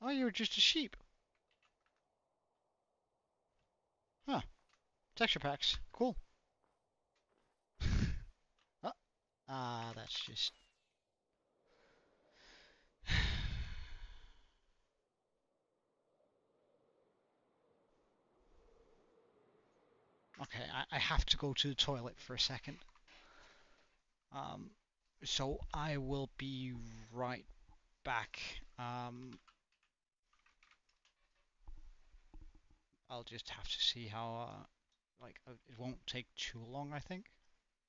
Oh, you're just a sheep. Huh. Texture packs. Cool. That's just... Okay, I have to go to the toilet for a second. So I will be right back. I'll just have to see how, it won't take too long, I think.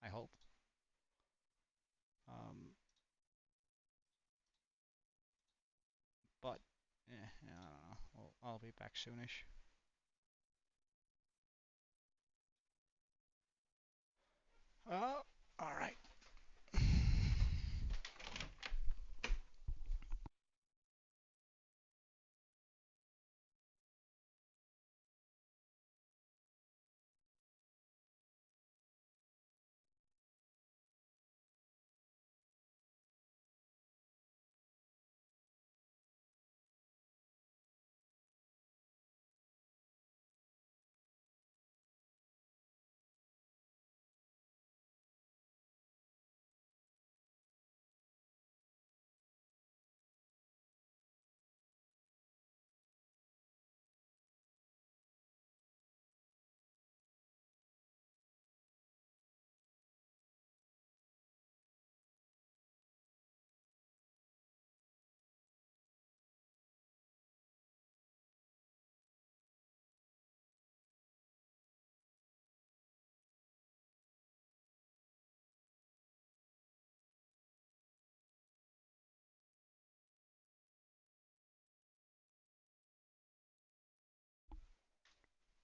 I hope. Um, but, yeah, I don't know. Well, I'll be back soonish. Alright.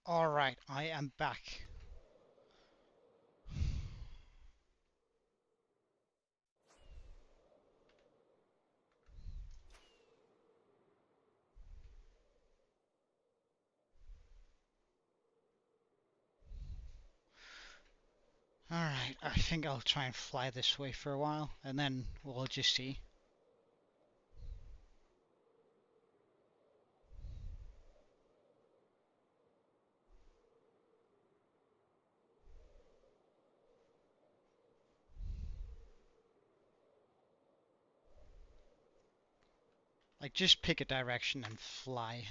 Alright, I am back. Alright, I think I'll try and fly this way for a while, and then we'll just see. Like, just pick a direction and fly.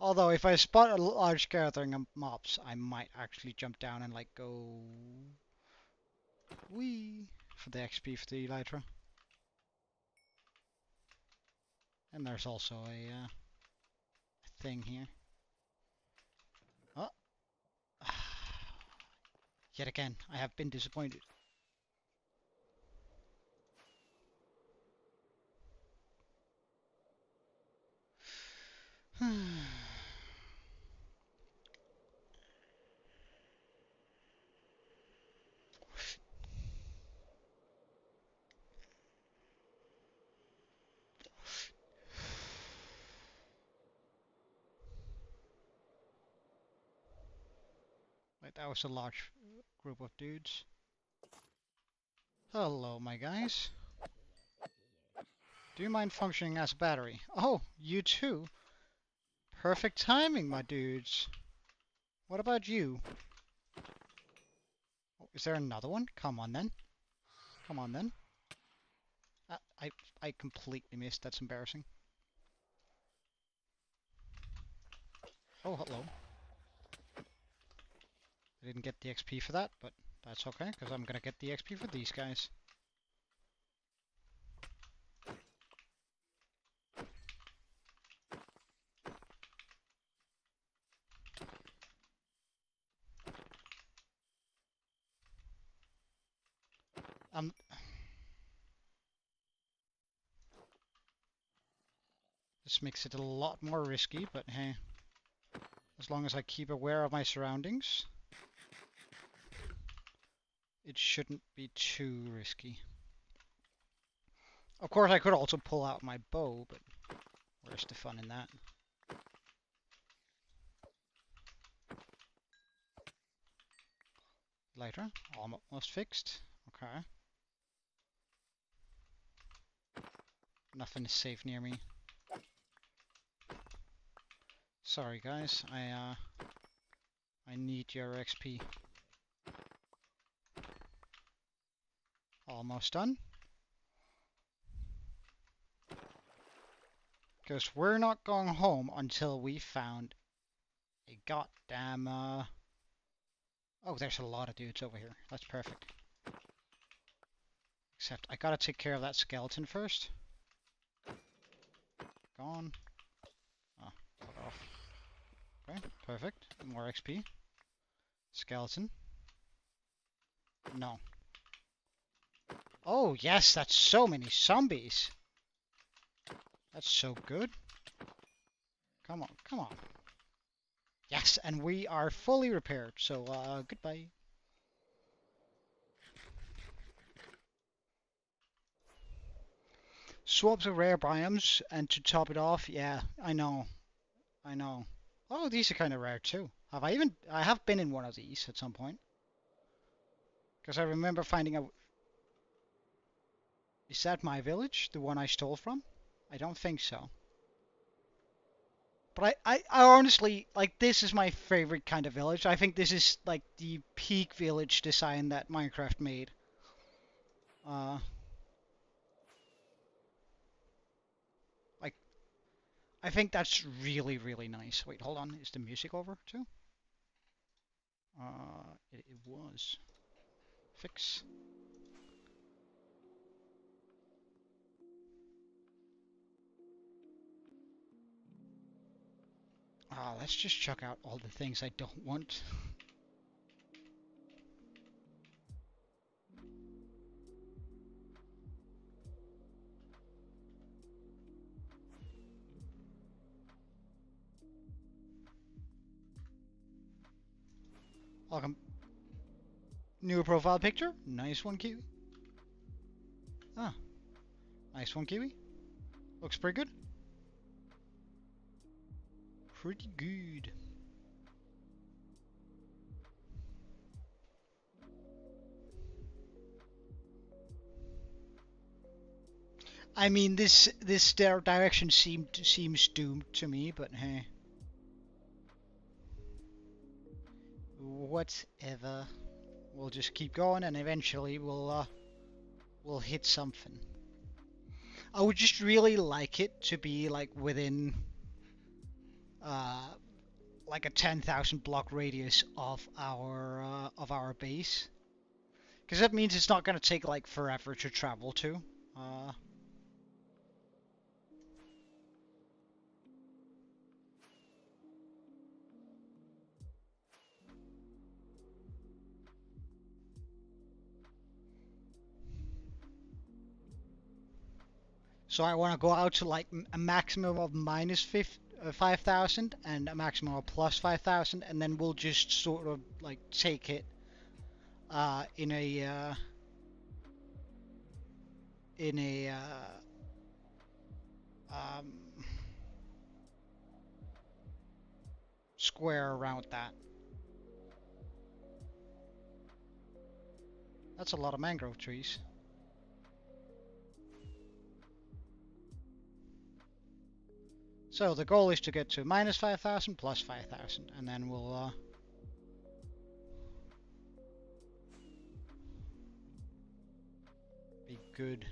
Although, if I spot a large gathering of mobs, I might actually jump down and, like, go... wee for the XP for the Elytra. And there's also a thing here. Oh! Yet again, I have been disappointed. Wait, that was a large group of dudes. Hello, my guys. Do you mind functioning as a battery? Oh, you too? Perfect timing, my dudes. What about you? Oh, is there another one? Come on then. Come on then. I completely missed. That's embarrassing. Oh, hello. I didn't get the XP for that, but that's okay, because I'm gonna get the XP for these guys. Um, this makes it a lot more risky, but hey, as long as I keep aware of my surroundings, it shouldn't be too risky. Of course, I could also pull out my bow, but where's the fun in that? Later, almost fixed. Okay. Nothing is safe near me. Sorry guys, I need your XP. Almost done. Because we're not going home until we found a goddamn oh, there's a lot of dudes over here. That's perfect. Except I gotta take care of that skeleton first. Gone. Oh, fuck off. Okay, perfect. More XP. Skeleton. No. Oh, yes, that's so many zombies. That's so good. Come on, come on. Yes, and we are fully repaired, so goodbye. Swaps of rare biomes, and to top it off, yeah, I know. I know. Oh, these are kind of rare too. I have been in one of these at some point. Because I remember finding a... Is that my village? The one I stole from? I don't think so. But I honestly, like, this is my favorite kind of village. I think this is, like, the peak village design that Minecraft made. Like, I think that's really, really nice. Wait, hold on. Is the music over, too? It was. Fix. Let's just chuck out all the things I don't want. Welcome. New profile picture. Nice one, Kiwi. Ah, nice one, Kiwi. Looks pretty good. Pretty good. I mean, this direction seems doomed to me, but hey, whatever. We'll just keep going, and eventually we'll hit something. I would just really like it to be like within like a 10,000 block radius of our base, because that means it's not gonna take like forever to travel to. So I want to go out to like a maximum of minus 5,000 and a maximum of plus 5,000, and then we'll just sort of like take it in a square around that. That's a lot of mangrove trees. So the goal is to get to minus 5,000 plus 5,000, and then we'll be good.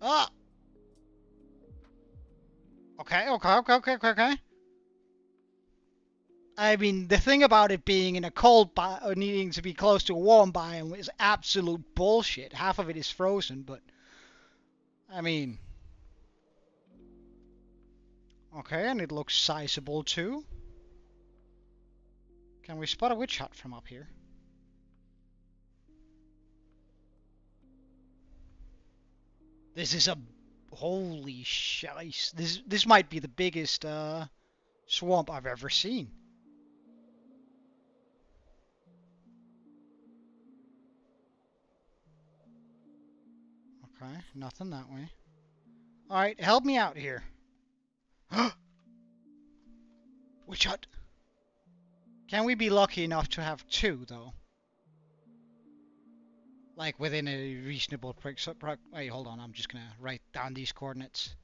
Ah! Okay. I mean, the thing about it being in a cold biome or needing to be close to a warm biome is absolute bullshit. Half of it is frozen, but I mean, okay, and it looks sizable too. Can we spot a witch hut from up here? This is a holy shice. This might be the biggest swamp I've ever seen. Okay, nothing that way. Alright, help me out here. Witch hut. Can we be lucky enough to have two, though? Like, within a reasonable... Wait, hold on, I'm just gonna write down these coordinates.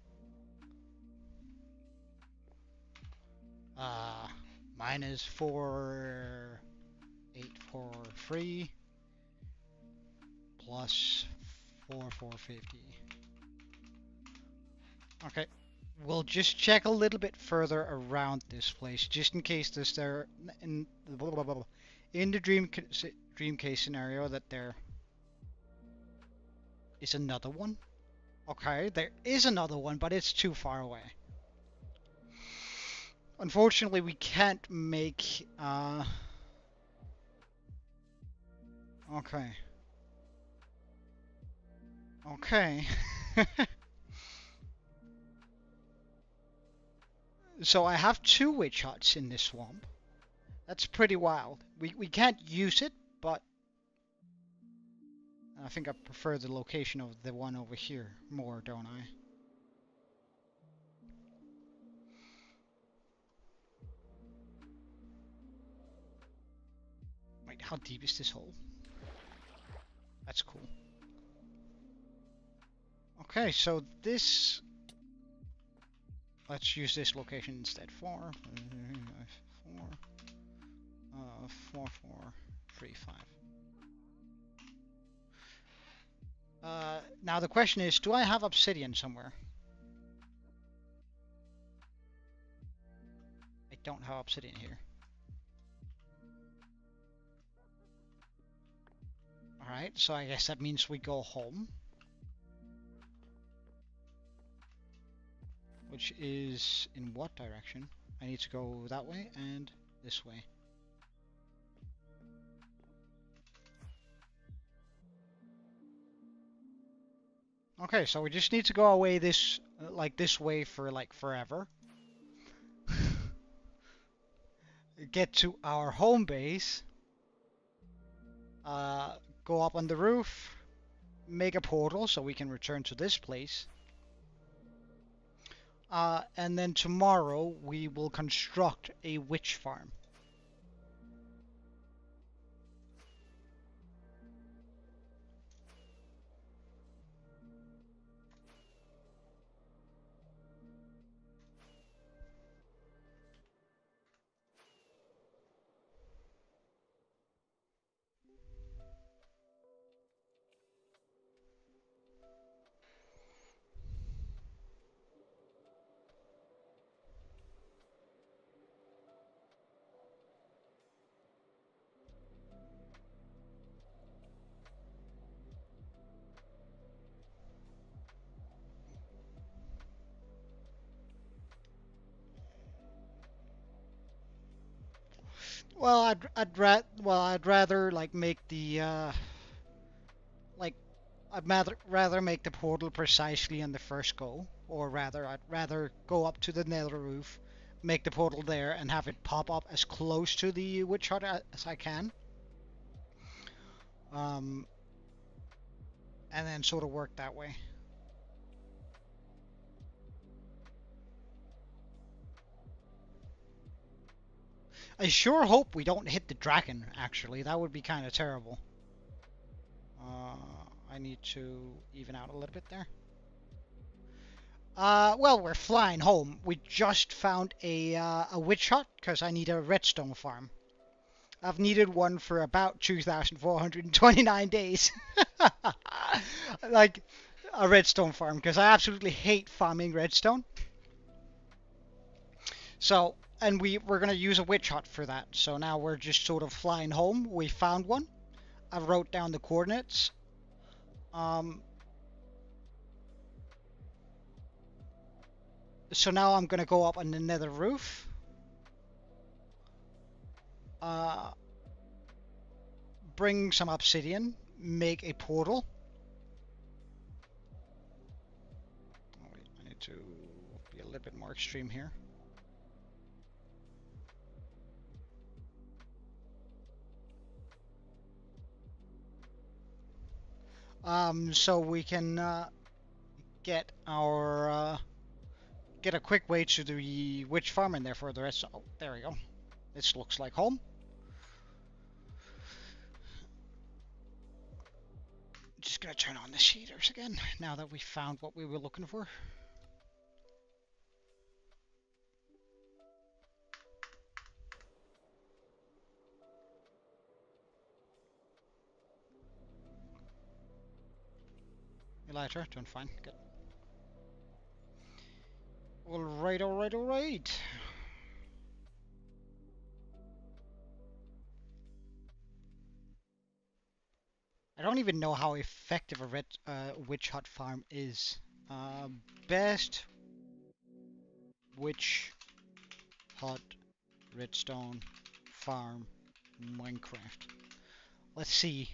Minus 4,843 plus 4,450. Okay, we'll just check a little bit further around this place, just in case there in the dream case scenario that there is another one. Okay, there is another one, but it's too far away. Unfortunately, we can't make okay. So I have two witch huts in this swamp. That's pretty wild. We can't use it, but I think I prefer the location of the one over here more, don't I? Wait, how deep is this hole? That's cool. Okay, so this... Let's use this location instead. 4, 4, 3, 5. Now the question is, do I have obsidian somewhere? I don't have obsidian here. Alright, so I guess that means we go home. Which is in what direction? I need to go that way and this way. Okay, so we just need to go away this like this way for like forever. get to our home base, go up on the roof, make a portal so we can return to this place. And then tomorrow we will construct a witch farm. Well, I'd rather like make the like I'd rather make the portal precisely on the first go, or rather I'd rather go up to the nether roof, make the portal there, and have it pop up as close to the witch hut as I can. Um, and then sort of work that way. I sure hope we don't hit the dragon, actually. That would be kind of terrible. I need to even out a little bit there. Well, we're flying home. We just found a witch hut because I need a redstone farm. I've needed one for about 2,429 days. Like, a redstone farm, because I absolutely hate farming redstone. So, and we're going to use a witch hut for that. So now we're just sort of flying home. We found one. I wrote down the coordinates. So now I'm going to go up on the nether roof. Bring some obsidian. Make a portal. Oh, wait, I need to be a little bit more extreme here. So we can get our get a quick way to the witch farm, and therefore the rest. Oh, there we go. This looks like home. Just gonna turn on the shaders again now that we found what we were looking for. Elytra, doing fine. Good. Alright, alright, alright. I don't even know how effective a witch hut farm is. Best witch hut redstone farm Minecraft. Let's see.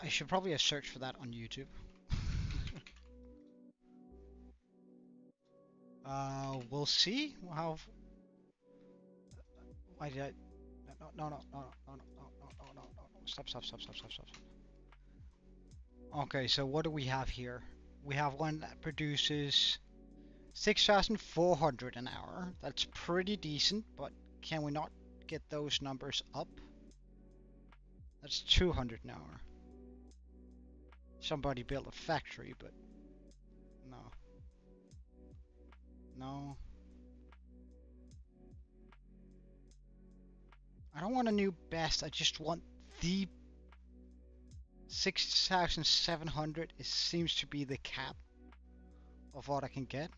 I should probably have searched for that on YouTube. We'll see how. Why did I? No. Stop. Okay, so what do we have here? We have one that produces 6,400 an hour. That's pretty decent, but can we not get those numbers up? That's 200 an hour. Somebody built a factory, but no. No. I don't want a new best, I just want the 6,700. It seems to be the cap of what I can get.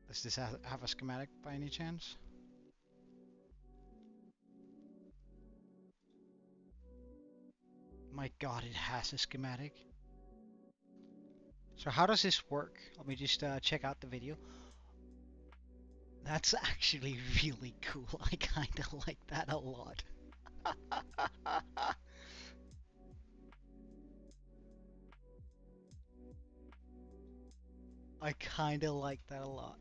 Does this have a schematic by any chance? My god, it has a schematic. So how does this work? Let me just check out the video. That's actually really cool. I kind of like that a lot. I kind of like that a lot.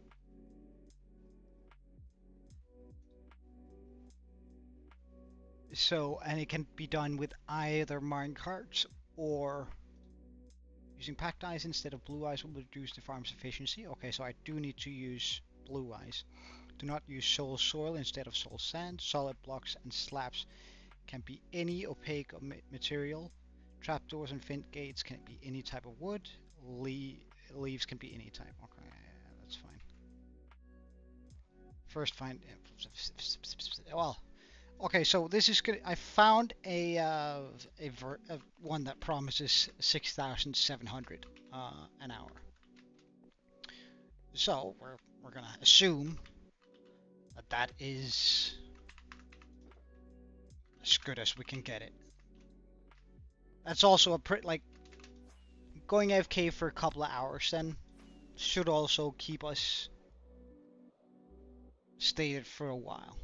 So, and it can be done with either minecarts or using packed eyes instead of blue eyes will reduce the farm's efficiency. Okay, so I do need to use blue eyes. Do not use soul soil instead of soul sand. Solid blocks and slabs can be any opaque material. Trapdoors and flint gates can be any type of wood. Leaves can be any type. Okay, that's fine. First find. Well, okay, so this is good. I found a one that promises 6,700 an hour. So we're gonna assume that that is as good as we can get it. That's also a pretty like going AFK for a couple of hours then should also keep us stated for a while.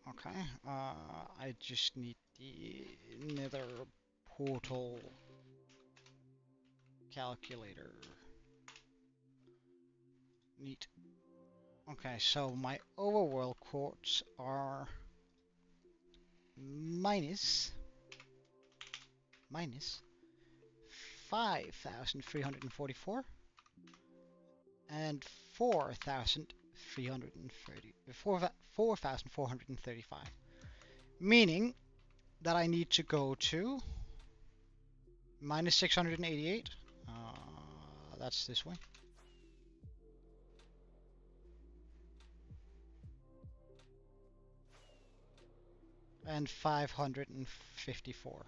Okay, I just need the nether portal calculator. Neat. Okay, so my overworld quartz are minus 5,344 and 4,435, meaning that I need to go to minus 688. That's this way. And 554.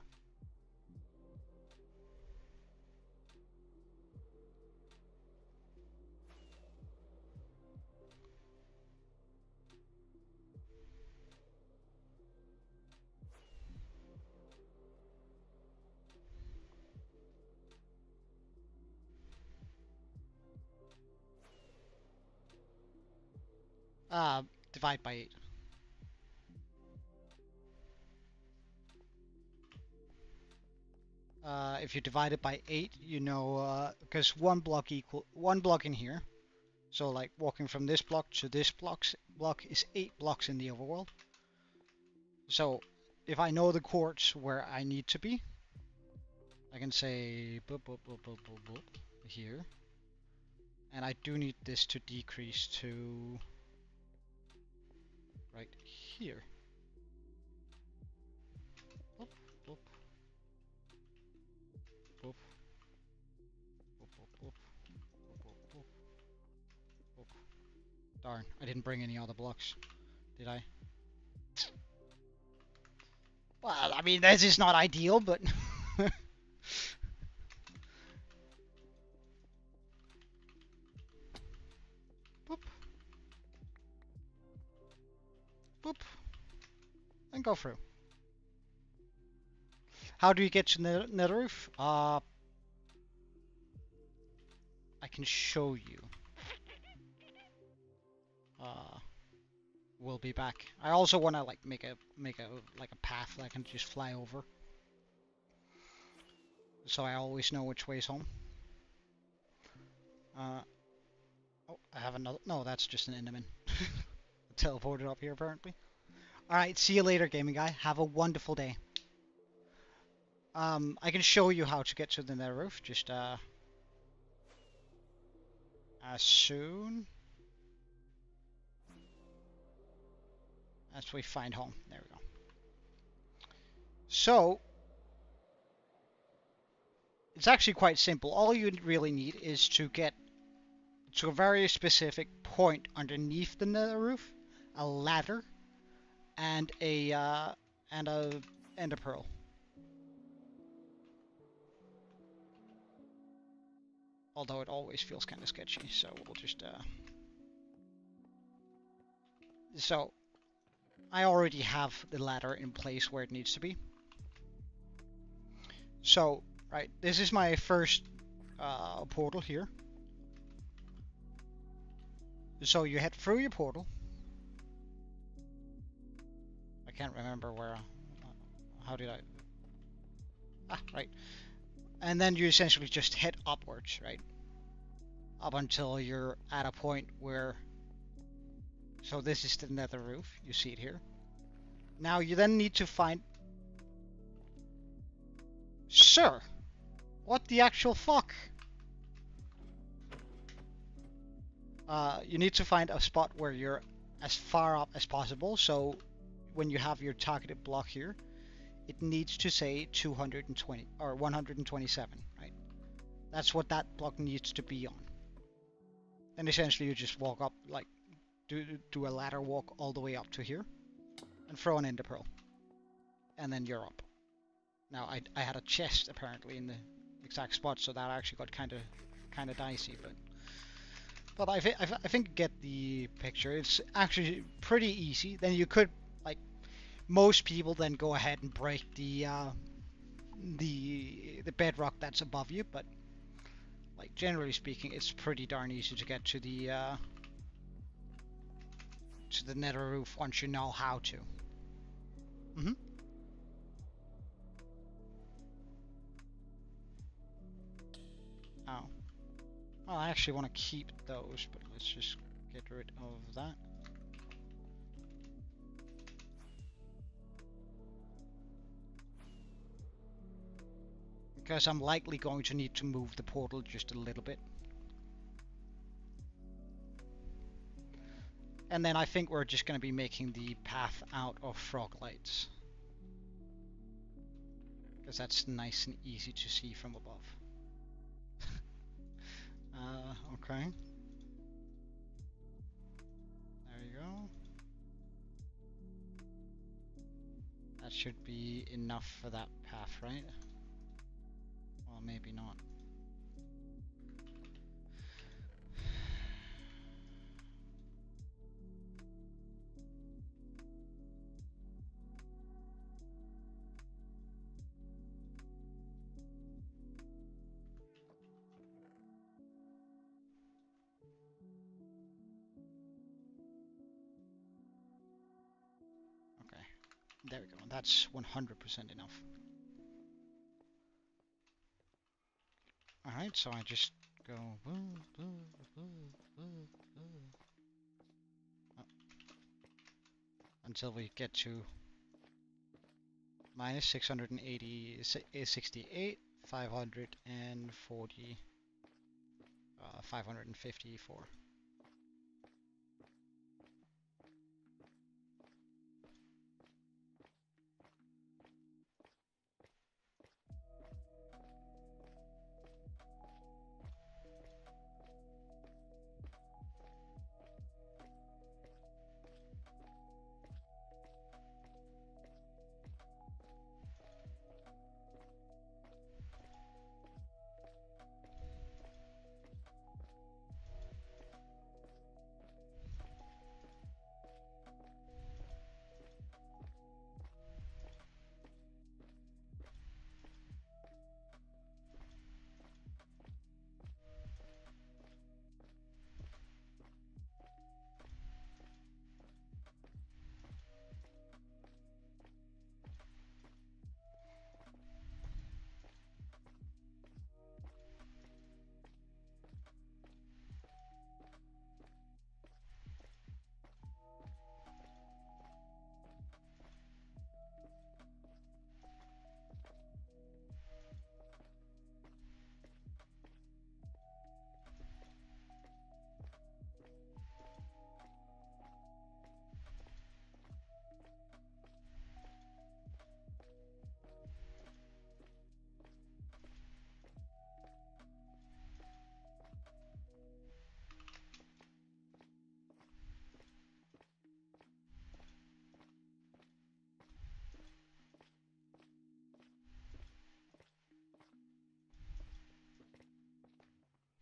Divide by 8. If you divide it by 8, you know, because one block in here. So like walking from this block to this block is 8 blocks in the overworld. So if I know the quartz where I need to be, I can say boop, boop, boop, boop, boop, boop, here. And I do need this to decrease to right here. Boop, boop, boop, boop, boop, boop, boop, boop, boop. Darn, I didn't bring any other blocks, did I? Well, I mean, this is not ideal, but boop, boop, and go through. How do you get to the nether roof? I can show you. We'll be back. I also want to like make a path that I can just fly over, so I always know which way's home. Oh, I have another. No, that's just an Enderman. Teleported up here apparently. All right, see you later, gaming guy. Have a wonderful day. I can show you how to get to the nether roof. Just as soon as we find home. There we go. So it's actually quite simple. All you really need is to get to a very specific point underneath the nether roof, a ladder, and a ender pearl. Although it always feels kind of sketchy, so we'll just so I already have the ladder in place where it needs to be. So, right, this is my first portal here. So you head through your portal. I can't remember where. How did I? Ah, right. And then you essentially just head upwards, right? Up until you're at a point where. So this is the nether roof. You see it here. Now you then need to find. Sir, what the actual fuck? You need to find a spot where you're as far up as possible. So when you have your targeted block here, it needs to say 220 or 127, right? That's what that block needs to be on. And essentially you just walk up, like do a ladder walk all the way up to here and throw an ender pearl. And then you're up. Now I had a chest apparently in the exact spot, so that actually got kind of dicey, but I think you get the picture. It's actually pretty easy. Then you could, like most people, then go ahead and break the bedrock that's above you, but like generally speaking, it's pretty darn easy to get to the nether roof once you know how to. Oh. Well, I actually want to keep those, but let's just get rid of that. Because I'm likely going to need to move the portal just a little bit. And then I think we're just going to be making the path out of frog lights. Because that's nice and easy to see from above. Okay. There you go. That should be enough for that path, right? Well, maybe not. There we go. That's 100% enough. Alright, so I just go until we get to minus 680, 68, 540, 554.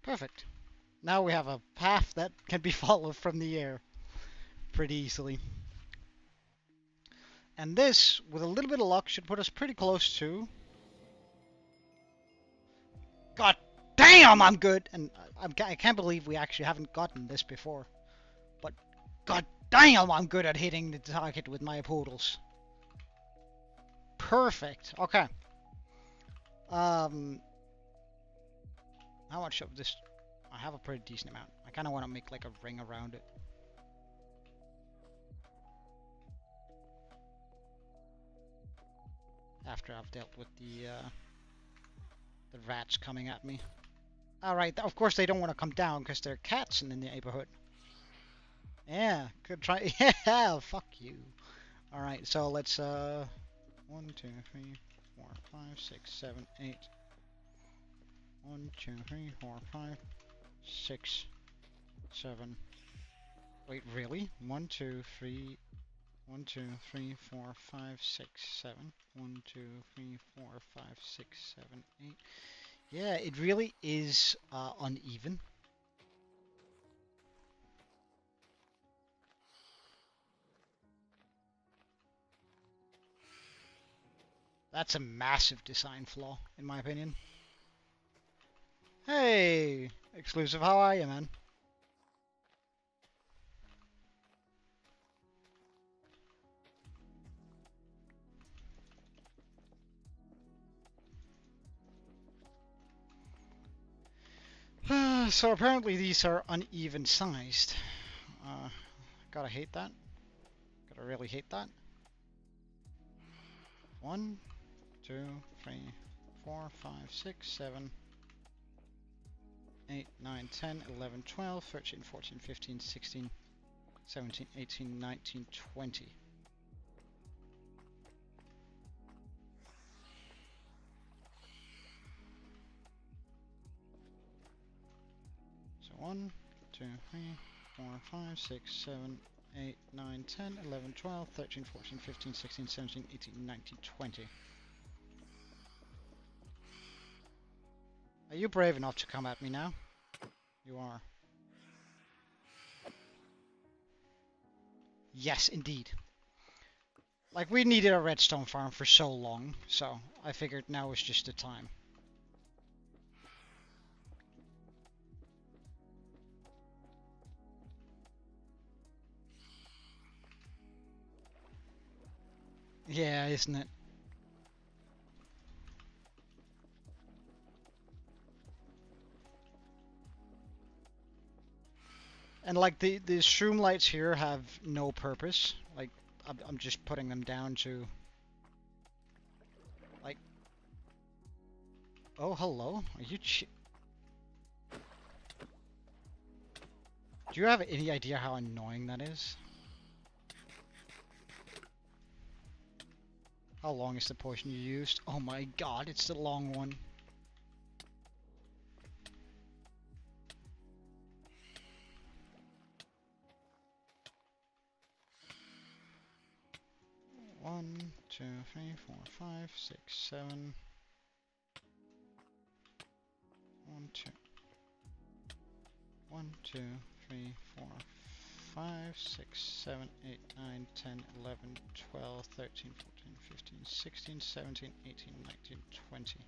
Perfect. Now we have a path that can be followed from the air pretty easily. And this, with a little bit of luck, should put us pretty close to... God damn damn, I'm good! And I can't believe we actually haven't gotten this before. But god damn, I'm good at hitting the target with my poodles. Perfect. Okay. How much of this? I have a pretty decent amount. I kind of want to make like a ring around it. After I've dealt with the rats coming at me. Alright, of course they don't want to come down because there are cats in the neighborhood. Yeah, good try. Yeah, fuck you. Alright, so let's 1, 2, 3, 4, 5, 6, 7, 8. 1, 2, 3, 4, 5, 6, 7. Wait, really? 1, 2, 3. 1, 2, 3, 4, 5, 6, 7. 1, 2, 3, 4, 5, 6, 7, 8. Yeah, it really is uneven. That's a massive design flaw, in my opinion. Hey, Exclusive, how are you, man? So apparently these are uneven sized. Gotta hate that. Gotta really hate that. 1, 2, 3, 4, 5, 6, 7, 8, 9, 10, 11, 12, 13, 14, 15, 16, 17, 18, 19, 20. So 1, 2, 3, 4, 5, 6, 7, 8, 9, 10, 11, 12, 13, 14, 15, 16, 17, 18, 19, 20. Are you brave enough to come at me now? You are. Yes, indeed. Like, we needed a redstone farm for so long, so I figured now was just the time. Yeah, isn't it? And like the shroom lights here have no purpose. Like I'm just putting them down to like. Oh, hello. Are you? Do you have any idea how annoying that is? How long is the potion you used? Oh my god, it's the long one. One, 2, 3, 4, 5, 6, 7. 1, 2. 1, 2, 3, 4, 5, 6, 7, 8, 9, 10, 11, 12, 13, 14, 15, 16, 17, 18, 19, 20.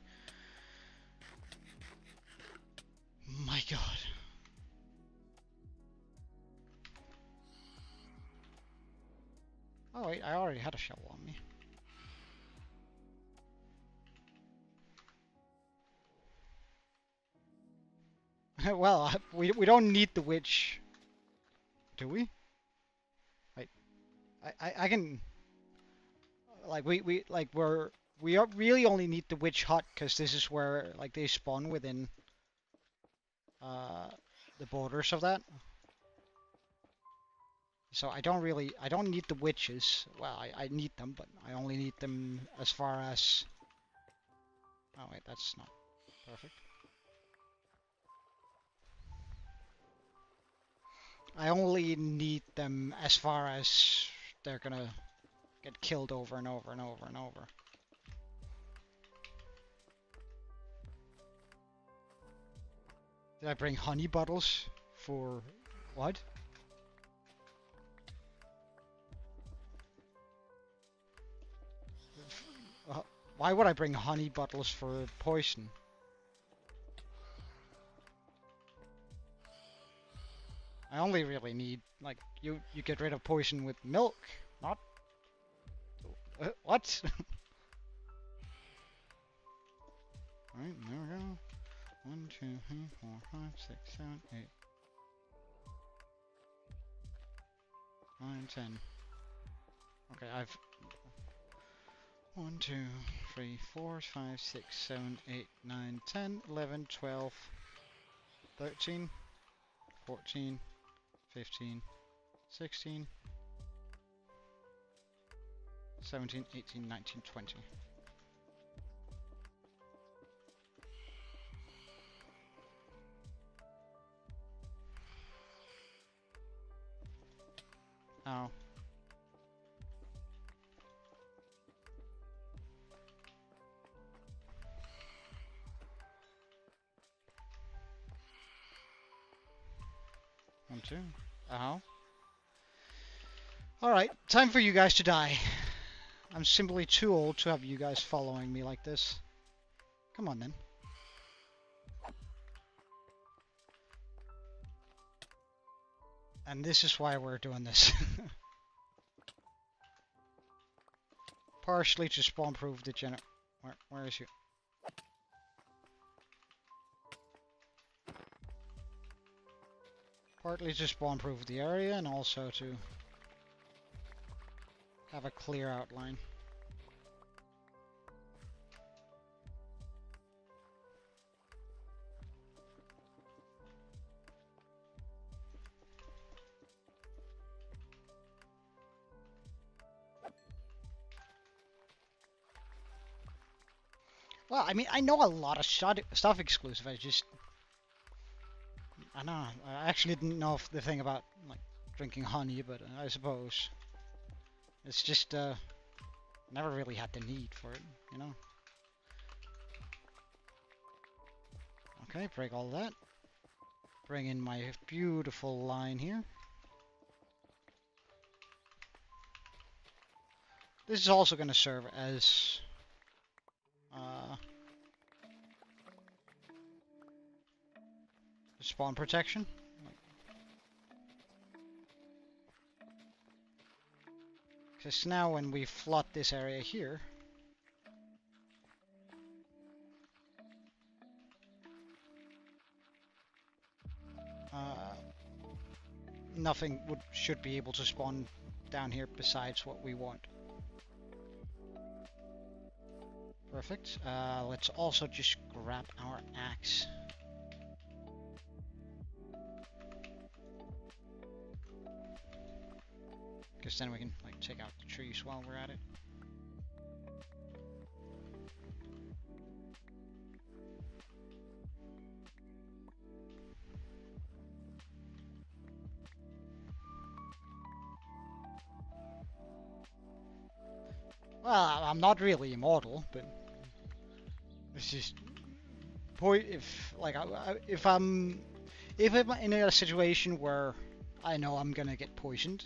My god. Oh wait, I already had a shovel on me. Well, we don't need the witch, do we? Like, I can, like we really only need the witch hut because this is where like they spawn within the borders of that. So I don't need the witches. Well, I need them, but I only need them as far as. Oh wait, that's not perfect. I only need them as far as they're gonna get killed over and over and over and over. Did I bring honey bottles for what? Why would I bring honey bottles for poison? only really need, like, you get rid of poison with milk, not... what? Alright, there we go. 1, 2, 3, 4, 5, 6, 7, 8, 9, 10. Okay, I've 1, 2, 3, 4, 5, 6, 7, 8, 9, 10, 11, 12, 13, 14, 15, 16, 17, 18, 19, 20. Oh. One, two. Oh. Alright, time for you guys to die. I'm simply too old to have you guys following me like this. Come on then. And this is why we're doing this. Partially to spawn-proof the Where is you? Partly to spawn-proof the area, and also to have a clear outline. Well, I mean, I know a lot of stuff exclusive. I don't know. I actually didn't know if the thing about like drinking honey, but I suppose it's just never really had the need for it, you know. Okay, break all that. Bring in my beautiful line here. This is also going to serve as spawn protection. Because now when we flood this area here, nothing should be able to spawn down here besides what we want. Perfect. Let's also just grab our axe. Because then we can like take out the trees while we're at it. Well, I'm not really immortal, but this is if I'm in a situation where I know I'm gonna get poisoned,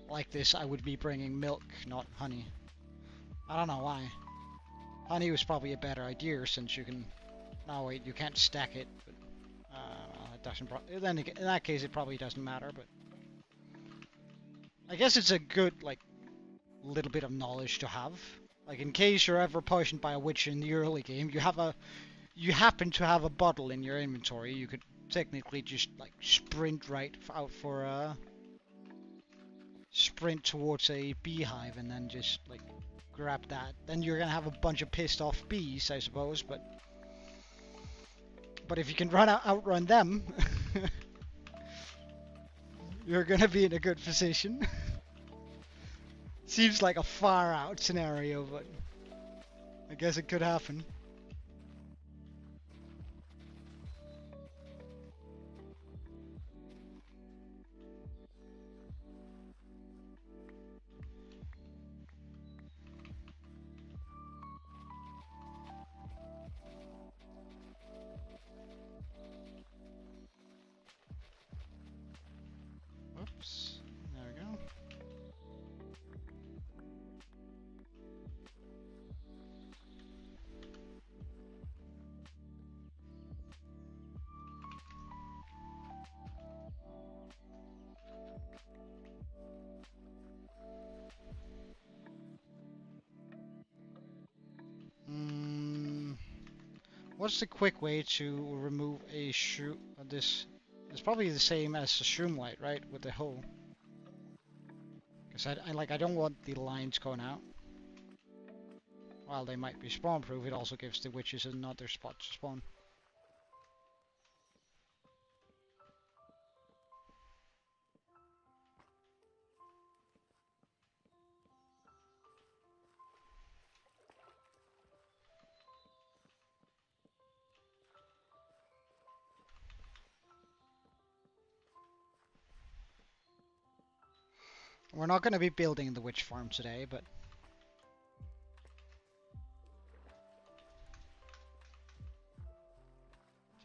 like this, I would be bringing milk, not honey. I don't know why. Honey was probably a better idea since you can. No, wait, you can't stack it. But, it doesn't. Then in that case, it probably doesn't matter. But I guess it's a good like little bit of knowledge to have. Like in case you're ever poisoned by a witch in the early game, you happen to have a bottle in your inventory. You could technically just like sprint right out for sprint towards a beehive and then just like grab that. Then you're gonna have a bunch of pissed off bees, I suppose, but if you can outrun them, you're gonna be in a good position. Seems like a far out scenario, but I guess it could happen. Oops, there we go. What's the quick way to remove a shroom? This is probably the same as the shroom light, right? With the hole. Because I don't want the lines going out. While they might be spawn proof, it also gives the witches another spot to spawn. We're not going to be building the witch farm today, but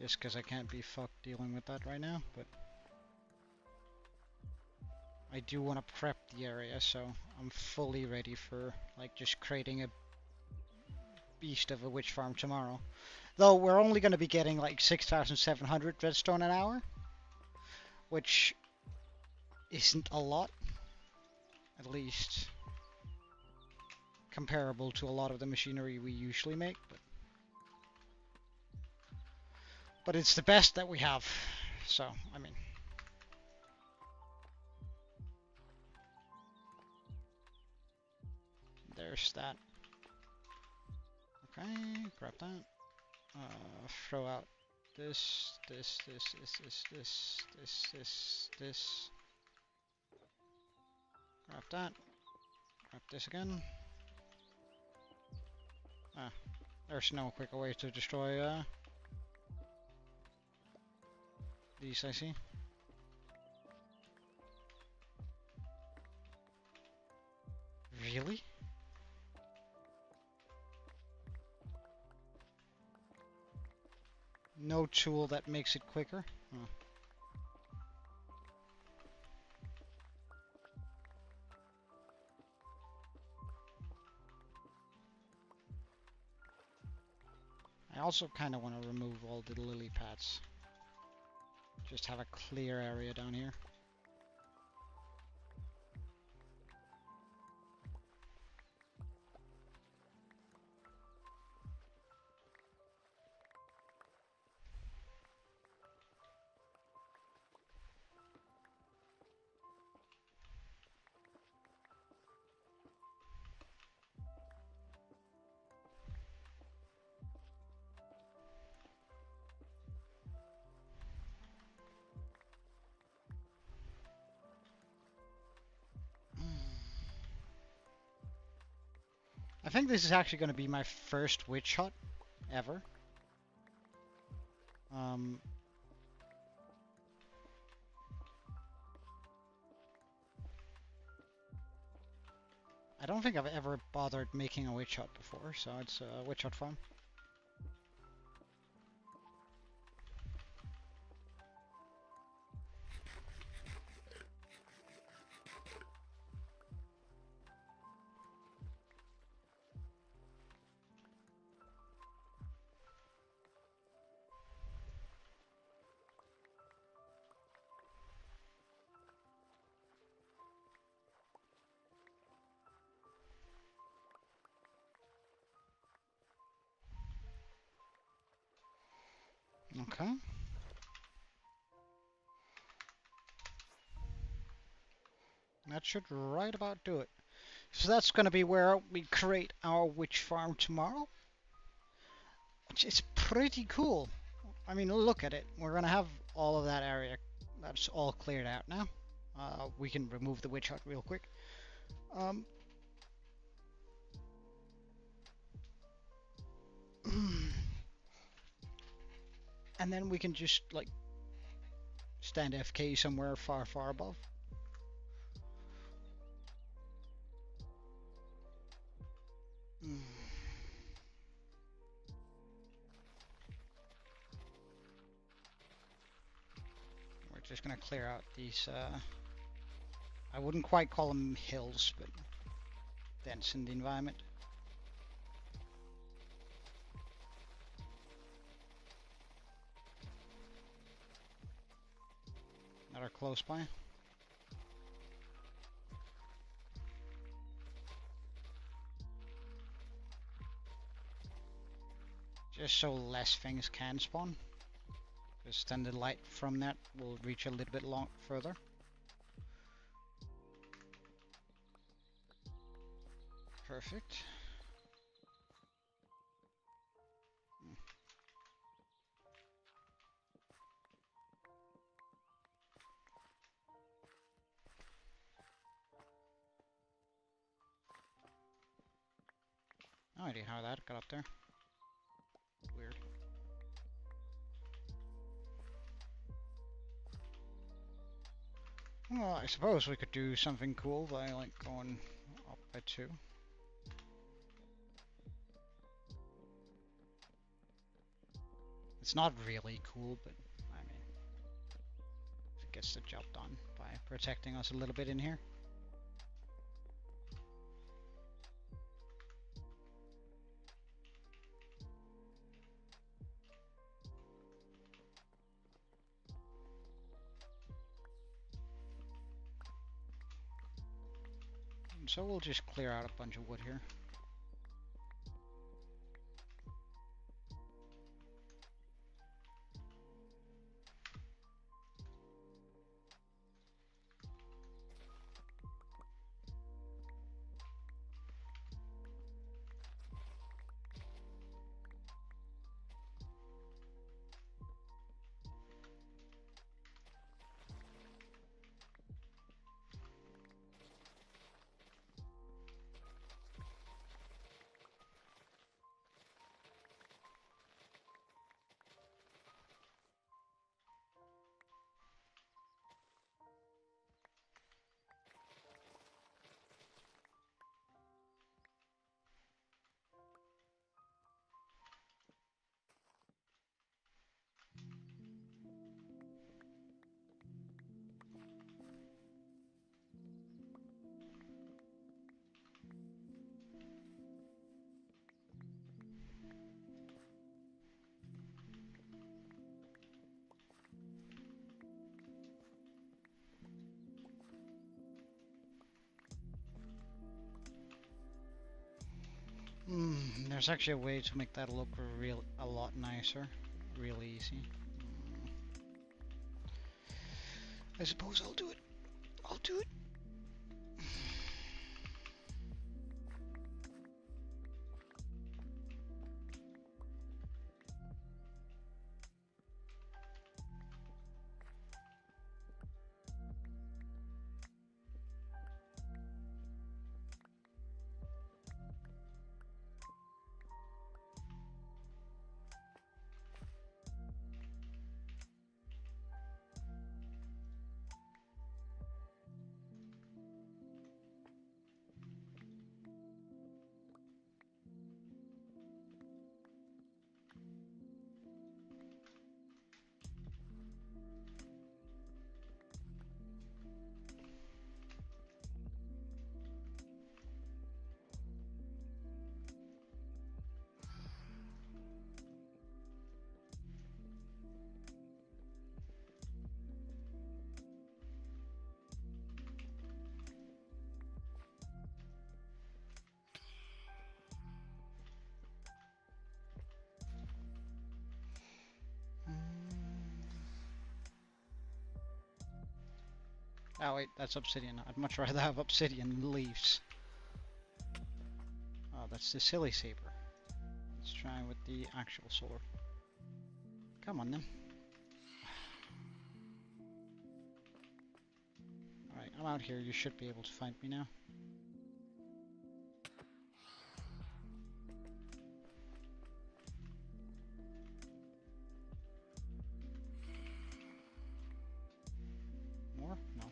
just because I can't be fucked dealing with that right now, but I do want to prep the area, so I'm fully ready for like just creating a beast of a witch farm tomorrow. Though we're only going to be getting like 6,700 redstone an hour, which isn't a lot, at least comparable to a lot of the machinery we usually make, but it's the best that we have, so I mean. There's that. Okay, grab that. Throw out this. Grab that. Grab this again. Ah, there's no quicker way to destroy these, I see. Really? No tool that makes it quicker? Oh. I also kind of want to remove all the lily pads. Just have a clear area down here. I think this is actually going to be my first witch hut ever. I don't think I've ever bothered making a witch hut before, so it's a witch hut farm. Okay. That should right about do it. So that's going to be where we create our witch farm tomorrow. Which is pretty cool. I mean, look at it. We're going to have all of that area. That's all cleared out now. We can remove the witch hut real quick. And then we can just, like, stand FK somewhere far, far above. We're just gonna clear out these, I wouldn't quite call them hills, but dents in the environment. That are close by. Just so less things can spawn. Because then the light from that will reach a little bit further. Perfect. No idea how that got up there. Weird. Well, I suppose we could do something cool by like going up by 2. It's not really cool, but I mean, it gets the job done by protecting us a little bit in here. And so we'll just clear out a bunch of wood here. There's actually a way to make that look a lot nicer. Real easy. I suppose I'll do it. I'll do it. Oh wait, that's obsidian. I'd much rather have obsidian leaves. Oh, that's the silly saber. Let's try with the actual sword. Come on then. Alright, I'm out here. You should be able to find me now. More? No.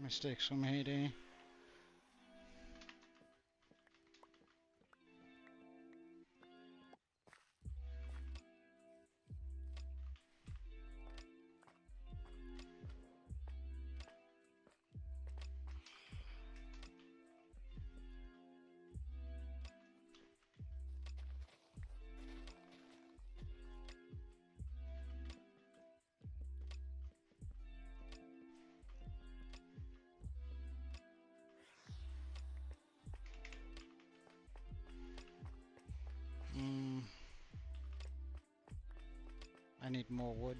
Mistakes were made, eh? I need more wood.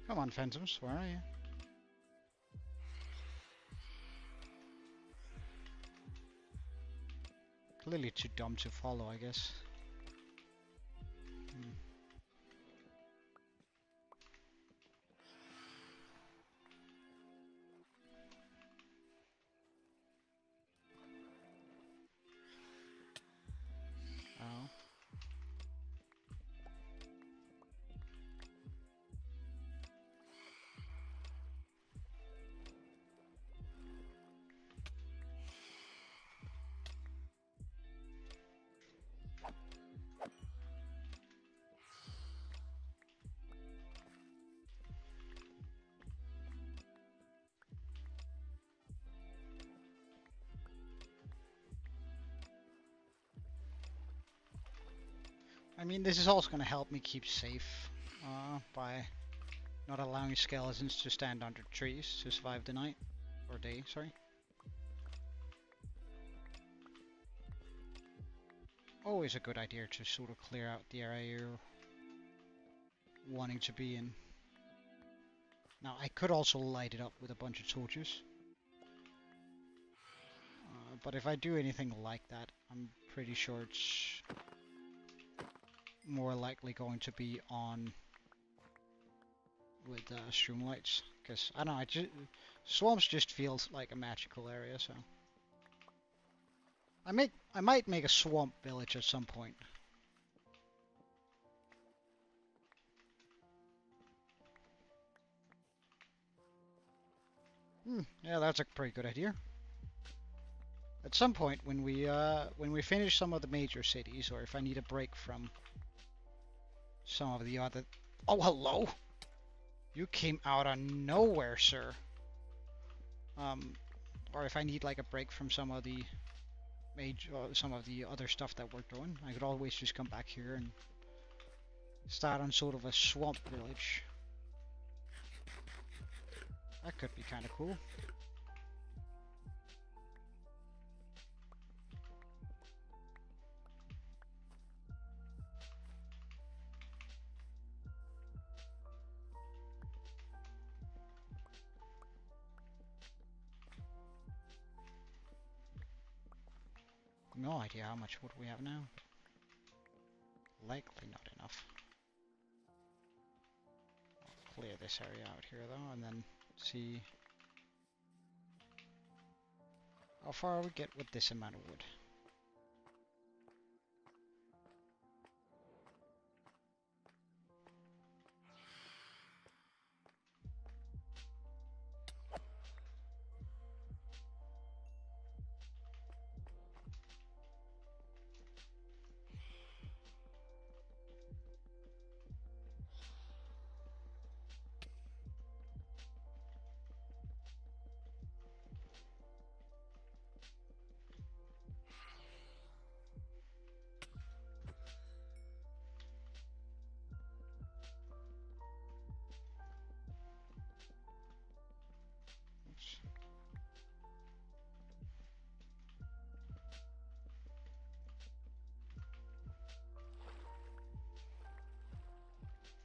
Come on, Phantoms, where are you? Clearly too dumb to follow, I guess. Oh. I mean, this is also going to help me keep safe by not allowing skeletons to stand under trees to survive the night. Or day, sorry. Always a good idea to sort of clear out the area you're wanting to be in. Now, I could also light it up with a bunch of torches. But if I do anything like that, I'm pretty sure it's more likely going to be on with streamlights, because I don't know, swamps just feels like a magical area. So I might make a swamp village at some point. Yeah, that's a pretty good idea. At some point, when we finish some of the major cities, or if I need a break from some of the other... Oh, hello! You came out of nowhere, sir. Or if I need like a break from some of the some of the other stuff that we're doing, I could always just come back here and start on sort of a swamp village. That could be kind of cool. No idea how much wood we have now. Likely not enough. I'll clear this area out here though, and then see how far we get with this amount of wood.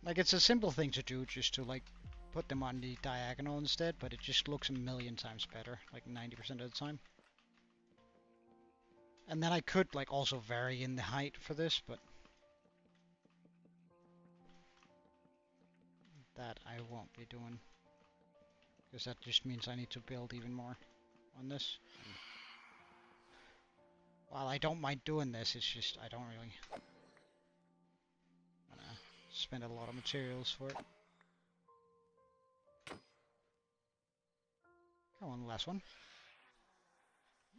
Like, it's a simple thing to do, just to, like, put them on the diagonal instead, but it just looks a million times better, like 90% of the time. And then I could, like, also vary in the height for this, but that I won't be doing. Because that just means I need to build even more on this. And while I don't mind doing this, it's just I don't really want to spend a lot of materials for it. Come on, last one.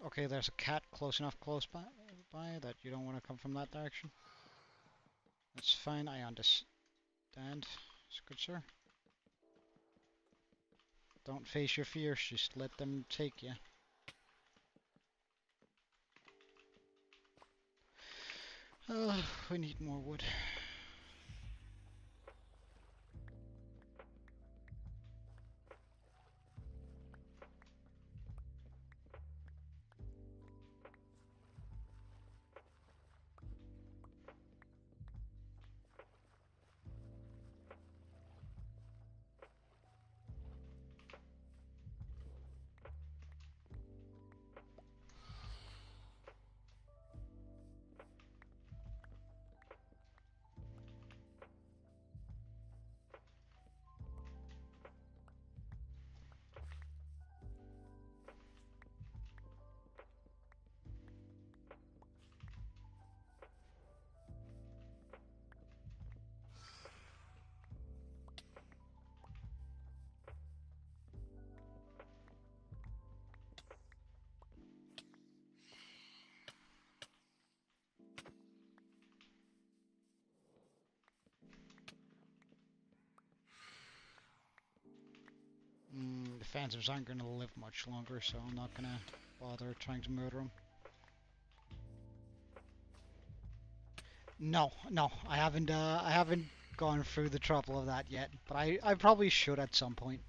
Okay, there's a cat close by that you don't want to come from that direction. That's fine, I understand. It's good, sir. Don't face your fears, just let them take you. We need more wood. The phantoms aren't going to live much longer, so I'm not going to bother trying to murder them. No, I haven't gone through the trouble of that yet, but I probably should at some point.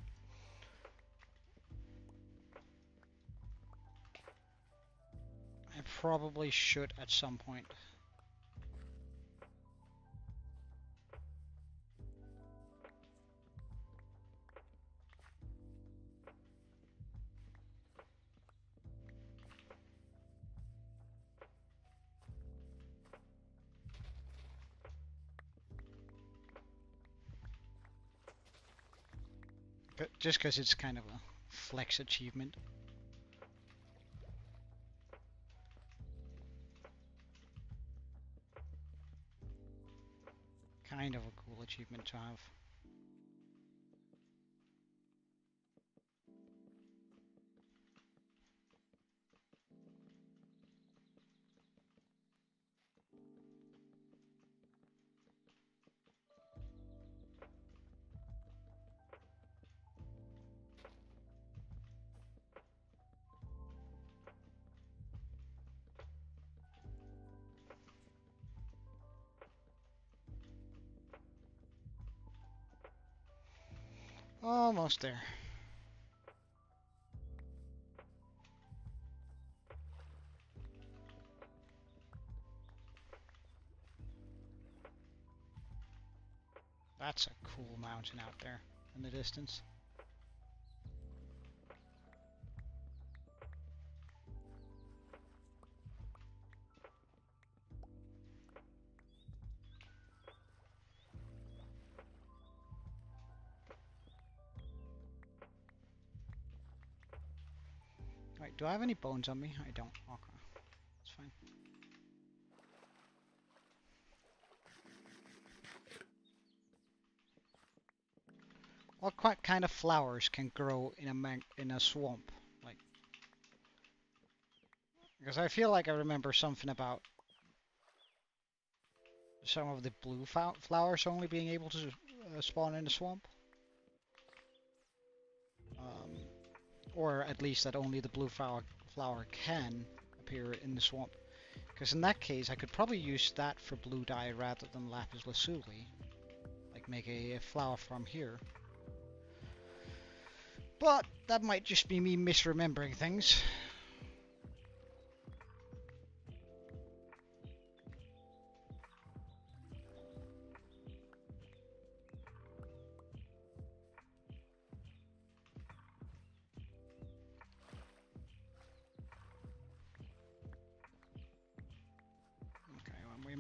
I probably should at some point. Just because it's kind of a flex achievement. Kind of a cool achievement to have. Almost there. That's a cool mountain out there in the distance. Right, do I have any bones on me? I don't. Okay, that's fine. What kind of flowers can grow in a swamp? Like, because I feel like I remember something about some of the blue flowers only being able to spawn in the swamp. Or at least that only the blue flower can appear in the swamp. Because in that case, I could probably use that for blue dye rather than lapis lazuli. Like make a flower from here. But that might just be me misremembering things.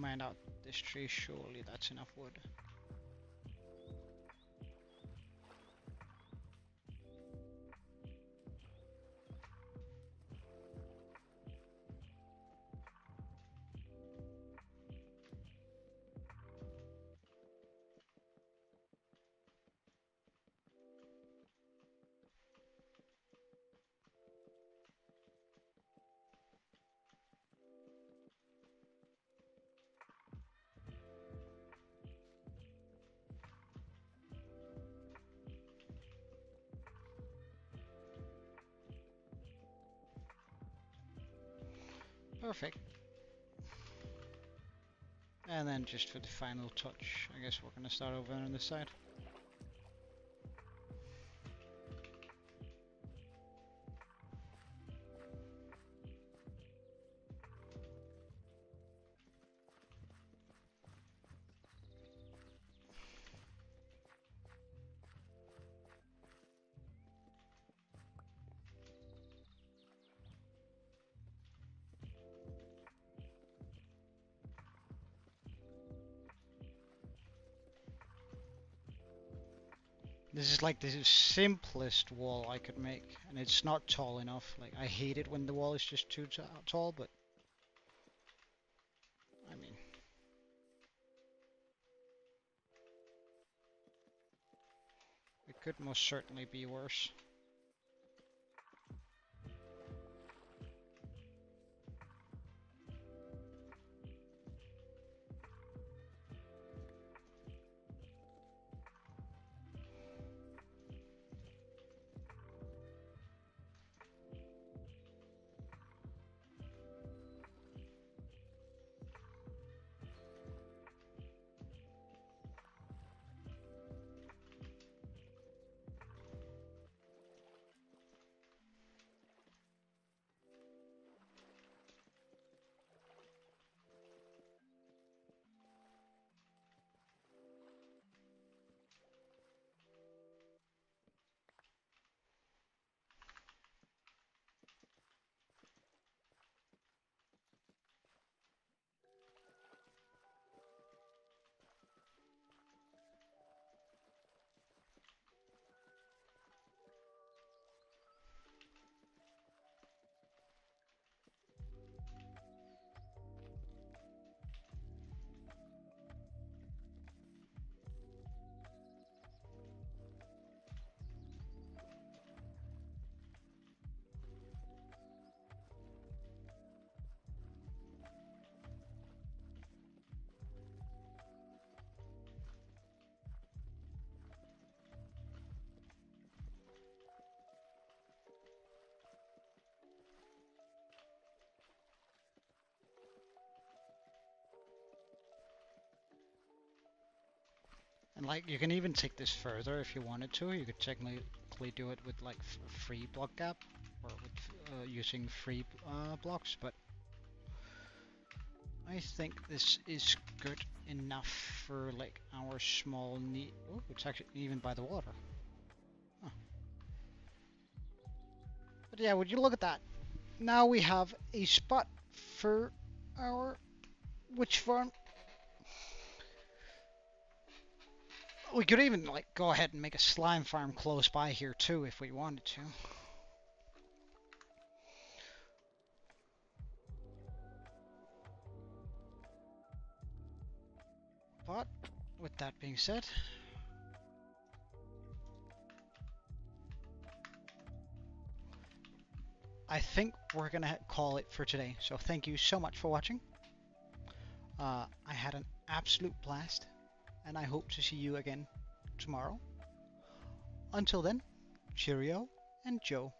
mine out this tree. Surely that's enough wood. Perfect. And then just for the final touch, I guess we're gonna start over on this side. This is like the simplest wall I could make, and it's not tall enough. Like, I hate it when the wall is just too tall, but I mean, it could most certainly be worse. And like, you can even take this further if you wanted to. You could technically do it with like free block gap, or with using free blocks, but I think this is good enough for like our small need. Oh, it's actually even by the water. Huh. But yeah, would you look at that? Now we have a spot for our witch farm. We could even like go ahead and make a slime farm close by here too if we wanted to. But with that being said, I think we're gonna call it for today. So thank you so much for watching. I had an absolute blast, and I hope to see you again tomorrow. Until then, cheerio and Joe.